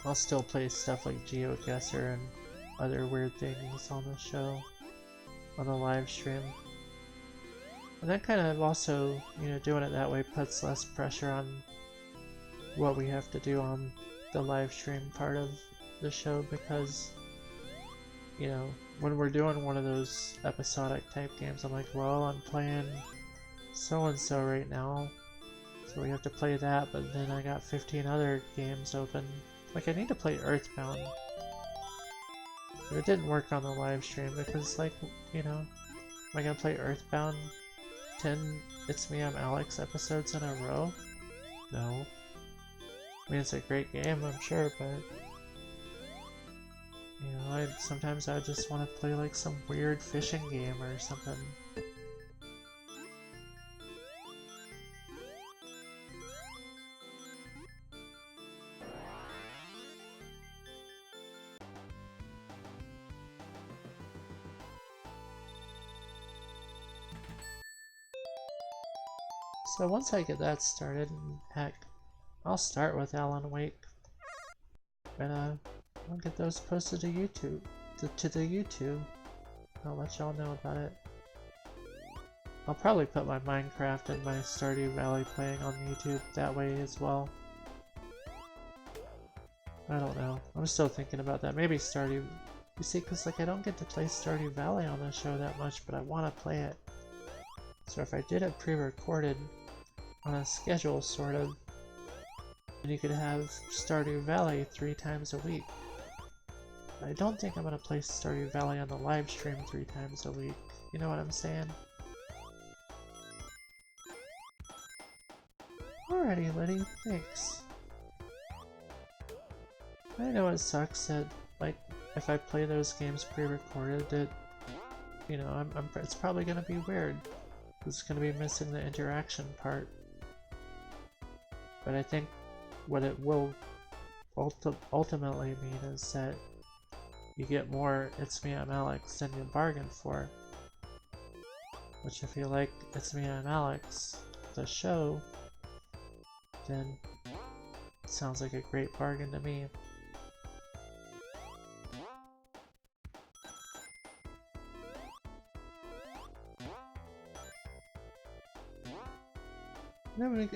I'll still play stuff like GeoGuessr and other weird things on the show, on the live stream. And that kind of also, you know, doing it that way puts less pressure on what we have to do on the live stream part of the show, because, you know, when we're doing one of those episodic type games, I'm like, well, I'm playing so-and-so right now, so we have to play that, but then I got 15 other games open. Like, I need to play Earthbound. But it didn't work on the live stream because, like, you know, am I gonna play Earthbound 10 It's Me, I'm Alex episodes in a row? No. I mean, it's a great game, I'm sure, but, you know, sometimes I just want to play like some weird fishing game or something. So once I get that started, heck, I'll start with Alan Wake, and I'll get those posted to YouTube, to the YouTube. I'll let y'all know about it. I'll probably put my Minecraft and my Stardew Valley playing on YouTube that way as well. I don't know. I'm still thinking about that. Maybe Stardew. You see, because like I don't get to play Stardew Valley on the show that much, but I want to play it. So if I did it pre-recorded on a schedule, sort of, and you could have Stardew Valley 3 times a week. I don't think I'm gonna play Stardew Valley on the live stream 3 times a week. You know what I'm saying? Alrighty, Liddy, thanks. I know it sucks that, like, if I play those games pre-recorded, that, you know, it's probably gonna be weird. It's gonna be missing the interaction part. But I think what it will ultimately mean is that you get more It's Me, I'm Alex than you bargained for. Which, if you like It's Me, I'm Alex, the show, then it sounds like a great bargain to me.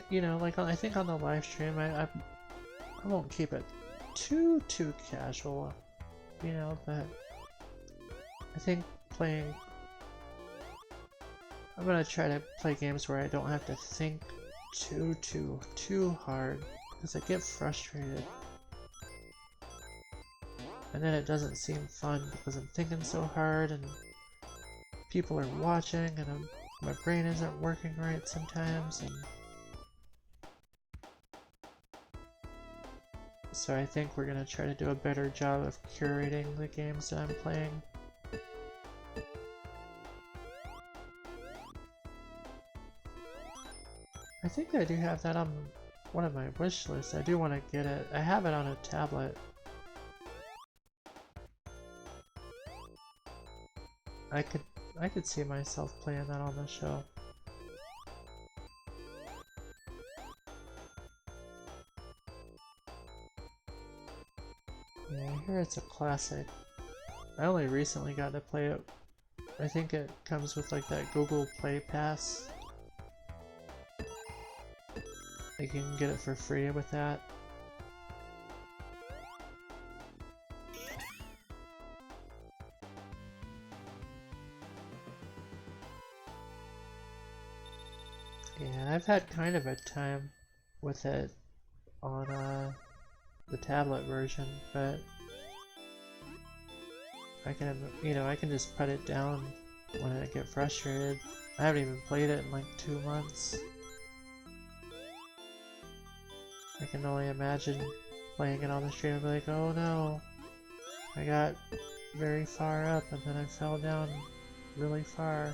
You know, like I think on the live stream, I won't keep it too casual, you know, but I think I'm gonna try to play games where I don't have to think too hard, because I get frustrated, and then it doesn't seem fun because I'm thinking so hard and people are watching and my brain isn't working right sometimes, and So I think we're gonna try to do a better job of curating the games that I'm playing. I think I do have that on one of my wish lists. I do want to get it. I have it on a tablet. I could see myself playing that on the show. Yeah, I hear it's a classic. I only recently got to play it. I think it comes with like that Google Play Pass. Like you can get it for free with that. Yeah, I've had kind of a time with it on the tablet version, but I can, I can just put it down when I get frustrated. I haven't even played it in like 2 months. I can only imagine playing it on the stream and be like, oh no, I got very far up and then I fell down really far.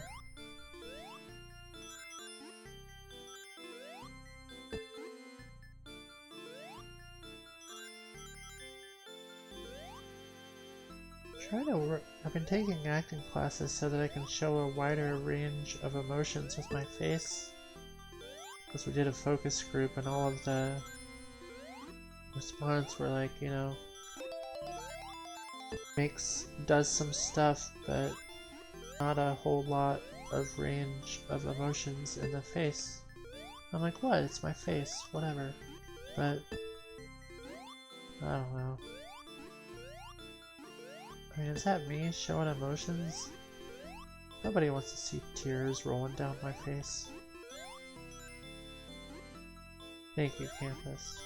I've been taking acting classes so that I can show a wider range of emotions with my face. Because we did a focus group and all of the response were like, does some stuff, but not a whole lot of range of emotions in the face. I'm like, what? It's my face, whatever. But I don't know. I mean, is that me showing emotions? Nobody wants to see tears rolling down my face. Thank you, Campus.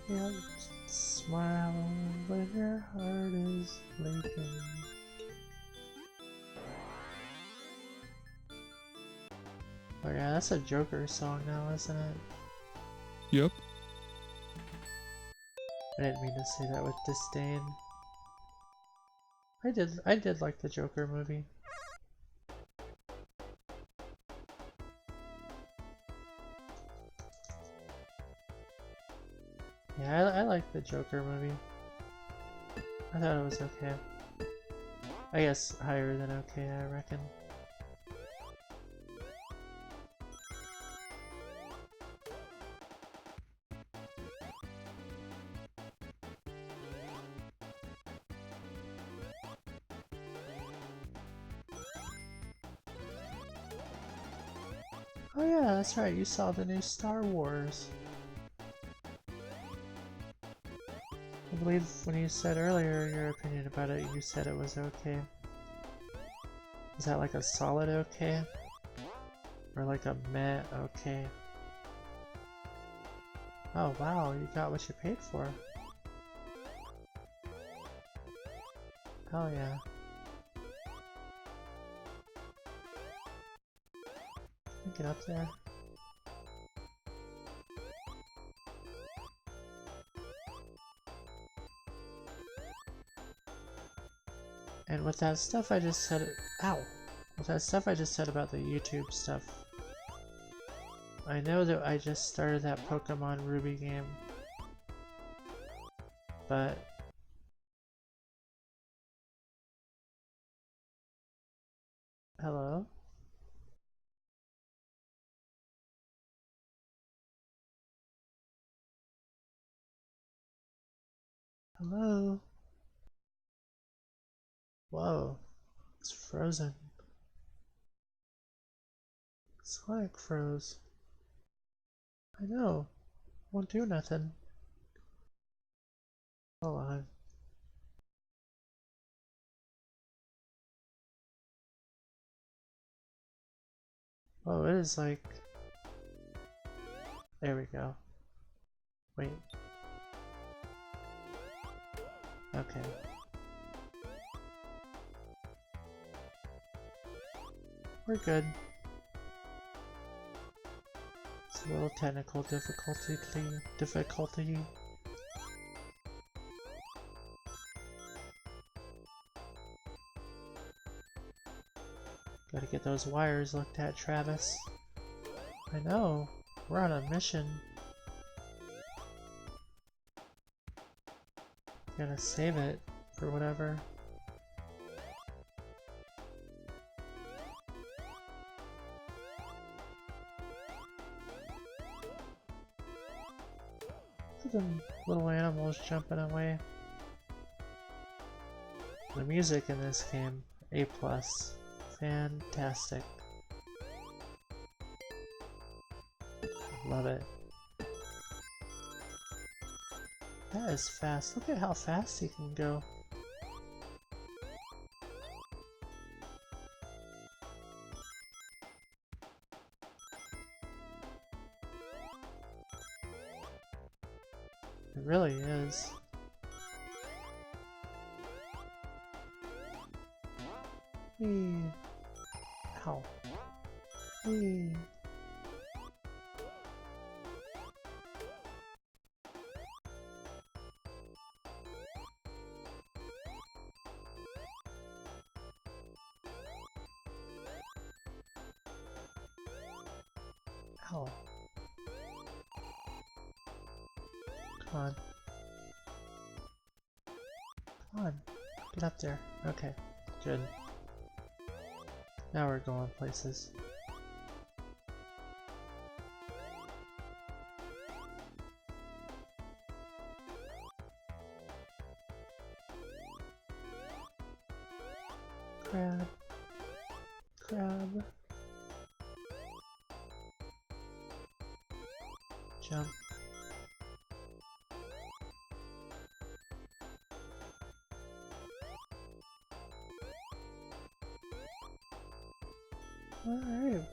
Yeah, smile when your heart is leaking. Oh yeah, that's a Joker song now, isn't it? Yep. I didn't mean to say that with disdain. I did like the Joker movie. Yeah, I like the Joker movie. I thought it was okay. I guess higher than okay, I reckon. Oh yeah, that's right, you saw the new Star Wars. I believe when you said earlier your opinion about it, you said it was okay. Is that like a solid okay? Or like a meh okay? Oh wow, you got what you paid for. Hell yeah. Get up there. And with that stuff I just said, ow! With that stuff I just said about the YouTube stuff, I know that I just started that Pokemon Ruby game, but hello? Hello? Whoa, it's frozen. Sonic froze. I know. Won't do nothing. Hold on. Oh, it is like... There we go. Wait. Okay. we're good. It's a little technical difficulty. Gotta get those wires looked at, Travis. I know, we're on a mission. Gotta save it for whatever. Look at them little animals jumping away. The music in this game, A+. Fantastic. Love it. That is fast. Look at how fast he can go. It really is. Whee. Ow. Whee. Ow. Come on. Come on. Get up there. Okay. Good. Now we're going places. Crab. Crab. Jump. Alright.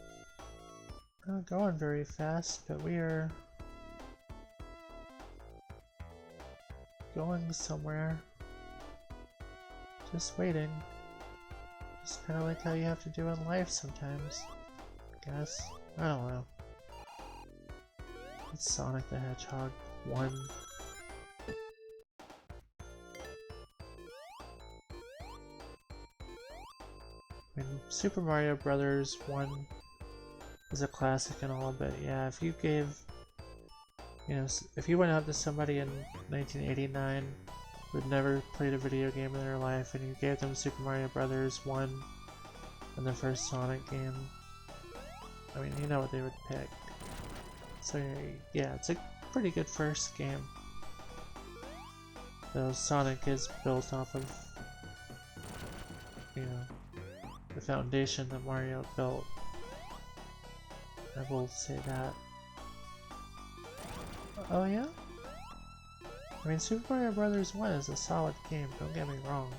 Not going very fast, but we are going somewhere. Just waiting. Just kind of like how you have to do in life sometimes. I guess. I don't know. It's Sonic the Hedgehog 1. I mean, Super Mario Brothers 1 is a classic and all, but yeah, if you gave, you know, if you went up to somebody in 1989 who'd never played a video game in their life and you gave them Super Mario Brothers 1 and the first Sonic game, I mean, you know what they would pick. So yeah, it's a pretty good first game. Though Sonic is built off of, you know, the foundation that Mario built. I will say that. Oh yeah? I mean, Super Mario Brothers 1 is a solid game, don't get me wrong.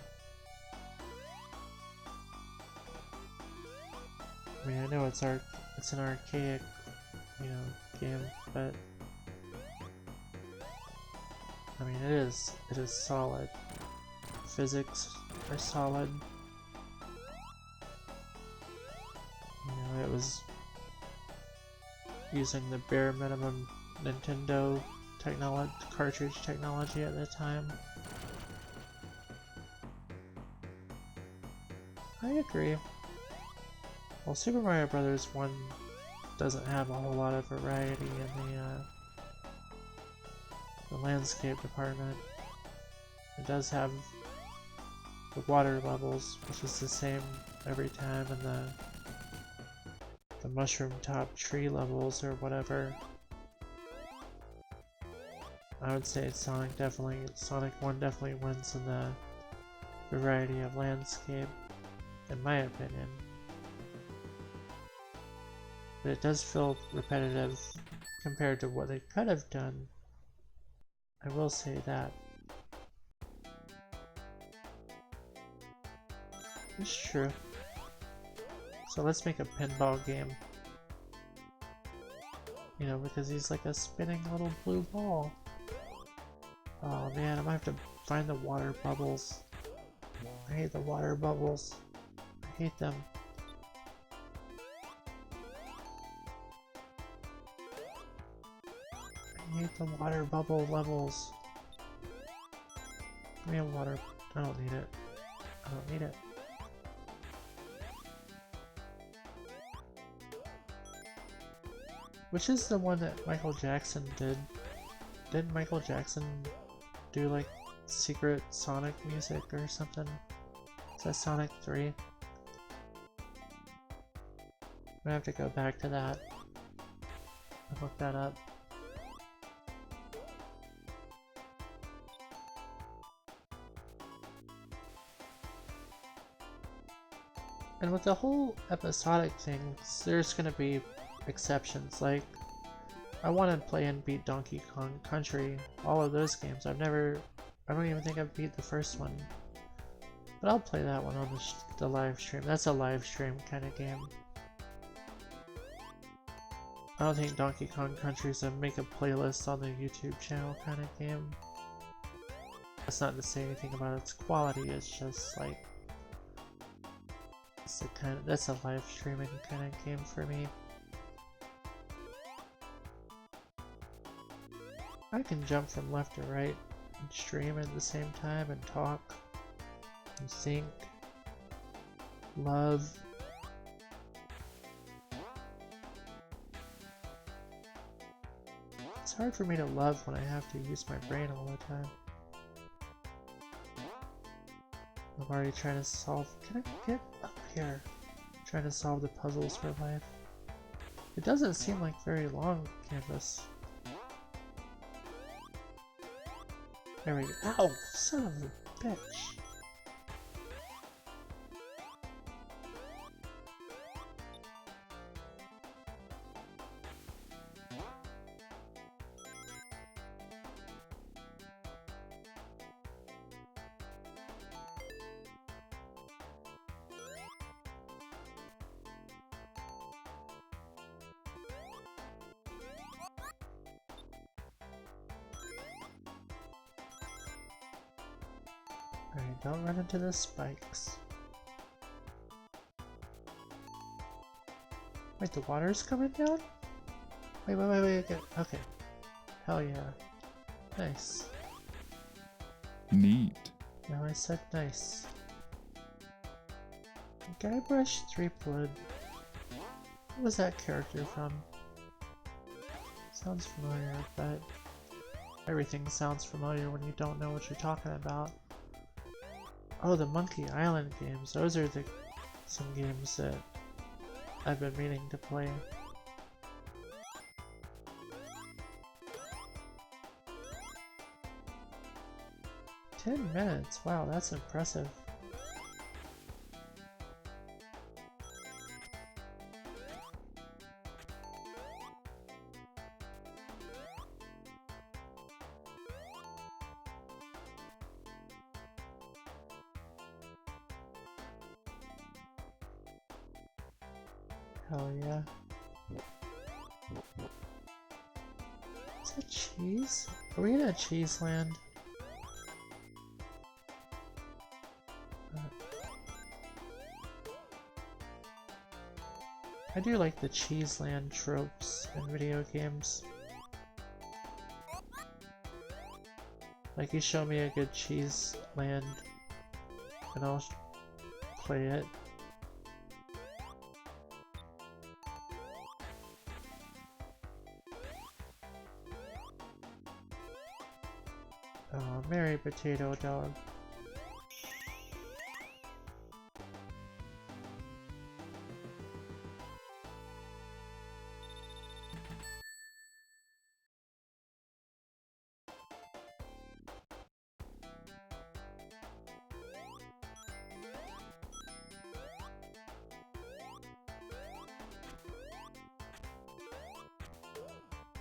I mean, I know it's an archaic, you know, game, but I mean, it is solid. Physics are solid. You know, it was using the bare minimum Nintendo cartridge technology at the time. I agree. Well, Super Mario Brothers 1 doesn't have a whole lot of variety in the landscape department. It does have the water levels, which is the same every time, and the mushroom top tree levels or whatever. I would say Sonic 1 definitely wins in the variety of landscape, in my opinion. But it does feel repetitive compared to what they could have done. I will say that. It's true. So let's make a pinball game. You know, because he's like a spinning little blue ball. Oh man, I might have to find the water bubbles. I hate the water bubbles. I hate them. I hate the water bubble levels. Give me a water. I don't need it. I don't need it. Which is the one that Michael Jackson did? Didn't Michael Jackson do like secret Sonic music or something? Is that Sonic 3? I'm gonna have to go back to that and look that up. And with the whole episodic thing, there's gonna be exceptions. Like, I want to play and beat Donkey Kong Country, all of those games. I don't even think I've beat the first one. But I'll play that one on the live stream. That's a live stream kind of game. I don't think Donkey Kong Country is a make a playlist on the YouTube channel kind of game. That's not to say anything about its quality, it's just like... that's a live streaming kind of game for me. I can jump from left to right and stream at the same time and talk and think, love. It's hard for me to love when I have to use my brain all the time. I'm already trying to solve... Can I get up here? I'm trying to solve the puzzles for life. It doesn't seem like very long canvas. There we go. Ow! Son of a bitch! Alright, don't run into the spikes. Wait, the water's coming down? Wait, okay. Hell yeah. Nice. Neat. Now I said nice. Guybrush Threepwood. What was that character from? Sounds familiar, but everything sounds familiar when you don't know what you're talking about. Oh, the Monkey Island games. Those are some games that I've been meaning to play. "10 minutes? Wow, that's impressive. Hell yeah. Is that cheese? Are we in a cheese land? I do like the cheese land tropes in video games. Like, you show me a good cheese land and I'll play it. Oh, Mary Potato Dog.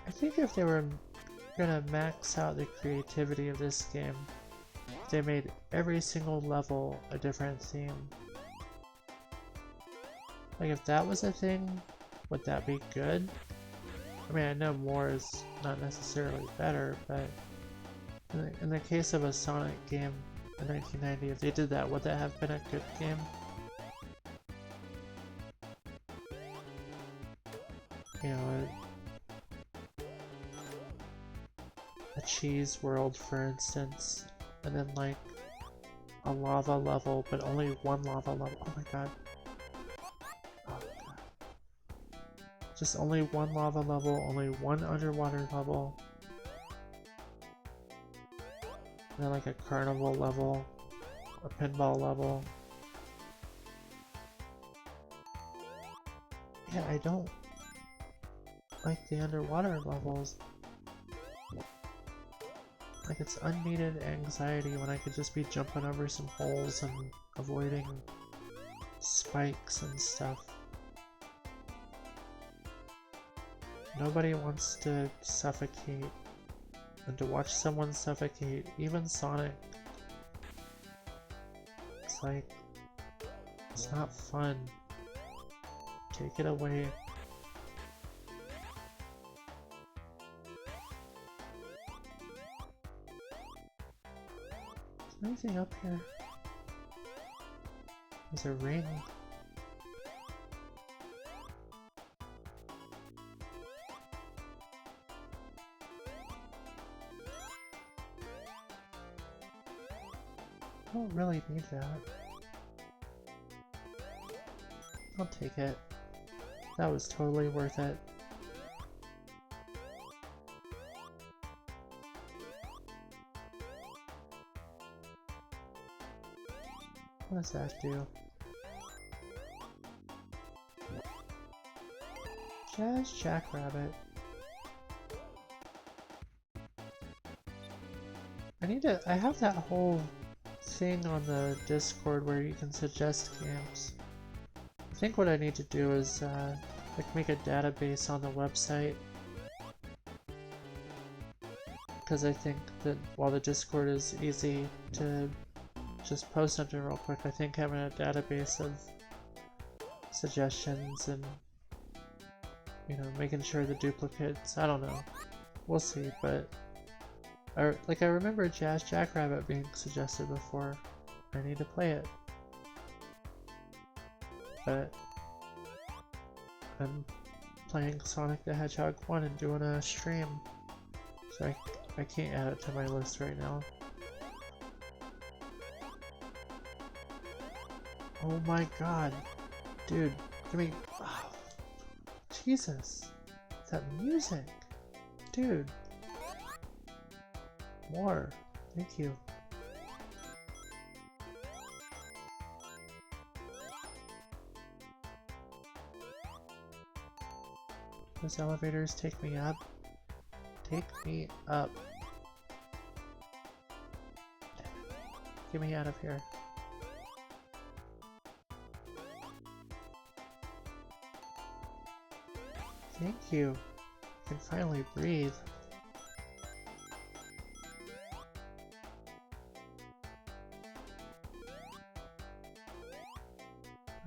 I think if they were gonna max out the creativity of this game, they made every single level a different theme. Like, if that was a thing, would that be good? I mean, I know more is not necessarily better, but in the case of a Sonic game in 1990, if they did that, would that have been a good game? You know, a cheese world, for instance, and then like a lava level, but only one lava level. Oh my god. Oh god. Just only one lava level, only one underwater level. And then like a carnival level, a pinball level. Yeah, I don't like the underwater levels. Like, it's unneeded anxiety when I could just be jumping over some holes and avoiding spikes and stuff. Nobody wants to suffocate, and to watch someone suffocate, even Sonic, it's like, it's not fun. Take it away. Is there anything up here? There's a ring. I don't really need that. I'll take it. That was totally worth it. What does that do? Jazz Jackrabbit. I have that whole thing on the Discord where you can suggest games. I think what I need to do is like make a database on the website, because I think that while the Discord is easy to just post under real quick, I think having a database of suggestions and, you know, making sure the duplicates, I don't know, we'll see, but I remember Jazz Jackrabbit being suggested before. I need to play it, but I'm playing Sonic the Hedgehog 1 and doing a stream, so I can't add it to my list right now. Oh my god, dude, give me, oh, Jesus, that music, dude, more, thank you. Those elevators take me up. Take me up. Get me out of here. Thank you. I can finally breathe.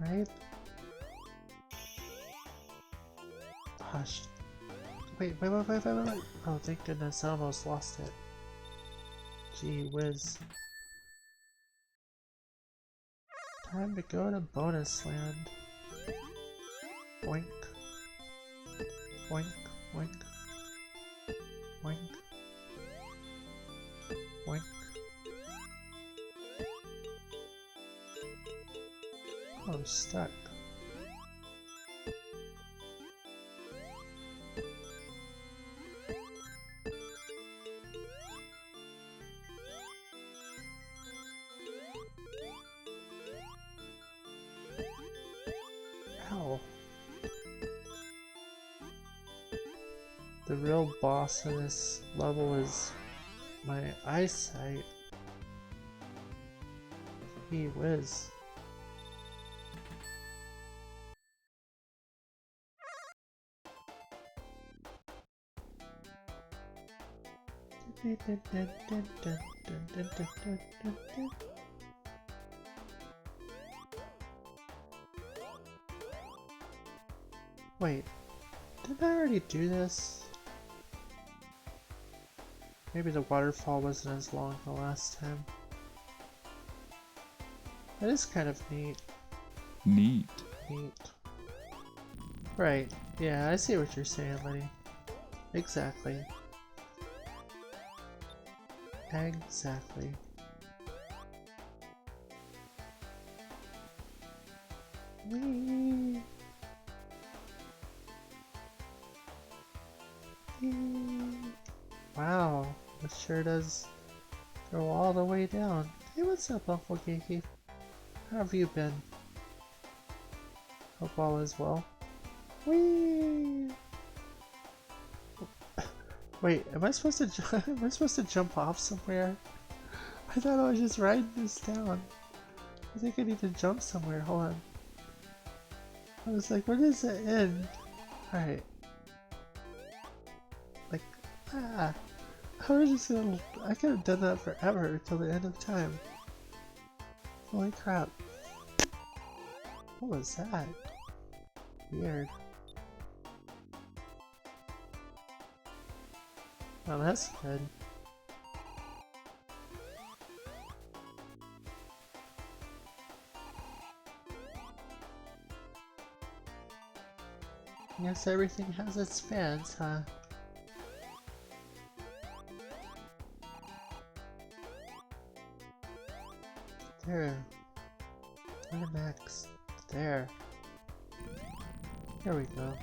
Right? Hush. Wait. Oh, thank goodness, I almost lost it. Gee whiz. Time to go to bonus land. Boink. Boink, boink. Boink. Boink. Oh, stuck. Ow. The real boss of this level is my eyesight. Gee whiz. Wait, didn't I already do this? Maybe the waterfall wasn't as long the last time. That is kind of neat. Neat. Neat. Right, yeah, I see what you're saying, Lenny. Exactly. Exactly. Whee! Whee! Wow, it sure does go all the way down. Hey, what's up, Uncle Geeky? How have you been? Hope all is well. Whee! Wait, am I supposed to am I supposed to jump off somewhere? I thought I was just riding this down. I think I need to jump somewhere. Hold on. I was like, where does it end? Alright. Like, ah. I was just gonna. I could have done that forever till the end of time. Holy crap. What was that? Weird. Oh, that's good. Yes, everything has its fans, huh? There. Max. There. Here we go.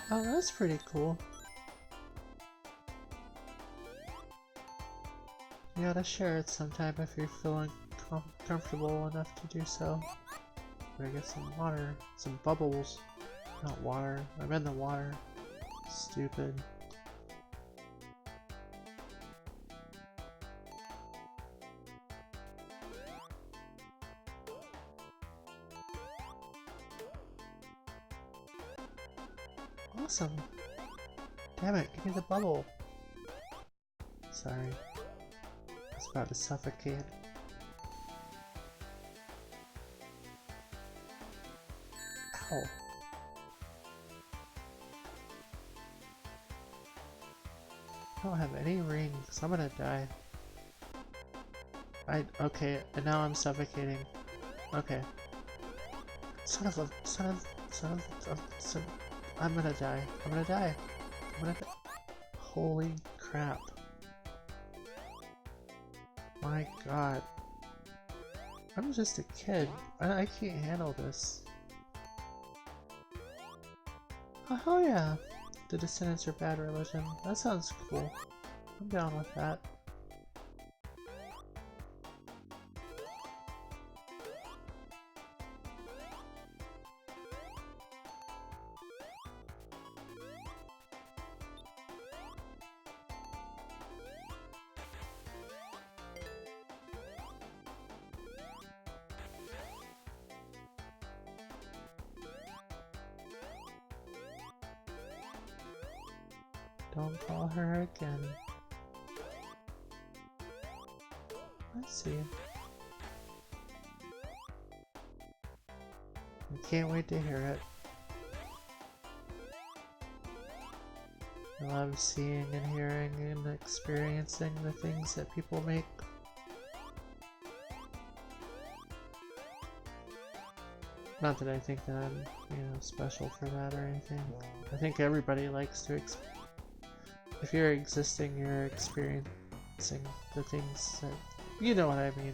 Oh, that's pretty cool. You gotta share it sometime if you're feeling comfortable enough to do so. Gotta get some water. Some bubbles. Not water. I'm in the water. Stupid. Awesome. Damn it, give me the bubble. Sorry. I was about to suffocate. Ow. I don't have any rings. I'm gonna die. Okay, and now I'm suffocating. Okay. Son of, I'm gonna die. I'm gonna die. I'm gonna die. Holy crap. My god. I'm just a kid. I can't handle this. Oh yeah. The Descendants are bad religion. That sounds cool. I'm down with that. Don't call her again. I see. I can't wait to hear it. I love seeing and hearing and experiencing the things that people make. Not that I think that I'm, special for that or anything. I think everybody likes to if you're existing, you're experiencing the things that... You know what I mean.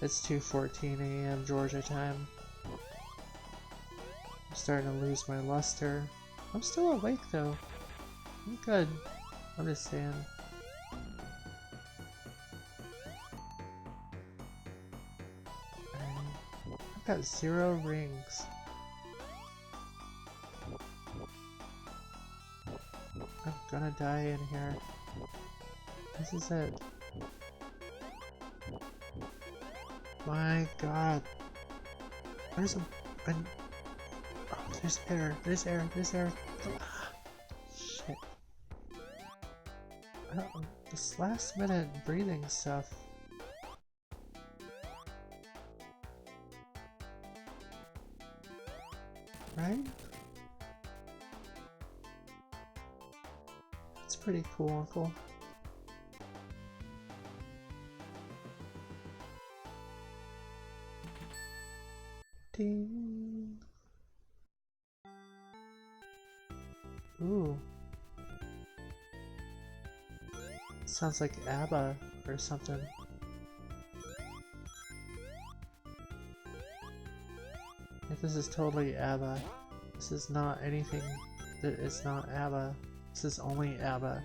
It's 2:14 AM Georgia time. I'm starting to lose my luster. I'm still awake though. I'm good. I'm just saying. I've got 0 rings. I'm gonna die in here. This is it. My god. There's oh, there's air. There's air. There's air. Shit. This last minute breathing stuff. Right? That's pretty cool, Uncle. Ding. Ooh. Sounds like ABBA or something. Like this is totally ABBA. This is not anything that is not ABBA. This is only ABBA.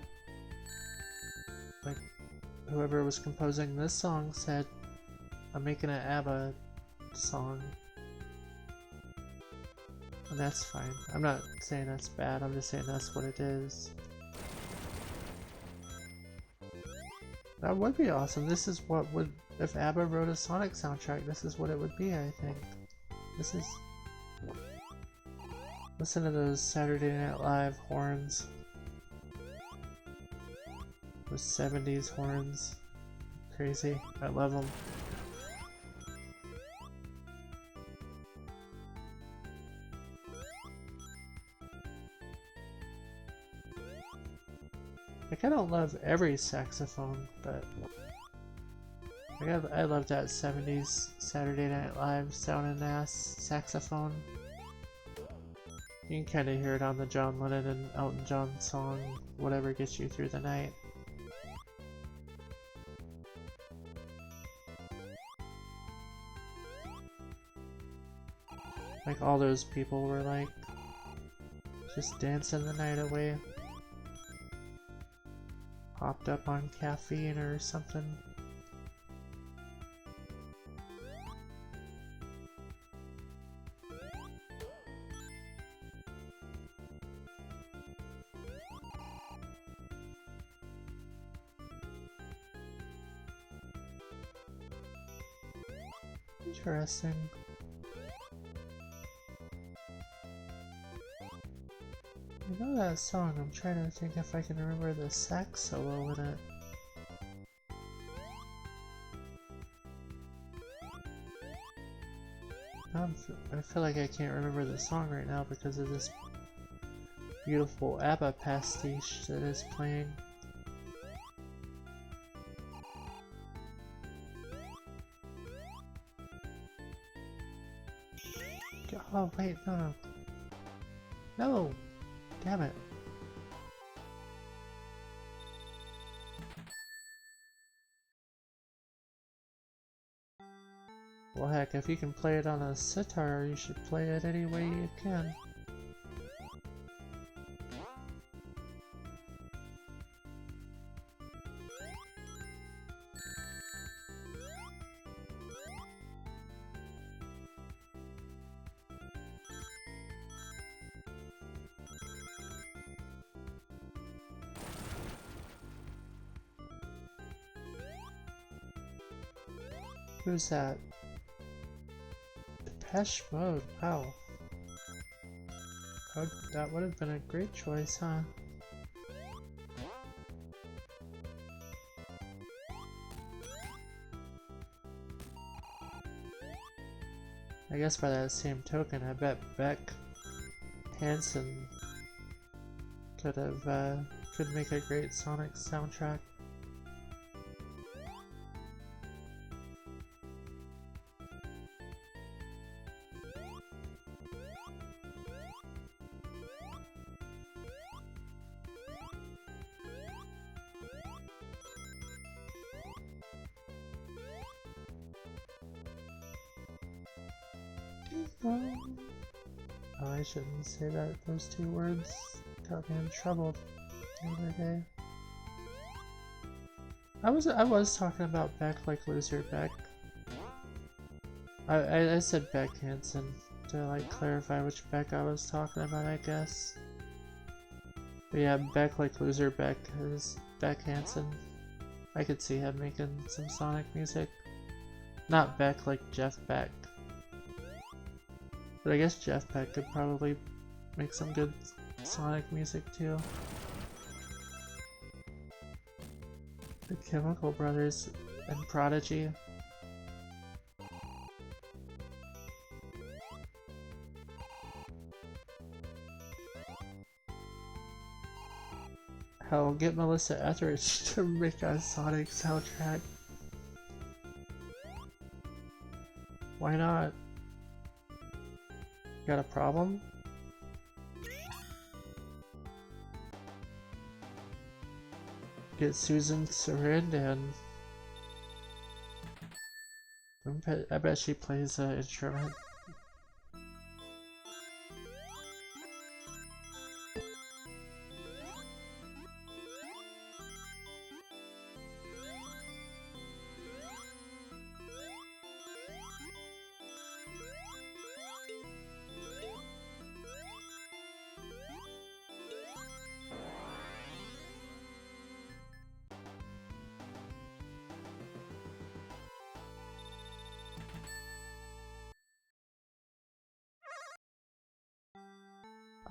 Like, whoever was composing this song said, I'm making an ABBA song. And that's fine. I'm not saying that's bad, I'm just saying that's what it is. That would be awesome. This is what would, if ABBA wrote a Sonic soundtrack, this is what it would be, I think. This is... Listen to those Saturday Night Live horns. Those 70s horns. Crazy. I love them. Like, I don't love every saxophone, but like, I love that 70s Saturday Night Live sounding ass saxophone. You can kind of hear it on the John Lennon and Elton John song, Whatever Gets You Through the Night. Like, all those people were like, just dancing the night away. Hopped up on caffeine or something. Interesting. I know that song, I'm trying to think if I can remember the sax solo in it. I feel like I can't remember the song right now because of this beautiful ABBA pastiche that is playing. Oh wait, no. No! Damn it. Well heck, if you can play it on a sitar, you should play it any way you can. Who's that? Depeche Mode, wow. That would have been a great choice, huh? I guess by that same token, I bet Beck Hansen could make a great Sonic soundtrack. Oh, I shouldn't say that. Those two words got me in trouble the other day. I was talking about Beck like Loser Beck. I said Beck Hansen to like clarify which Beck I was talking about, I guess. But yeah, Beck like Loser Beck is Beck Hansen. I could see him making some Sonic music. Not Beck like Jeff Beck. But I guess Jeff Beck could probably make some good Sonic music too. The Chemical Brothers and Prodigy. Hell, get Melissa Etheridge to make a Sonic soundtrack. Why not? Got a problem? get Susan Sarandon. I bet she plays an instrument.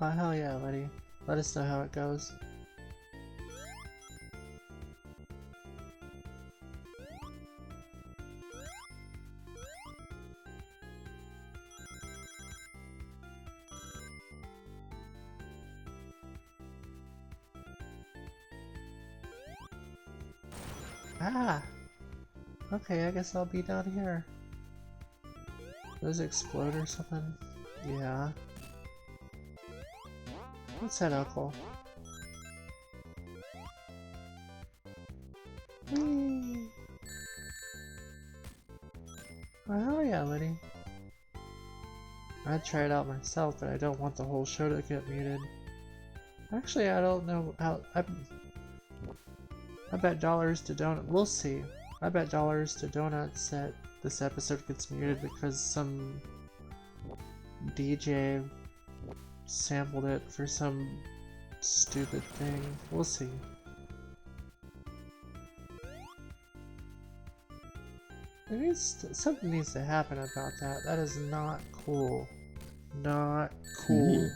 Oh hell yeah, Letty. Let us know how it goes. Ah! Okay, I guess I'll be down here. Does it explode or something? Yeah. What's that, Uncle? Whee! Oh hell yeah, Liddy. I'd try it out myself, but I don't want the whole show to get muted. Actually, I don't know how. I bet dollars to donut. We'll see. I bet dollars to donuts that this episode gets muted because some DJ sampled it for some stupid thing. We'll see. Something needs to happen about that. That is not cool. Not cool.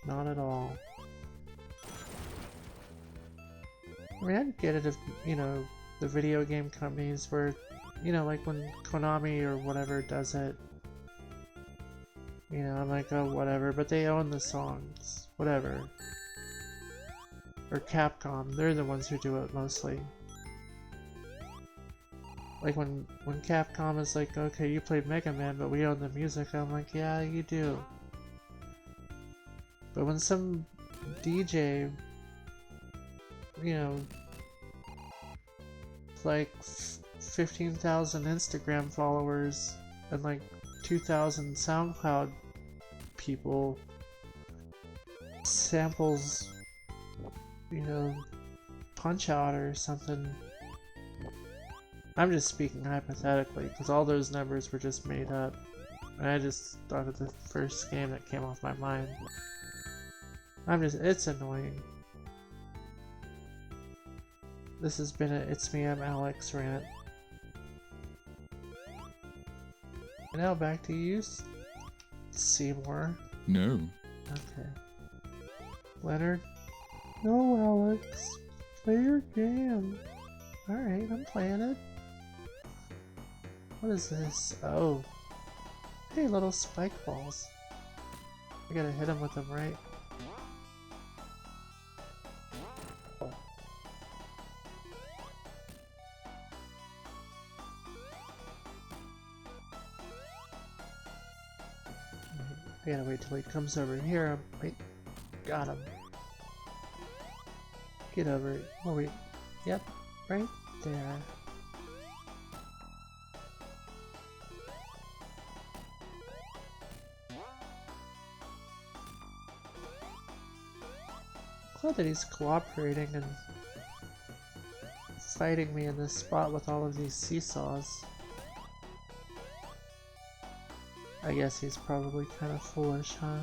Not at all. I mean, I'd get it if, you know, the video game companies were, you know, like when Konami or whatever does it. You know, I'm like, oh, whatever, but they own the songs. Whatever. Or Capcom, they're the ones who do it mostly. Like when Capcom is like, okay, you played Mega Man, but we own the music, I'm like, yeah, you do. But when some DJ, you know, like 15,000 Instagram followers and like 2,000 SoundCloud people samples, you know, Punch Out or something. I'm just speaking hypothetically, because all those numbers were just made up. And I just thought of the first game that came off my mind. It's annoying. This has been a It's Me, I'm Alex rant. And now back to you, Seymour. No. Okay. Leonard? No, Alex. Play your game. Alright, I'm playing it. What is this? Oh. Hey, little spike balls. I gotta hit them with them, right? Oh. I gotta wait till he comes over here. Wait. Got him. Get over it. Oh wait. Yep. Right there. Glad that he's cooperating and fighting me in this spot with all of these seesaws. I guess he's probably kind of foolish, huh?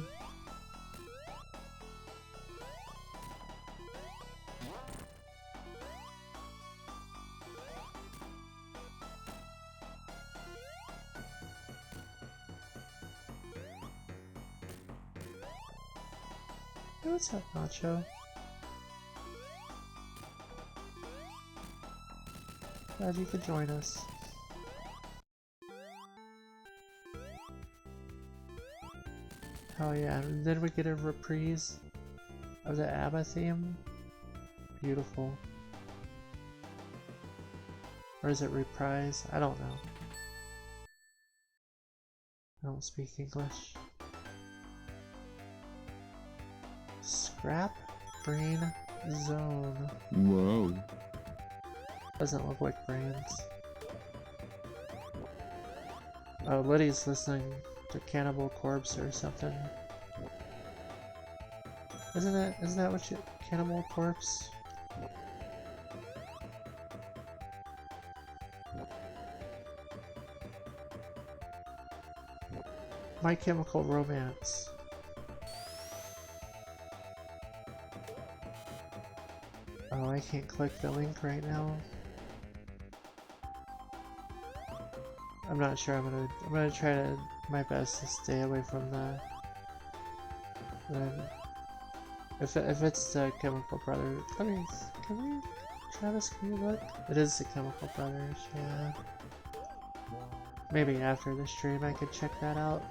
Hey, what's up, Nacho? Glad you could join us. Oh yeah, and then we get a reprise of the ABBA theme. Beautiful. Or is it reprise? I don't know. I don't speak English. Scrap Brain Zone. Whoa. Doesn't look like brains. Oh, Liddy's listening to Cannibal Corpse or something. Isn't that what you... Cannibal Corpse? My Chemical Romance. Oh, I can't click the link right now. I'm not sure. I'm gonna try to my best to stay away from the if it's the Chemical Brothers. Can we Travis, can you look? It is the Chemical Brothers, yeah. Maybe after the stream I could check that out.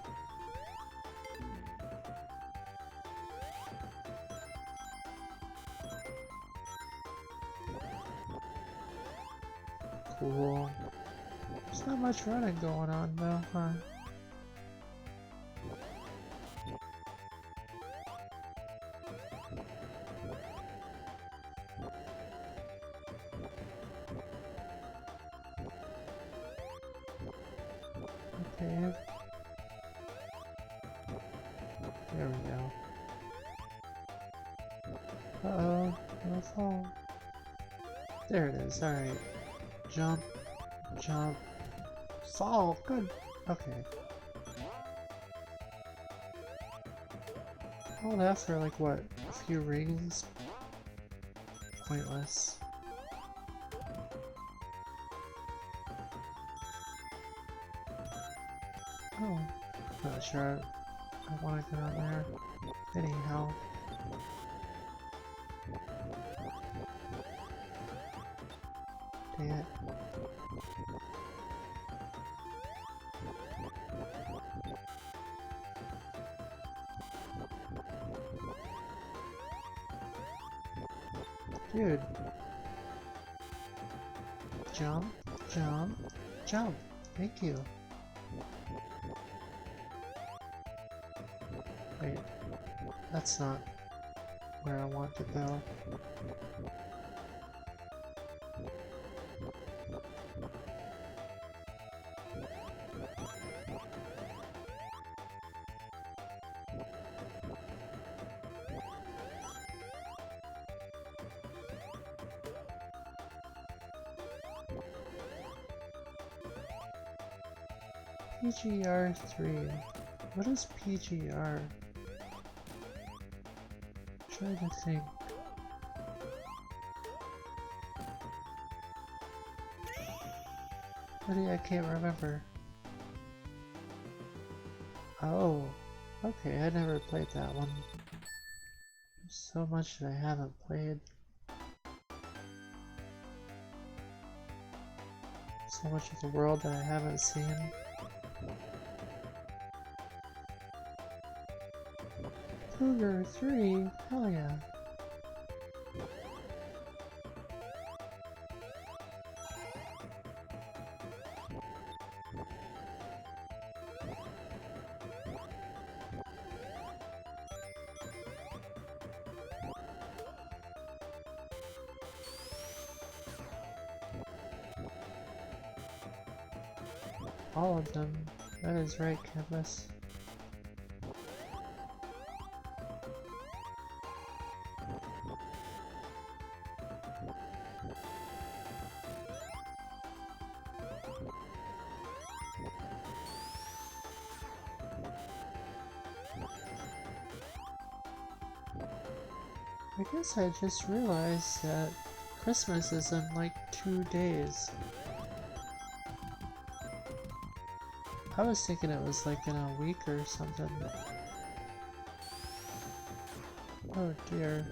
Cool. There's not much running going on though, huh? Okay. There we go. Uh-oh, no fall. There it is, alright. Jump, jump, fall, good. Okay. All that for like what, a few rings? Pointless. Oh, not sure I want to go on there. Anyhow. Dang it. Dude. Jump, jump, jump. Thank you. Wait, that's not where I want to go. PGR 3. What is PGR? Trying to think. I can't remember. Oh, okay, I never played that one. There's so much that I haven't played. So much of the world that I haven't seen. Cougar 3? Hell yeah. All of them. That is right, Canvas. I guess I just realized that Christmas is in like 2 days. I was thinking it was like in a week or something. Oh dear.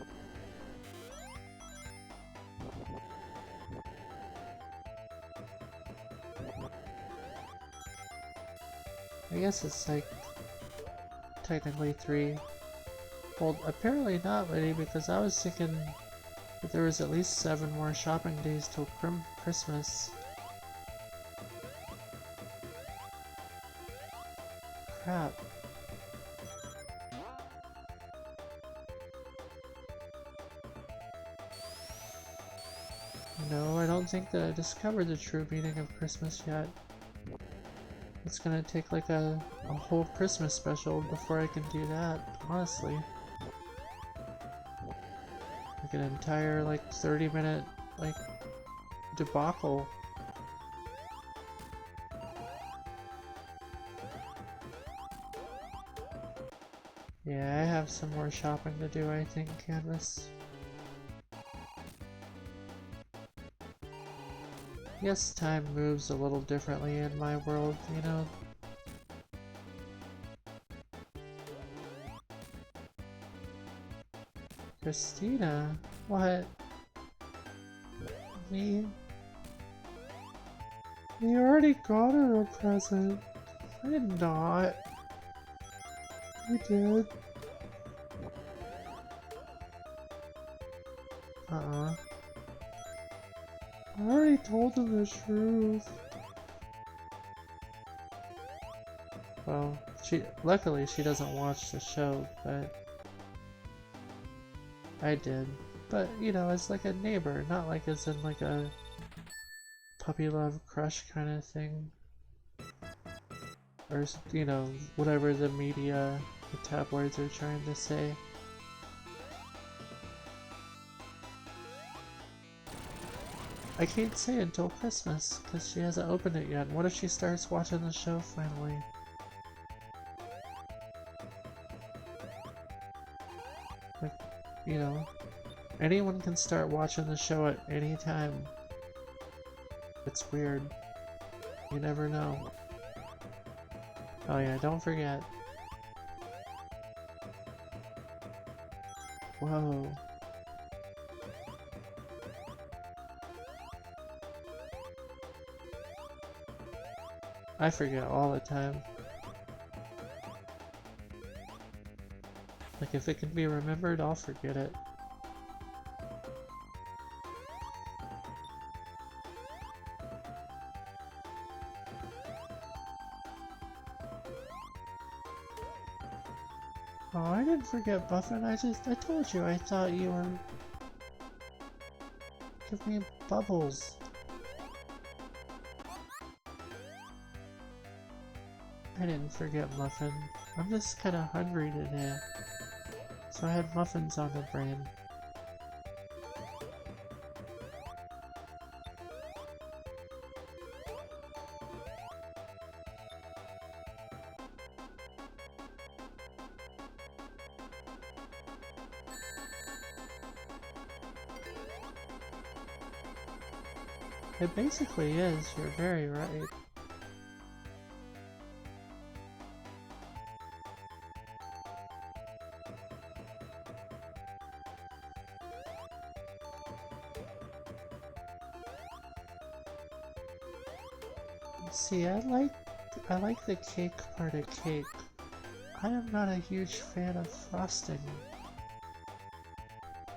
I guess it's like technically 3. Well, apparently not, lady, because I was thinking that there was at least 7 more shopping days till Christmas. Crap. No, I don't think that I discovered the true meaning of Christmas yet. It's gonna take like a whole Christmas special before I can do that, honestly. Like an entire like 30-minute like debacle. Yeah, I have some more shopping to do, I think, Canvas. Yes, time moves a little differently in my world, you know. Christina? What? Me? You already got her a present. I did not. You did. I already told him the truth. Well, luckily she doesn't watch the show, but I did. But, you know, as like a neighbor, not like as in like a puppy love crush kind of thing. Or, you know, whatever the media, the tabloids are trying to say. I can't say until Christmas, because she hasn't opened it yet. What if she starts watching the show finally? Like, you know, anyone can start watching the show at any time. It's weird. You never know. Oh yeah, don't forget. Whoa. I forget all the time. Like if it can be remembered, I'll forget it. Oh, I didn't forget Buffin. I told you I thought you were... Give me bubbles. I didn't forget Muffin. I'm just kinda hungry today. So I had muffins on the brain. It basically is, you're very right. See, I like the cake part of cake. I am not a huge fan of frosting.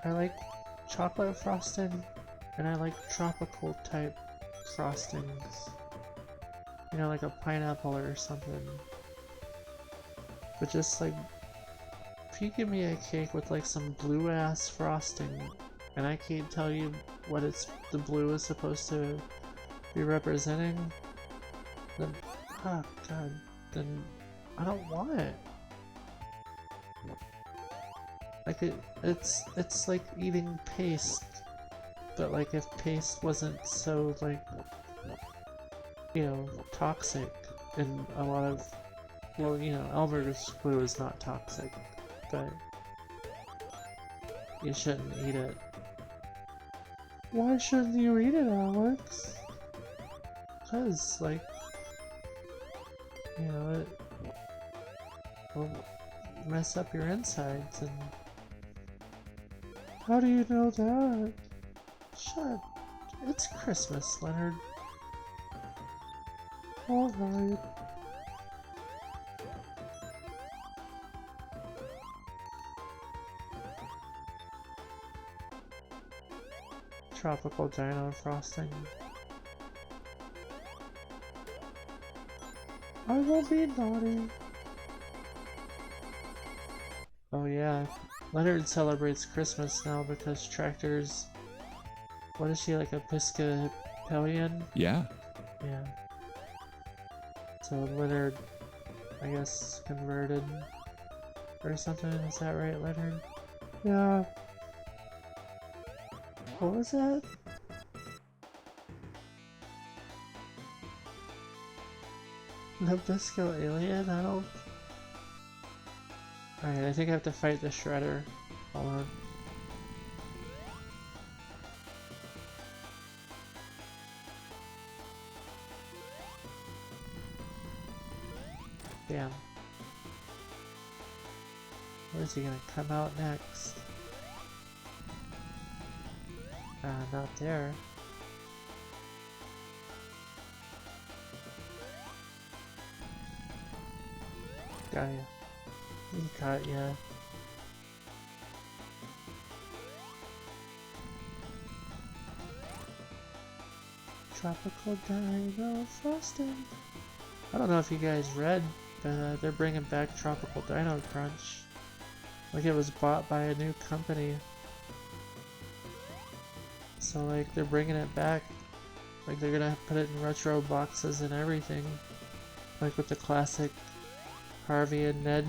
I like chocolate frosting, and I like tropical type frostings. You know, like a pineapple or something. But just like, if you give me a cake with like some blue ass frosting, and I can't tell you what the blue is supposed to be representing, then, oh god, then I don't want it. Like it's like eating paste, but like if paste wasn't so like, you know, toxic in a lot of, well, you know, Elmer's glue is not toxic, but you shouldn't eat it. Why shouldn't you eat it, Alex? Because, like, you know, it will mess up your insides, and... How do you know that? Shut. It's Christmas, Leonard. Alright. Tropical dino frosting. I will be naughty. Oh yeah, Leonard celebrates Christmas now because tractors What is she, like Episcopalian? Yeah. Yeah. So Leonard, I guess, converted or something. Is that right, Leonard? Yeah. What was that? Nabisco alien? I don't... Alright, I think I have to fight the Shredder. Hold on. Damn. Where's he gonna come out next? Not there. Got ya. He caught ya. Tropical Dino Frosting. I don't know if you guys read, but they're bringing back Tropical Dino Crunch. Like it was bought by a new company. So like they're bringing it back. Like they're gonna put it in retro boxes and everything. Like with the classic Harvey and Ned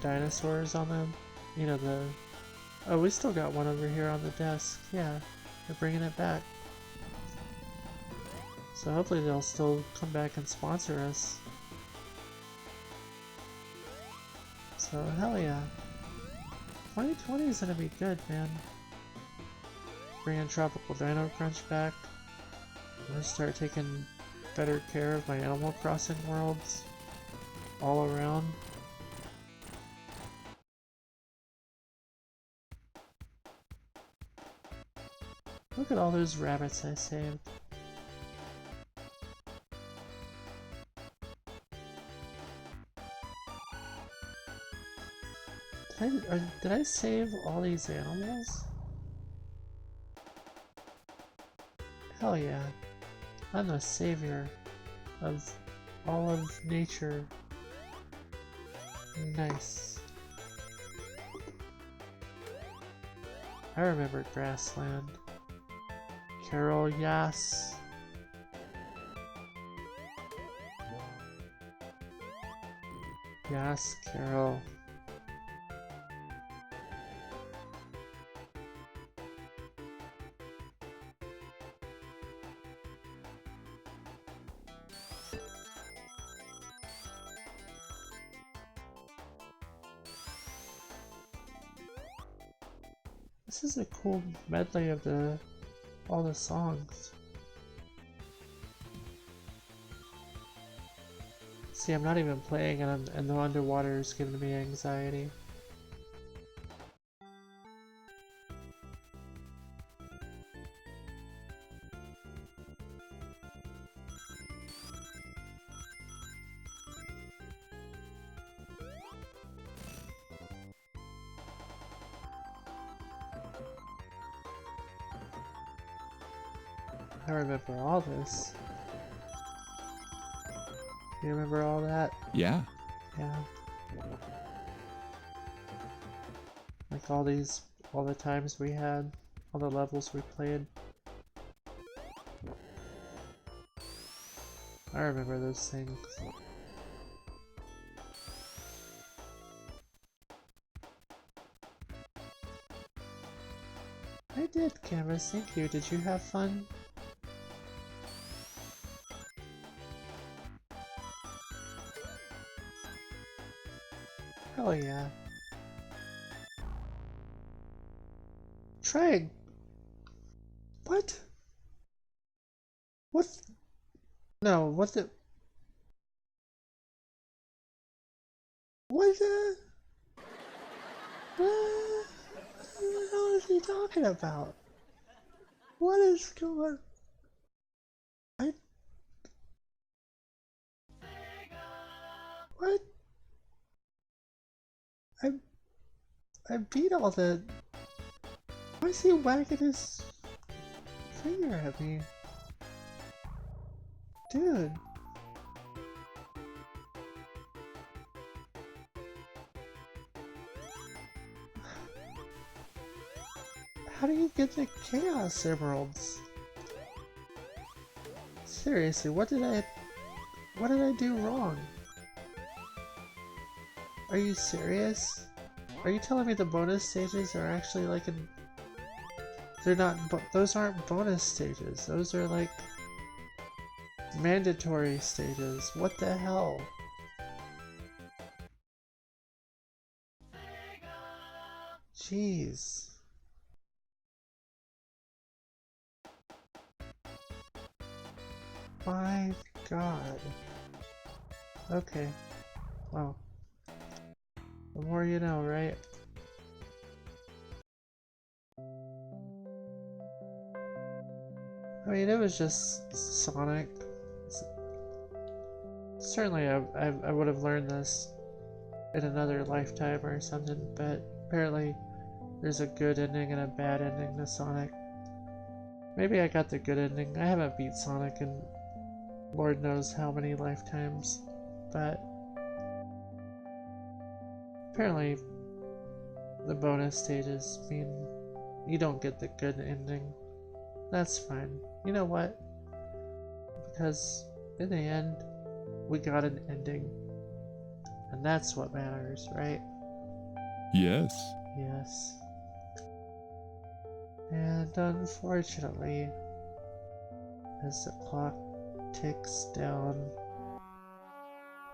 dinosaurs on them. You know, the... Oh, we still got one over here on the desk. Yeah, they're bringing it back. So hopefully they'll still come back and sponsor us. So hell yeah. 2020 is gonna be good, man. Bringing Tropical Dino Crunch back. I'm gonna start taking better care of my Animal Crossing worlds all around. Look at all those rabbits I saved. Did I save all these animals? Hell yeah. I'm the savior of all of nature. Nice. I remember Grassland. Carol, yes. Yes, Carol. This is a cool medley of all the songs. See, I'm not even playing and the underwater is giving me anxiety. I remember all this. You remember all that? Yeah. Yeah. Like all the times we had, all the levels we played. I remember those things. I did, Canvas, thank you. Did you have fun? Hell yeah. Try. What? What? No, what the... What the... What the hell is he talking about? What is going... I... What? I beat all the... Why is he wagging his finger at me? Dude. How do you get the Chaos Emeralds? Seriously, what did I do wrong? Are you serious? Are you telling me the bonus stages are actually like in... They're not, those aren't bonus stages. Those are like mandatory stages. What the hell? Jeez. My God. Okay. Well. The more you know, right? I mean, it was just Sonic. Certainly I would have learned this in another lifetime or something, but apparently there's a good ending and a bad ending to Sonic. Maybe I got the good ending. I haven't beat Sonic in Lord knows how many lifetimes, but apparently the bonus stages mean you don't get the good ending. That's fine. You know what? Because in the end, we got an ending. And that's what matters, right? Yes. Yes. And unfortunately, as the clock ticks down,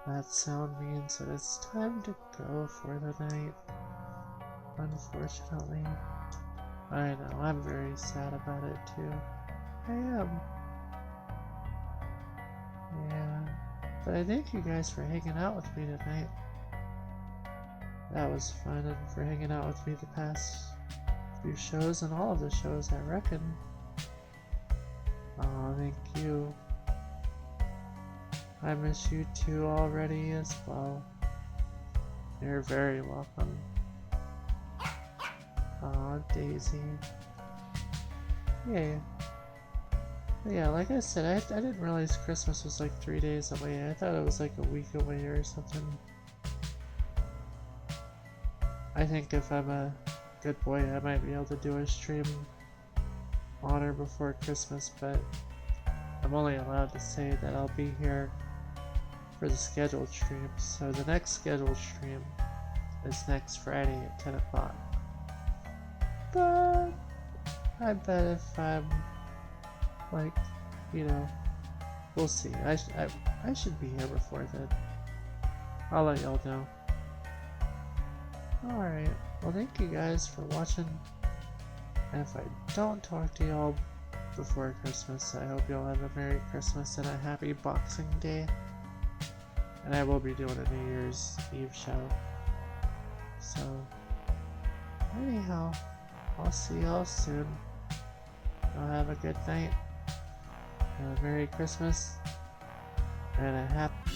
that sound means that it's time to go for the night. Unfortunately. I know, I'm very sad about it too. I am. Yeah. But I thank you guys for hanging out with me tonight. That was fun, and for hanging out with me the past few shows and all of the shows, I reckon. Aw, thank you. I miss you too already as well. You're very welcome. Aw, Daisy. Yay. But yeah, like I said, I didn't realize Christmas was like 3 days away. I thought it was like a week away or something. I think if I'm a good boy, I might be able to do a stream on or before Christmas, but I'm only allowed to say that I'll be here for the scheduled stream. So the next scheduled stream is next Friday at 10 o'clock. But I bet if I'm like, you know, we'll see. I should be here before then. I'll let y'all know. Alright, well thank you guys for watching. And if I don't talk to y'all before Christmas, I hope y'all have a Merry Christmas and a Happy Boxing Day. And I will be doing a New Year's Eve show. So, anyhow, I'll see y'all soon. Y'all have a good night, and a Merry Christmas, and a happy...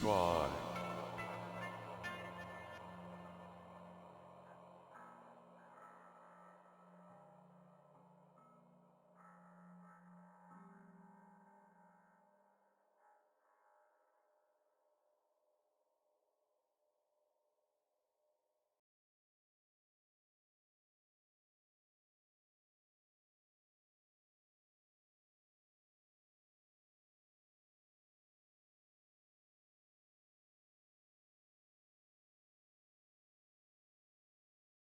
Goodbye.